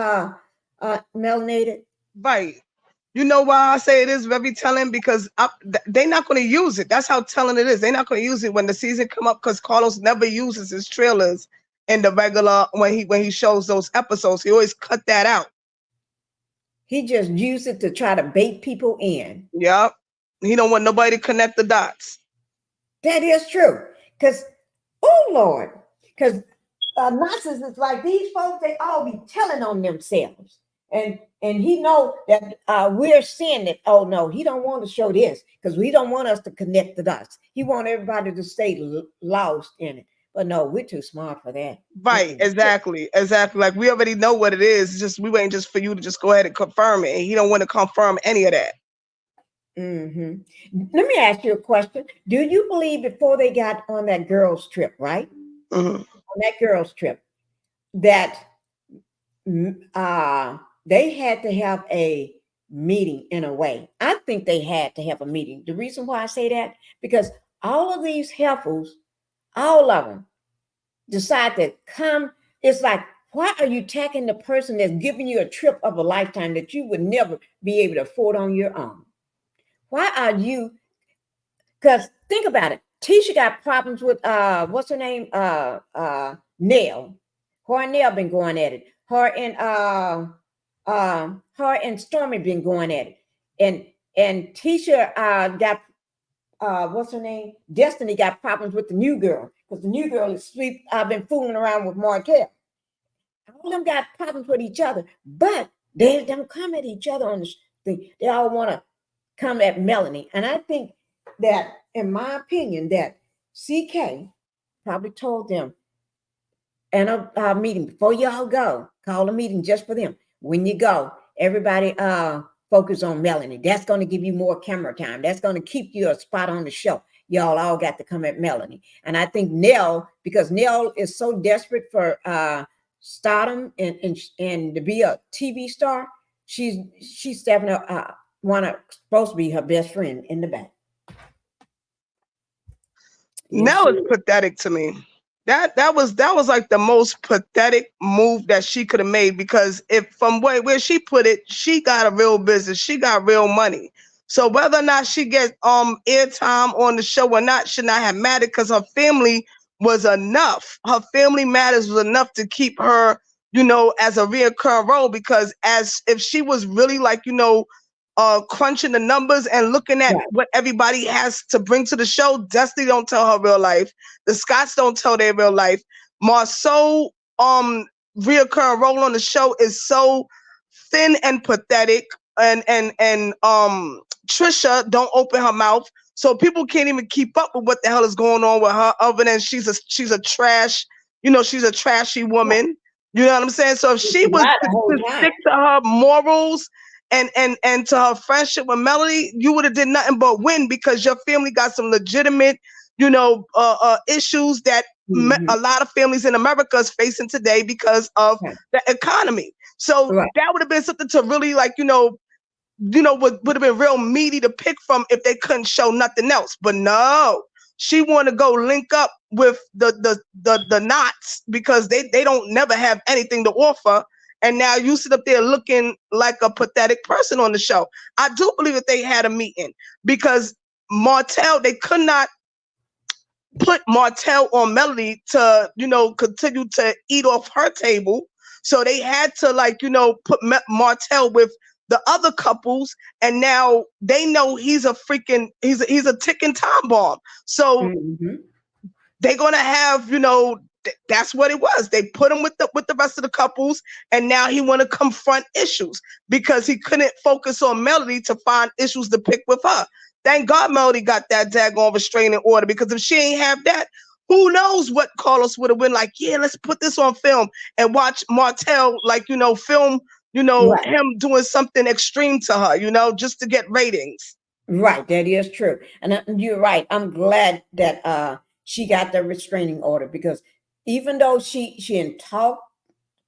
melanated? Right. You know why I say it is very telling? Because they're not going to use it. That's how telling it is. They're not going to use it when the season come up because Carlos never uses his trailers in the regular when he shows those episodes. He always cut that out. He just used it to try to bait people in. Yep. He don't want nobody to connect the dots. That is true. Because, oh Lord, because narcissists like these folks, they all be telling on themselves. And he know that we're seeing it. Oh no, he don't want to show this because we don't want us to connect the dots. He want everybody to stay lost in it. But no, we're too smart for that. Right, exactly. Like we already know what it is. It's just we waiting just for you to just go ahead and confirm it. And he don't want to confirm any of that. Mm-hmm. Let me ask you a question. Do you believe before they got on that girls' trip, right? Mm-hmm. On that girls' trip, that they had to have a meeting in a way. I think they had to have a meeting. The reason why I say that, because all of these heifers, all of them, decide to come. It's like, why are you attacking the person that's giving you a trip of a lifetime that you would never be able to afford on your own? Why are you? Because think about it. Tisha got problems with what's her name? Nell. Her and Nell been going at it. Her and Stormy been going at it. And Tisha got what's her name? Destiny got problems with the new girl because the new girl is been fooling around with Martel. All of them got problems with each other, but They don't come at each other on the thing. They all want to come at Melanie. And I think that, in my opinion, that CK probably told them, and a meeting before y'all go, call a meeting just for them. When you go, everybody focus on Melanie. That's going to give you more camera time. That's going to keep you a spot on the show. Y'all all got to come at Melanie. And I think Nell, because Nell is so desperate for stardom and to be a TV star, she's definitely supposed to be her best friend in the back. Nell is pathetic to me. That was like the most pathetic move that she could have made, because if from where she put it, she got a real business, she got real money. So whether or not she gets airtime on the show or not should not have mattered, because her family was enough. Her family matters was enough to keep her, you know, as a reoccurring role, because as if she was really like, you know, crunching the numbers and looking at what everybody has to bring to the show, Destiny don't tell her real life. The Scotts don't tell their real life. Marceau reoccurring role on the show is so thin and pathetic, and Trisha don't open her mouth, so people can't even keep up with what the hell is going on with her, other than she's a trash, you know, she's a trashy woman. You know what I'm saying? So if she was to stick to her morals and to her friendship with Melody, you would have did nothing but win, because your family got some legitimate, you know, issues that a lot of families in America is facing today because of the economy. So that would have been something to really, like, you know, would have been real meaty to pick from if they couldn't show nothing else. But no, she want to go link up with the knots, because they don't never have anything to offer. And now you sit up there looking like a pathetic person on the show. I do believe that they had a meeting, because Martel, they could not put Martel on Melody to, you know, continue to eat off her table. So they had to, like, you know, put Martel with the other couples, and now they know he's a ticking time bomb. So they're gonna have, you know, that's what it was. They put him with the rest of the couples, and now he want to confront issues, because he couldn't focus on Melody to find issues to pick with her. Thank God Melody got that daggone restraining order, because if she ain't have that, who knows what Carlos would have been like, yeah, let's put this on film and watch Martel, like, you know, film, you know, him doing something extreme to her, you know, just to get ratings. Right, that is true. And you're right. I'm glad that she got the restraining order, because even though she didn't talk,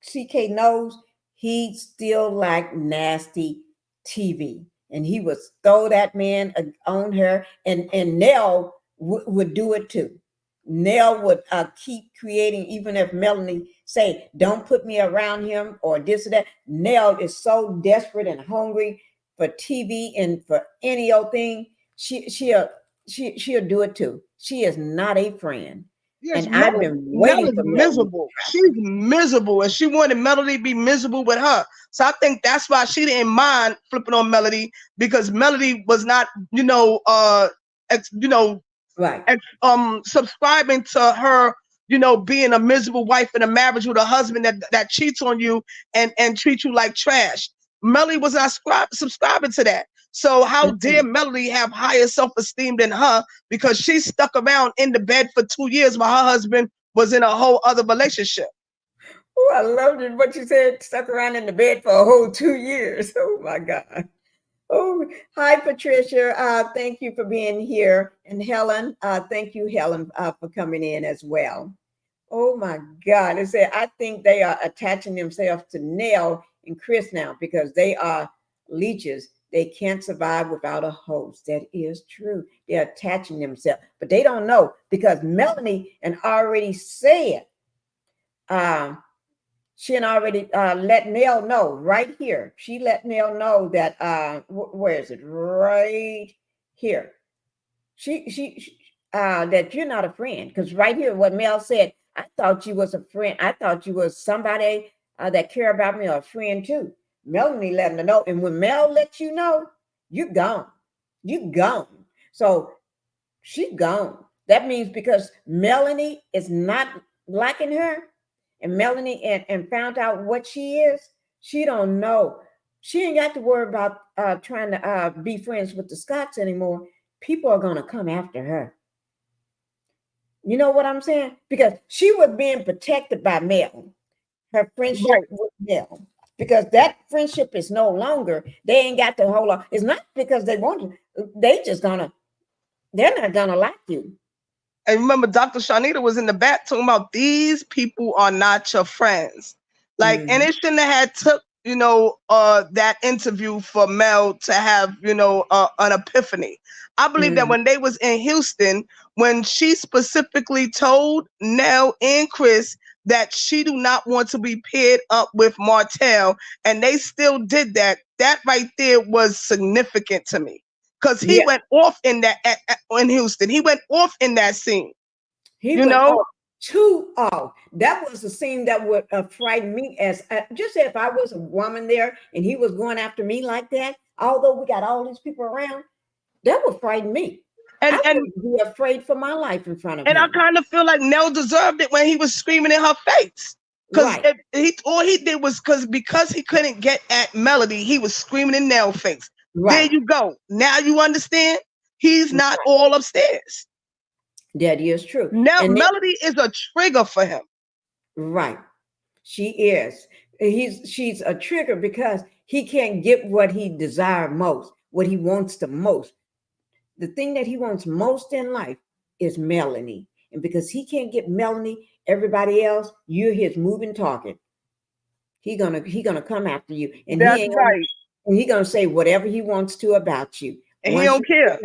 CK knows he still like nasty TV, and he would throw that man on her, and Nell would do it too. Nell would keep creating, even if Melanie say, don't put me around him or this or that. Nell is so desperate and hungry for TV and for any old thing. She'll do it too. She is not a friend. Yes, and I've been waiting for miserable. She's miserable, and she wanted Melody to be miserable with her. So I think that's why she didn't mind flipping on Melody, because Melody was not, you know, subscribing to her, you know, being a miserable wife in a marriage with a husband that cheats on you and treats you like trash. Melody was not subscribing to that. So how dare Melody have higher self-esteem than her, because she stuck around in the bed for 2 years while her husband was in a whole other relationship. Oh, I loved it, what you said, stuck around in the bed for a whole 2 years. Oh my God. Oh, hi, Patricia. Thank you for being here. And Helen, thank you, Helen, for coming in as well. Oh my God. They said, I think they are attaching themselves to Nell and Chris now, because they are leeches. They can't survive without a host. That is true. They're attaching themselves, but they don't know, because Melanie and already said, she had already let Nell know right here. She let Nell know that, where is it? Right here. She that you're not a friend, because right here, what Mel said, I thought you was a friend. I thought you was somebody that care about me, or a friend too. Melanie letting her know. And when Mel lets you know, you're gone. You're gone. So she gone. That means because Melanie is not liking her, and Melanie and found out what she is, she don't know She ain't got to worry about trying to be friends with the Scotts anymore. People are going to come after her. You know what I'm saying? Because she was being protected by Mel, her friendship with Mel. Because that friendship is no longer, they ain't got to hold on. It's not because they want to, they're not gonna like you. And remember, Dr. Shanita was in the back talking about these people are not your friends. Like, and it shouldn't have had took, that interview for Mel to have, an epiphany. I believe that when they was in Houston, when she specifically told Nell and Chris that she do not want to be paired up with Martel, and they still did that, that right there was significant to me. Because he went off in that in Houston. He went off in that scene. He went off too off. That was the scene that would frighten me. As just if I was a woman there and he was going after me like that, although we got all these people around, that would frighten me. And I would be afraid for my life in front of him. And I kind of feel like Nell deserved it when he was screaming in her face. Because all he did was because he couldn't get at Melody, he was screaming in Nell's face. There you go. Now you understand? He's not all upstairs. That is true. Now Melody is a trigger for him. Right. She is. She's a trigger because he can't get what he desires most, what he wants the most. The thing that he wants most in life is Melanie. And because he can't get Melanie, everybody else, you're his moving target. He gonna come after you. And he gonna say whatever he wants to about you. And he don't care.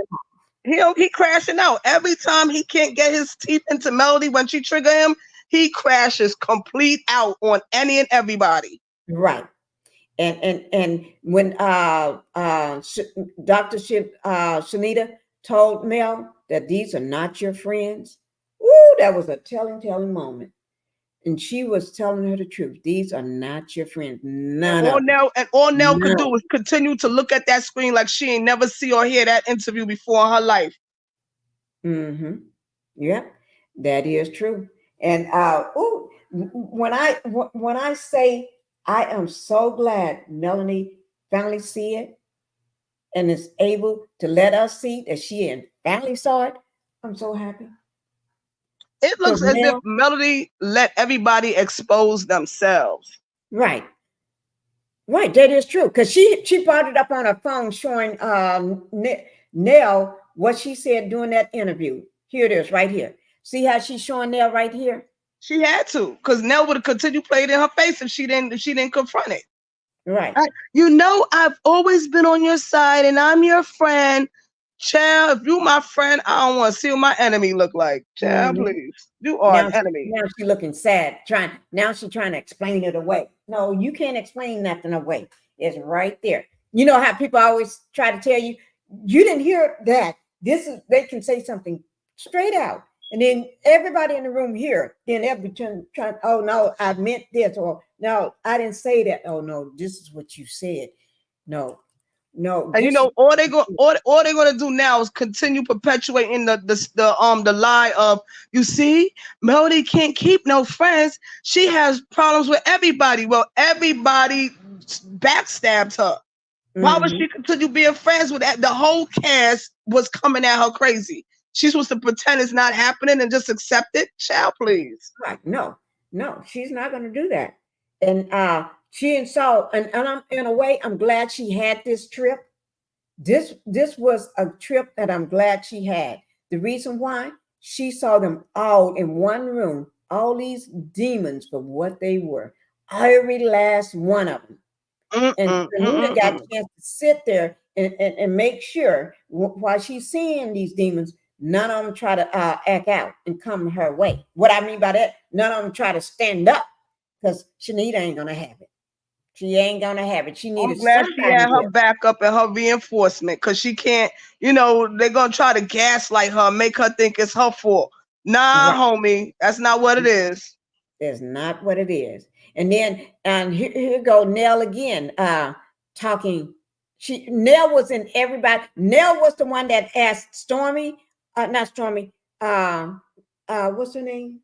He crashing out. Every time he can't get his teeth into Melody when she trigger him, he crashes complete out on any and everybody. Right. And when Dr. Shanita told Mel that these are not your friends, ooh, that was a telling moment. And she was telling her the truth. These are not your friends. All Nell could do was continue to look at that screen like she ain't never see or hear that interview before in her life. Yeah, that is true. And when I say I am so glad Melanie finally see it and is able to let us see that she finally saw it, I'm so happy. It looks as if Melody let everybody expose themselves. Right. Right, that is true. Because she brought it up on her phone showing Nell what she said during that interview. Here it is, right here. See how she's showing Nell right here? She had to, because Nell would have continued playing it in her face if she didn't confront it. Right. I've always been on your side and I'm your friend. Child, if you my friend, I don't want to see what my enemy look like. Child, please. You are an enemy. Now she's looking sad. Now she's trying to explain it away. No, you can't explain nothing away. It's right there. You know how people always try to tell you, you didn't hear that. They can say something straight out. And then everybody in the room here, then every trying, oh no, I meant this, or no, I didn't say that. Oh no, this is what you said. No. And all they're gonna do now is continue perpetuating the lie of, you see, Melody can't keep no friends. She has problems with everybody. Well, everybody backstabbed her. Why would she continue being friends with that? The whole cast was coming at her crazy. She's supposed to pretend it's not happening and just accept it. Child, please. Right. No, she's not going to do that. And and I'm in a way, I'm glad she had this trip. This was a trip that I'm glad she had. The reason why, she saw them all in one room, all these demons for what they were. Every last one of them. And Nina got a chance to sit there and make sure while she's seeing these demons, none of them try to act out and come her way. What I mean by that, none of them try to stand up, because Shanita ain't gonna have it. She ain't gonna have it. She needed. I'm glad she had her backup and her reinforcement, because she can't. They're gonna try to gaslight her, make her think it's her fault. Nah, homie, that's not what it is. That's not what it is. And then here go Nell again, talking. Nell was in everybody. Nell was the one that asked Stormy, not Stormy, what's her name?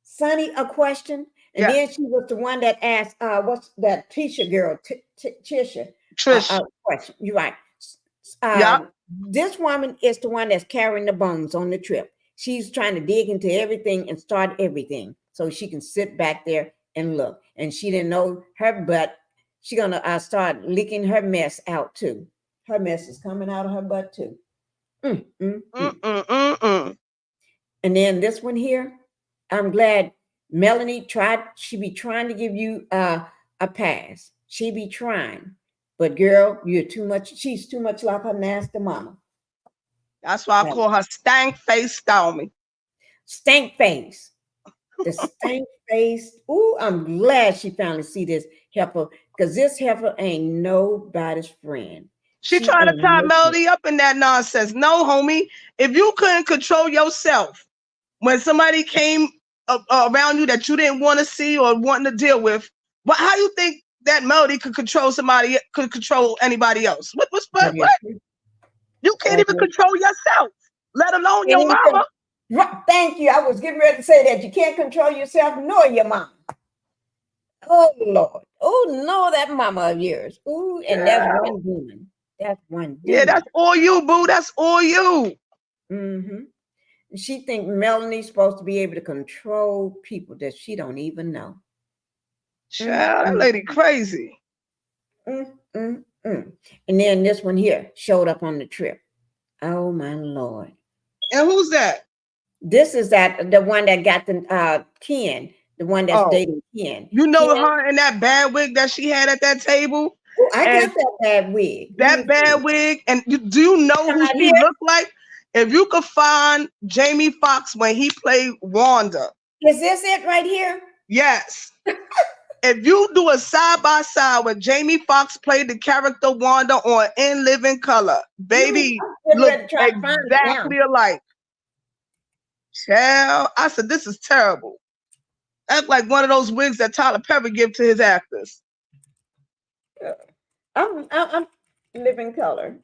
Sunny, a question. And then she was the one that asked, what's that Tisha girl, Tisha? Trish. Question. You're right. Yeah. This woman is the one that's carrying the bones on the trip. She's trying to dig into everything and start everything so she can sit back there and look. And she didn't know her butt. She's going to start leaking her mess out too. Her mess is coming out of her butt too. And then this one here, I'm glad Melanie tried. She be trying to give you a pass. She be trying. But girl, you're too much. She's too much like her nasty mama. That's why I call her stank face Stormy. Stank face. The stank face. Ooh, I'm glad she finally see this heifer, because this heifer ain't nobody's friend. She trying to tie Melody up in that nonsense. No, homie. If you couldn't control yourself when somebody came around you that you didn't want to see or wanting to deal with, but how you think that Melody could control somebody, could control anybody else? What? You can't even control yourself, let alone your mama. Thank you. I was getting ready to say that. You can't control yourself nor your mama. Oh, Lord. Oh, no, that mama of yours. Ooh, and that's one demon. That's one demon. Yeah, that's all you, boo. That's all you. She think Melanie's supposed to be able to control people that she don't even know. Child, that lady crazy. And then this one here showed up on the trip. Oh my Lord. And who's that? This is the one that got the Ken, the one that's dating Ken. You know her in that bad wig that she had at that table? Oh, I got that bad wig. That bad wig. And do you know who she looked like? If you could find Jamie Foxx when he played Wanda. Is this it right here? Yes. If you do a side-by-side when Jamie Foxx played the character Wanda on In Living Color, baby, look exactly alike. Child, I said, this is terrible. That's like one of those wigs that Tyler Perry give to his actors. I'm Living Color.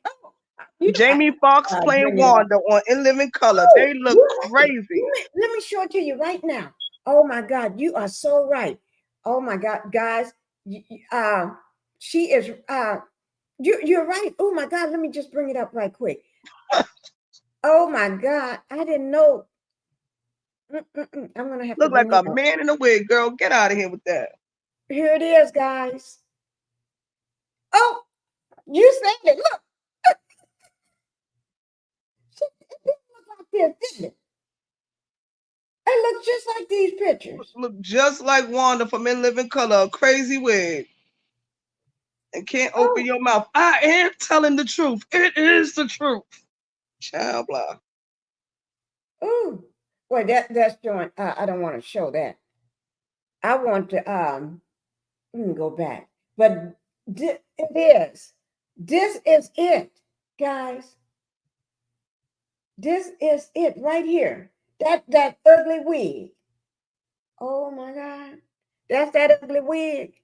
Jamie Foxx playing Wanda on In Living Color. They look crazy. Let me show it to you right now. Oh my God, you are so right. Oh my God, guys, she is. You're right. Oh my God, let me just bring it up right quick. Oh my God, I didn't know. I'm gonna have look to like a man in a wig, girl. Get out of here with that. Here it is, guys. Oh, you said it. Look. It didn't look like this, didn't it? It looks just like these pictures. Look just like Wanda from In Living Color, a crazy wig. And can't open your mouth. I am telling the truth. It is the truth. Child blah. Ooh. Well, that's showing. I don't want to show that. I want to we can go back. But it is. This is it, guys. This is it right here. That ugly wig. Oh my God. That's that ugly wig.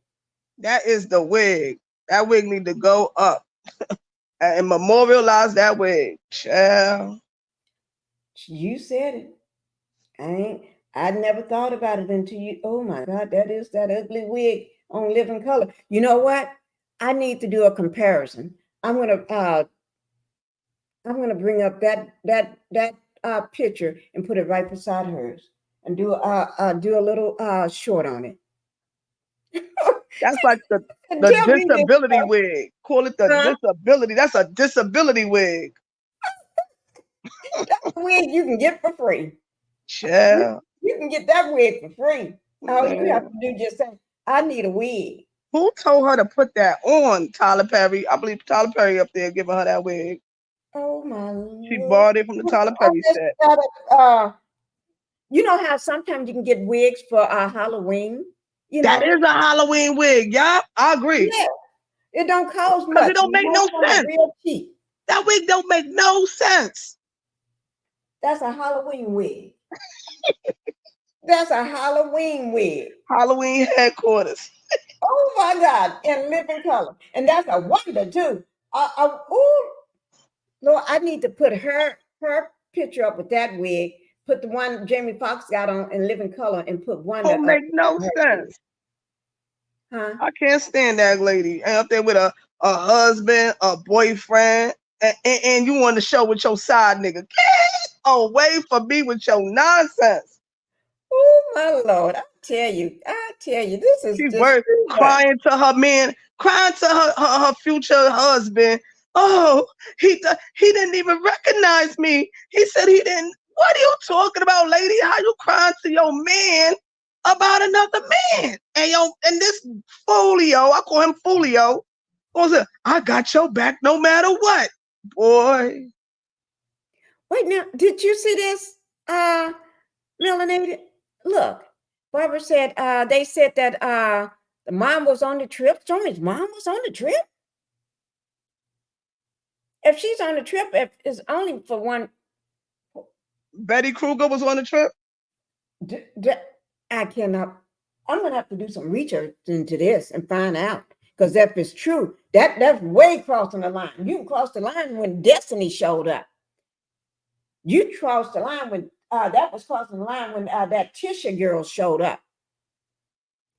That is the wig. That wig need to go up and memorialize that wig. Child. You said it. I never thought about it until you. Oh my God, that is that ugly wig on Living Color. You know what? I need to do a comparison. I'm gonna bring up that picture and put it right beside hers and do a little short on it. That's like the disability wig. Call it the disability. That's a disability wig. That's a wig you can get for free. Yeah. You can get that wig for free. All you have to do is just say, I need a wig. Who told her to put that on, Tyler Perry? I believe Tyler Perry up there giving her that wig. Oh my Lord. She borrowed it from the Tyler Perry set. You know how sometimes you can get wigs for Halloween? You know? That is a Halloween wig. Yeah, I agree. Yeah. It don't cost much. It don't make no sense. Real cheap. That wig don't make no sense. That's a Halloween wig. That's a Halloween wig. Halloween headquarters. Oh my God, in Living Color. And that's a wonder too. Lord, I need to put her picture up with that wig put the one Jamie Foxx got on in Living Color and put one Don't that make no sense. Huh? I can't stand that lady. And up there with a husband, a boyfriend, and you on the show with your side nigga. Get away from me with your nonsense. Oh my Lord. I tell you, this is She's just crying to her man, crying to her future husband. Oh, he didn't even recognize me. He said he didn't. What are you talking about, lady? How you crying to your man about another man? And this Folio, I call him Folio. I got your back no matter what, boy. Wait, now, did you see this? Melanated? Look, Barbara said they said that the mom was on the trip. Stormy's mom was on the trip. If she's on the trip, if it's only for one. Betty Kruger was on the trip. I cannot. I'm gonna have to do some research into this and find out, because if it's true, that's way crossing the line. You crossed the line when Destiny showed up. You crossed the line when that was crossing the line when that Tisha girl showed up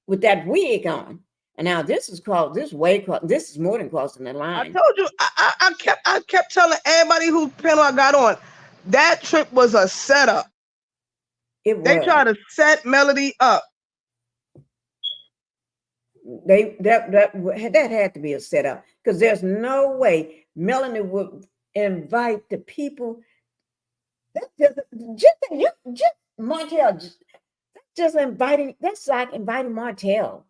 with that wig on. And now this is this is more than crossing the line. I told you, I kept telling everybody whose panel I got on, that trip was a setup. They try to set Melody up. That had to be a setup, because there's no way Melanie would invite the people. Martel, just inviting. That's like inviting Martel.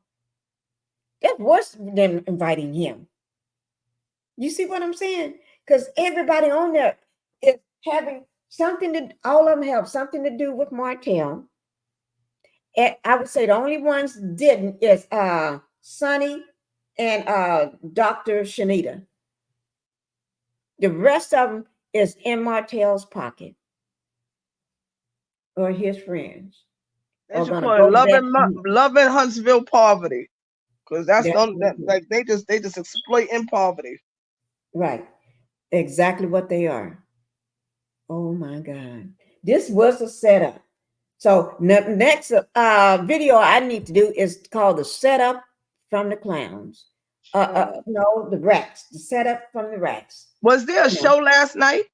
That's worse than inviting him. You see what I'm saying? Because everybody on there is having something to. All of them have something to do with Martel. And I would say the only ones didn't is Sonny and Dr. Shanita. The rest of them is in Martel's pocket or his friends. They should call it loving Huntsville poverty, because that's like they just exploiting poverty. Right, exactly what they are. Oh my God, this was a setup. So the next video I need to do is called the setup from the clowns. No, the rats. The setup from the rats. Was there a show last night?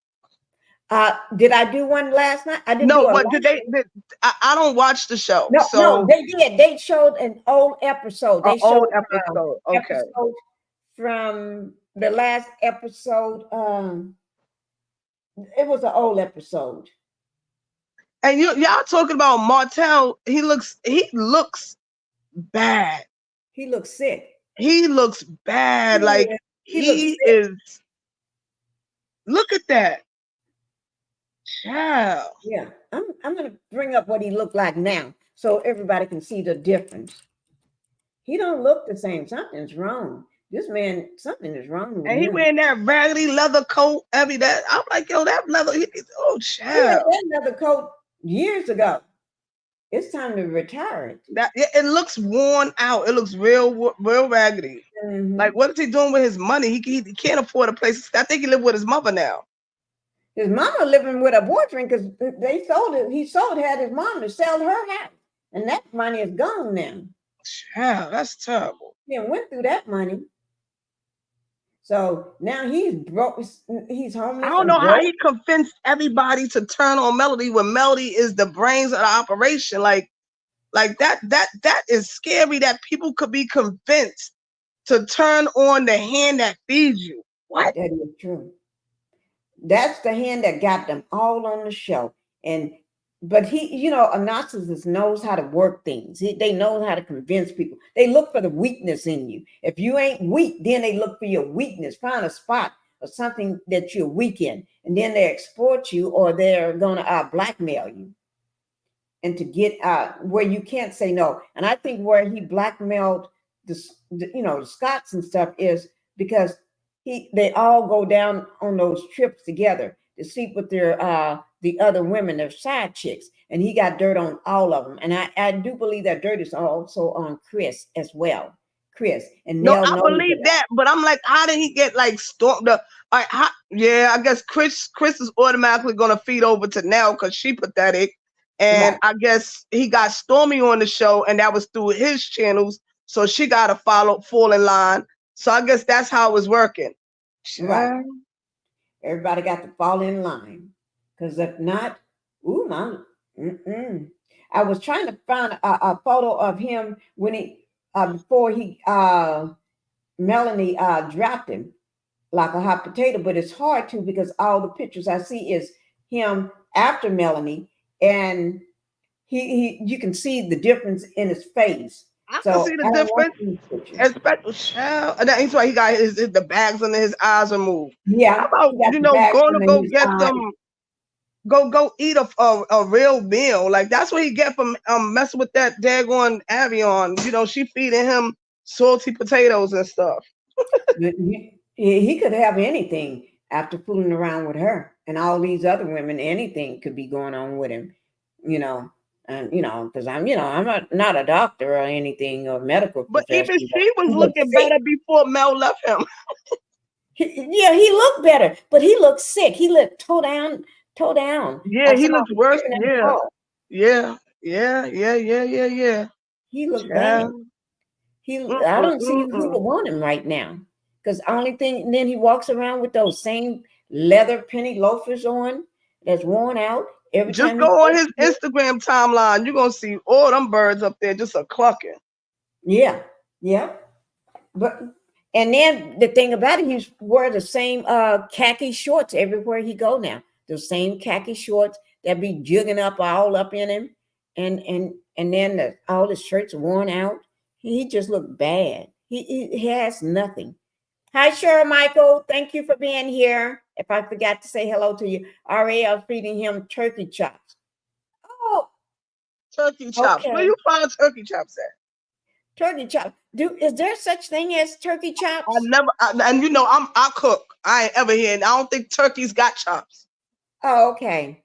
Did I do one last night? I didn't. No, what did they? I don't watch the show. No, they did. They showed an old episode. They showed an old episode. Okay. Episode from the last episode. It was an old episode. And y'all talking about Martel? He looks bad. He looks sick. He looks bad. Yeah, like he is. Look at that. Child. Yeah, I'm gonna bring up what he looked like now, so everybody can see the difference. He don't look the same. Something's wrong. This man, something is wrong with him. And he wearing that raggedy leather coat. I'm like, yo, that leather. Oh, child. He had that leather coat years ago. It's time to retire it. It looks worn out. It looks real raggedy. Mm-hmm. Like, what is he doing with his money? He can't afford a place. I think he lives with his mother now. His mama living with a boyfriend because they sold it. He had his mom to sell her house, and that money is gone now. Child, that's terrible. He went through that money. So now he's broke. He's homeless. I don't know how he convinced everybody to turn on Melody when Melody is the brains of the operation. Like that is scary that people could be convinced to turn on the hand that feeds you. What? That is true. That's the hand that got them all on the show. But he, a narcissist knows how to work things. They know how to convince people. They look for the weakness in you. If you ain't weak, then they look for your weakness. Find a spot or something that you're weak in, and then they exploit you, or they're gonna blackmail you, and to get where you can't say no. And I think where he blackmailed the Scots and stuff is because they all go down on those trips together to sleep with their the other women, their side chicks, and he got dirt on all of them. And I do believe that dirt is also on Chris as well. Chris, and No, Nell I knows believe that, but I'm like, how did he get like stormed up? Yeah, I guess Chris is automatically gonna feed over to Nell because she pathetic, and Right. I guess he got Stormy on the show, and that was through his channels, so she got to fall in line. So I guess that's how it was working. Right. Everybody got to fall in line, because if not, ooh, my, I was trying to find a photo of him when he before he Melanie dropped him like a hot potato, but it's hard to because all the pictures I see is him after Melanie, and he you can see the difference in his face. I can So see the I don't want difference. these pictures. Especially, child, and that's why he got the bags under his eyes removed. Yeah, How he about got the bags going to under go his get eyes. them? Go eat a real meal. Like that's what he get from messing with that daggone Avion. She feeding him salty potatoes and stuff. He could have anything after fooling around with her and all these other women. Anything could be going on with him, and because I'm not a doctor or anything or medical But even professional. she was looking better before Mel left him. He looked better, but he looked sick. He looked toe down. Yeah, Like he looks somebody worse. tripping in the Yeah. car. Yeah. He looked Yeah. bad. I don't see who would want him right now. Because only thing, then he walks around with those same leather penny loafers on that's worn out every Just time go he on goes his Instagram timeline. You're gonna see all them birds up there just a clucking. Yeah. But and then the thing about it, he's wear the same khaki shorts everywhere he go now. The same khaki shorts that be jigging up all up in him, and then all his shirts worn out. He just looked bad. He has nothing. Hi, Cheryl Michael. Thank you for being here. If I forgot to say hello to you, Ariel feeding him turkey chops. Oh, turkey chops. okay. Where you find turkey chops at? Turkey chops. Is there such thing as turkey chops? I cook. I ain't ever hear. I don't think turkeys got chops. Oh, okay.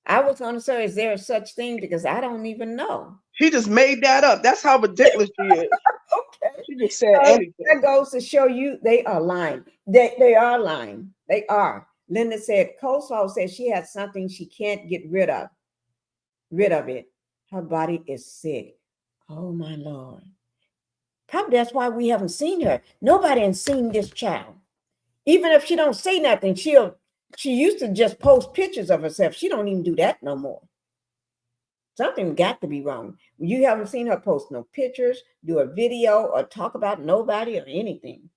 I was going to say, is there such thing? Because I don't even know. She just made that up. That's how ridiculous she is. Okay. She just said anything. That goes to show you they are lying. They are lying. They are. Linda said, Coleslaw says she has something she can't get rid of. Rid of it. Her body is sick. Oh, my Lord. Probably that's why we haven't seen her. Nobody has seen this child. Even if she don't say nothing, she used to just post pictures of herself. She don't even do that no more. Something got to be wrong. You haven't seen her post no pictures, do a video, or talk about nobody or anything.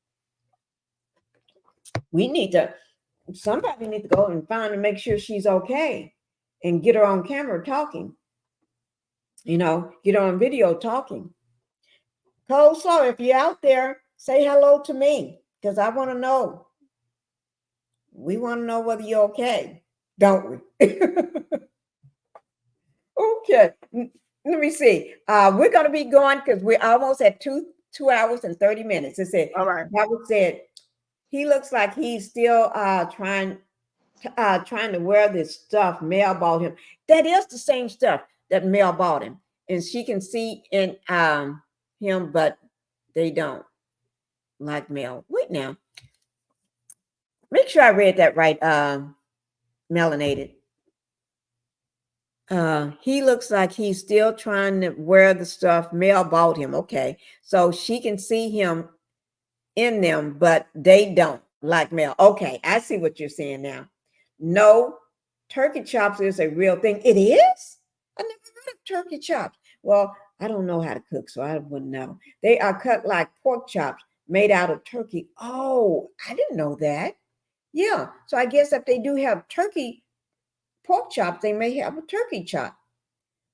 Somebody need to go and find and make sure she's okay and get her on camera talking. Get her on video talking. Coleslaw, if you're out there, say hello to me because I want to know. We want to know whether you're okay, don't we? Okay. Let me see. We're going to be going because we're almost at 2 hours and 30 minutes. It said, all right. Bible said, he looks like he's still trying to wear this stuff Mel bought him. That is the same stuff that Mel bought him. And she can see in him, but they don't like Mel. Wait now. Make sure I read that right, melanated. He looks like he's still trying to wear the stuff Mel bought him. Okay. So she can see him in them, but they don't like Mel. Okay. I see what you're saying now. No, turkey chops is a real thing. It is? I never heard of turkey chops. Well, I don't know how to cook, so I wouldn't know. They are cut like pork chops made out of turkey. Oh, I didn't know that. Yeah. So I guess if they do have pork chops, they may have a turkey chop.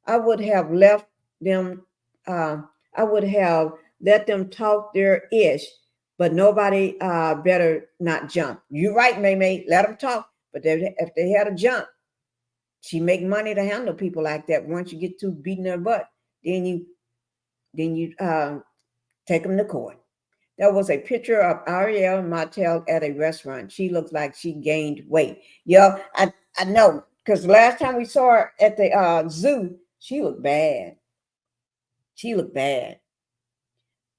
I would have left them, I would have let them talk their ish, but nobody better not jump. You're right, May, let them talk. But if they had a jump, she make money to handle people like that. Once you get to beating their butt, then you take them to court. There was a picture of Ariel Martel at a restaurant. She looks like she gained weight. Yeah, I know, because last time we saw her at the zoo, she looked bad.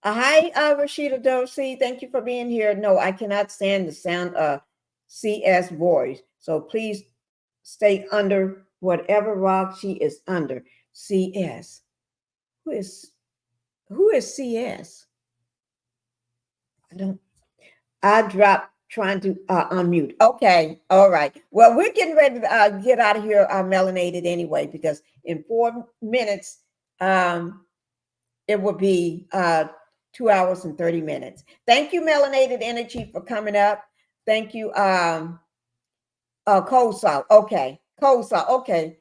Hi, Rashida Dorsey. Thank you for being here. No, I cannot stand the sound of CS voice. So please stay under whatever rock she is under. CS. Who is CS? I dropped trying to unmute. Okay. All right. Well, we're getting ready to get out of here, melanated anyway, because in 4 minutes, it will be 2 hours and 30 minutes. Thank you, Melanated Energy, for coming up. Thank you, Coleslaw. Okay, Coleslaw. Okay,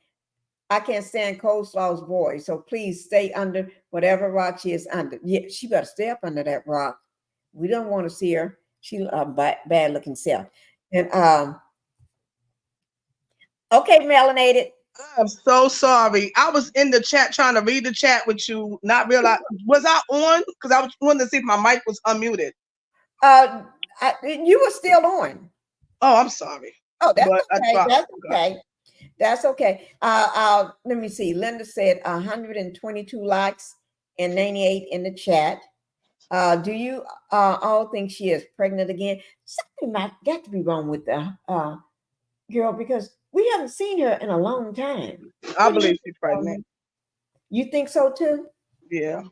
I can't stand Coleslaw's voice, so please stay under whatever rock she is under. Yeah, she better stay up under that rock. We don't want to see her. She bad looking self. And okay, Melanated. I'm so sorry. I was in the chat trying to read the chat with you, not realize was I on? Because I was wanting to see if my mic was unmuted. You were still on. Oh, I'm sorry. Oh, that's okay. That's okay. That's okay. Let me see. Linda said 122 likes and 98 in the chat. Do you all think she is pregnant again? Something might got to be wrong with the girl, because we haven't seen her in a long time. I believe she's pregnant. You think so too? Yeah.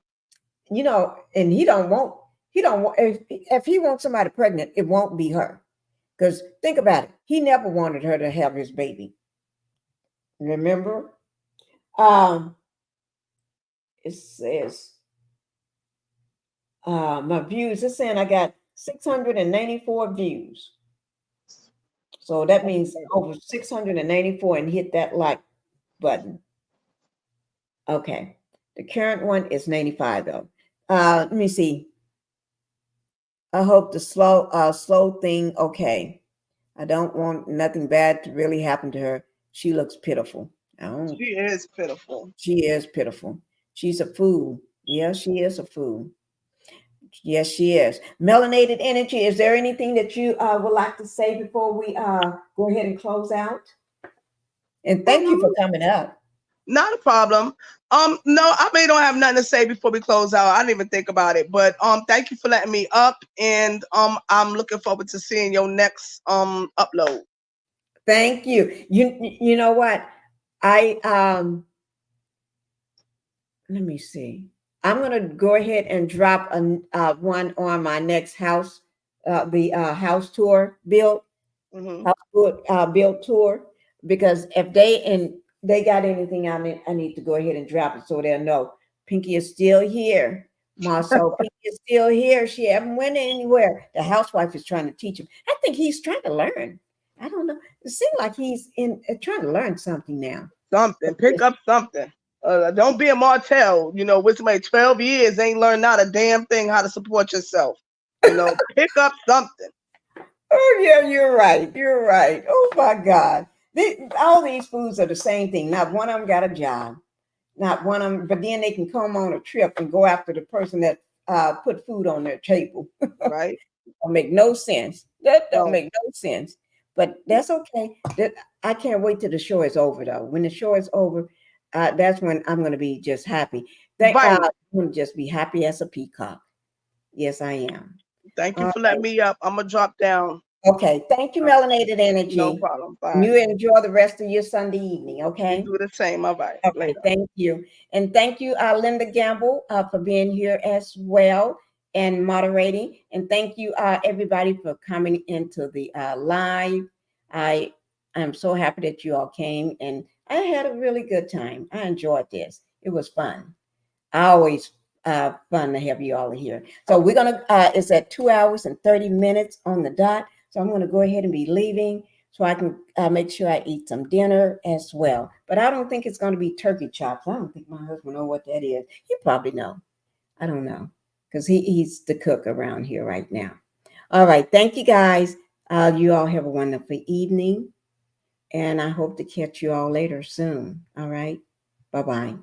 You know, and he don't want if he wants somebody pregnant, it won't be her. Because think about it. He never wanted her to have his baby. Remember? It says my views. It's saying I got 694 views. So that means over 694, and hit that like button. Okay. The current one is 95 though. Let me see. I hope the slow thing. Okay. I don't want nothing bad to really happen to her. She looks pitiful. She is pitiful. She is pitiful. She's a fool. Yeah, she is a fool. Yes, she is. Melanated Energy, is there anything that you would like to say before we go ahead and close out? And thank you for coming up. Not a problem. No, I don't have nothing to say before we close out. I didn't even think about it. But thank you for letting me up, and I'm looking forward to seeing your next upload. Thank you. You know what? I let me see. I'm going to go ahead and drop one on my next house, the house tour build, build tour, because if they got anything I need to go ahead and drop it so they'll know Pinkie is still here. Marcel, Pinkie is still here. She haven't went anywhere. The housewife is trying to teach him. I think he's trying to learn. I don't know. It seems like he's trying to learn something now. Something. Pick up something. Don't be a Martel. You know, with somebody 12 years ain't learned not a damn thing how to support yourself. You know, pick up something. Oh yeah, you're right. You're right. Oh my God. All these foods are the same thing. Not one of them got a job. Not one of them, but then they can come on a trip and go after the person that put food on their table. Right. Don't make no sense. That don't make no sense. But that's okay. I can't wait till the show is over though. When the show is over, that's when I'm going to be just happy. I'm going to just be happy as a peacock. Yes, I am. Thank you for letting me up. I'm going to drop down. Okay. Thank you, Melanated Energy. No problem. Bye. You enjoy the rest of your Sunday evening, okay? You do the same. All right. Okay, later. Thank you. And thank you, Linda Gamble, for being here as well and moderating. And thank you, everybody, for coming into the live. I am so happy that you all came, and I had a really good time. I enjoyed this. It was fun. Always fun to have you all here. So we're gonna. It's at 2 hours and 30 minutes on the dot. So I'm gonna go ahead and be leaving so I can make sure I eat some dinner as well. But I don't think it's gonna be turkey chops. I don't think my husband knows what that is. He probably know. I don't know, because he's the cook around here right now. All right. Thank you, guys. You all have a wonderful evening. And I hope to catch you all later soon. All right. Bye-bye.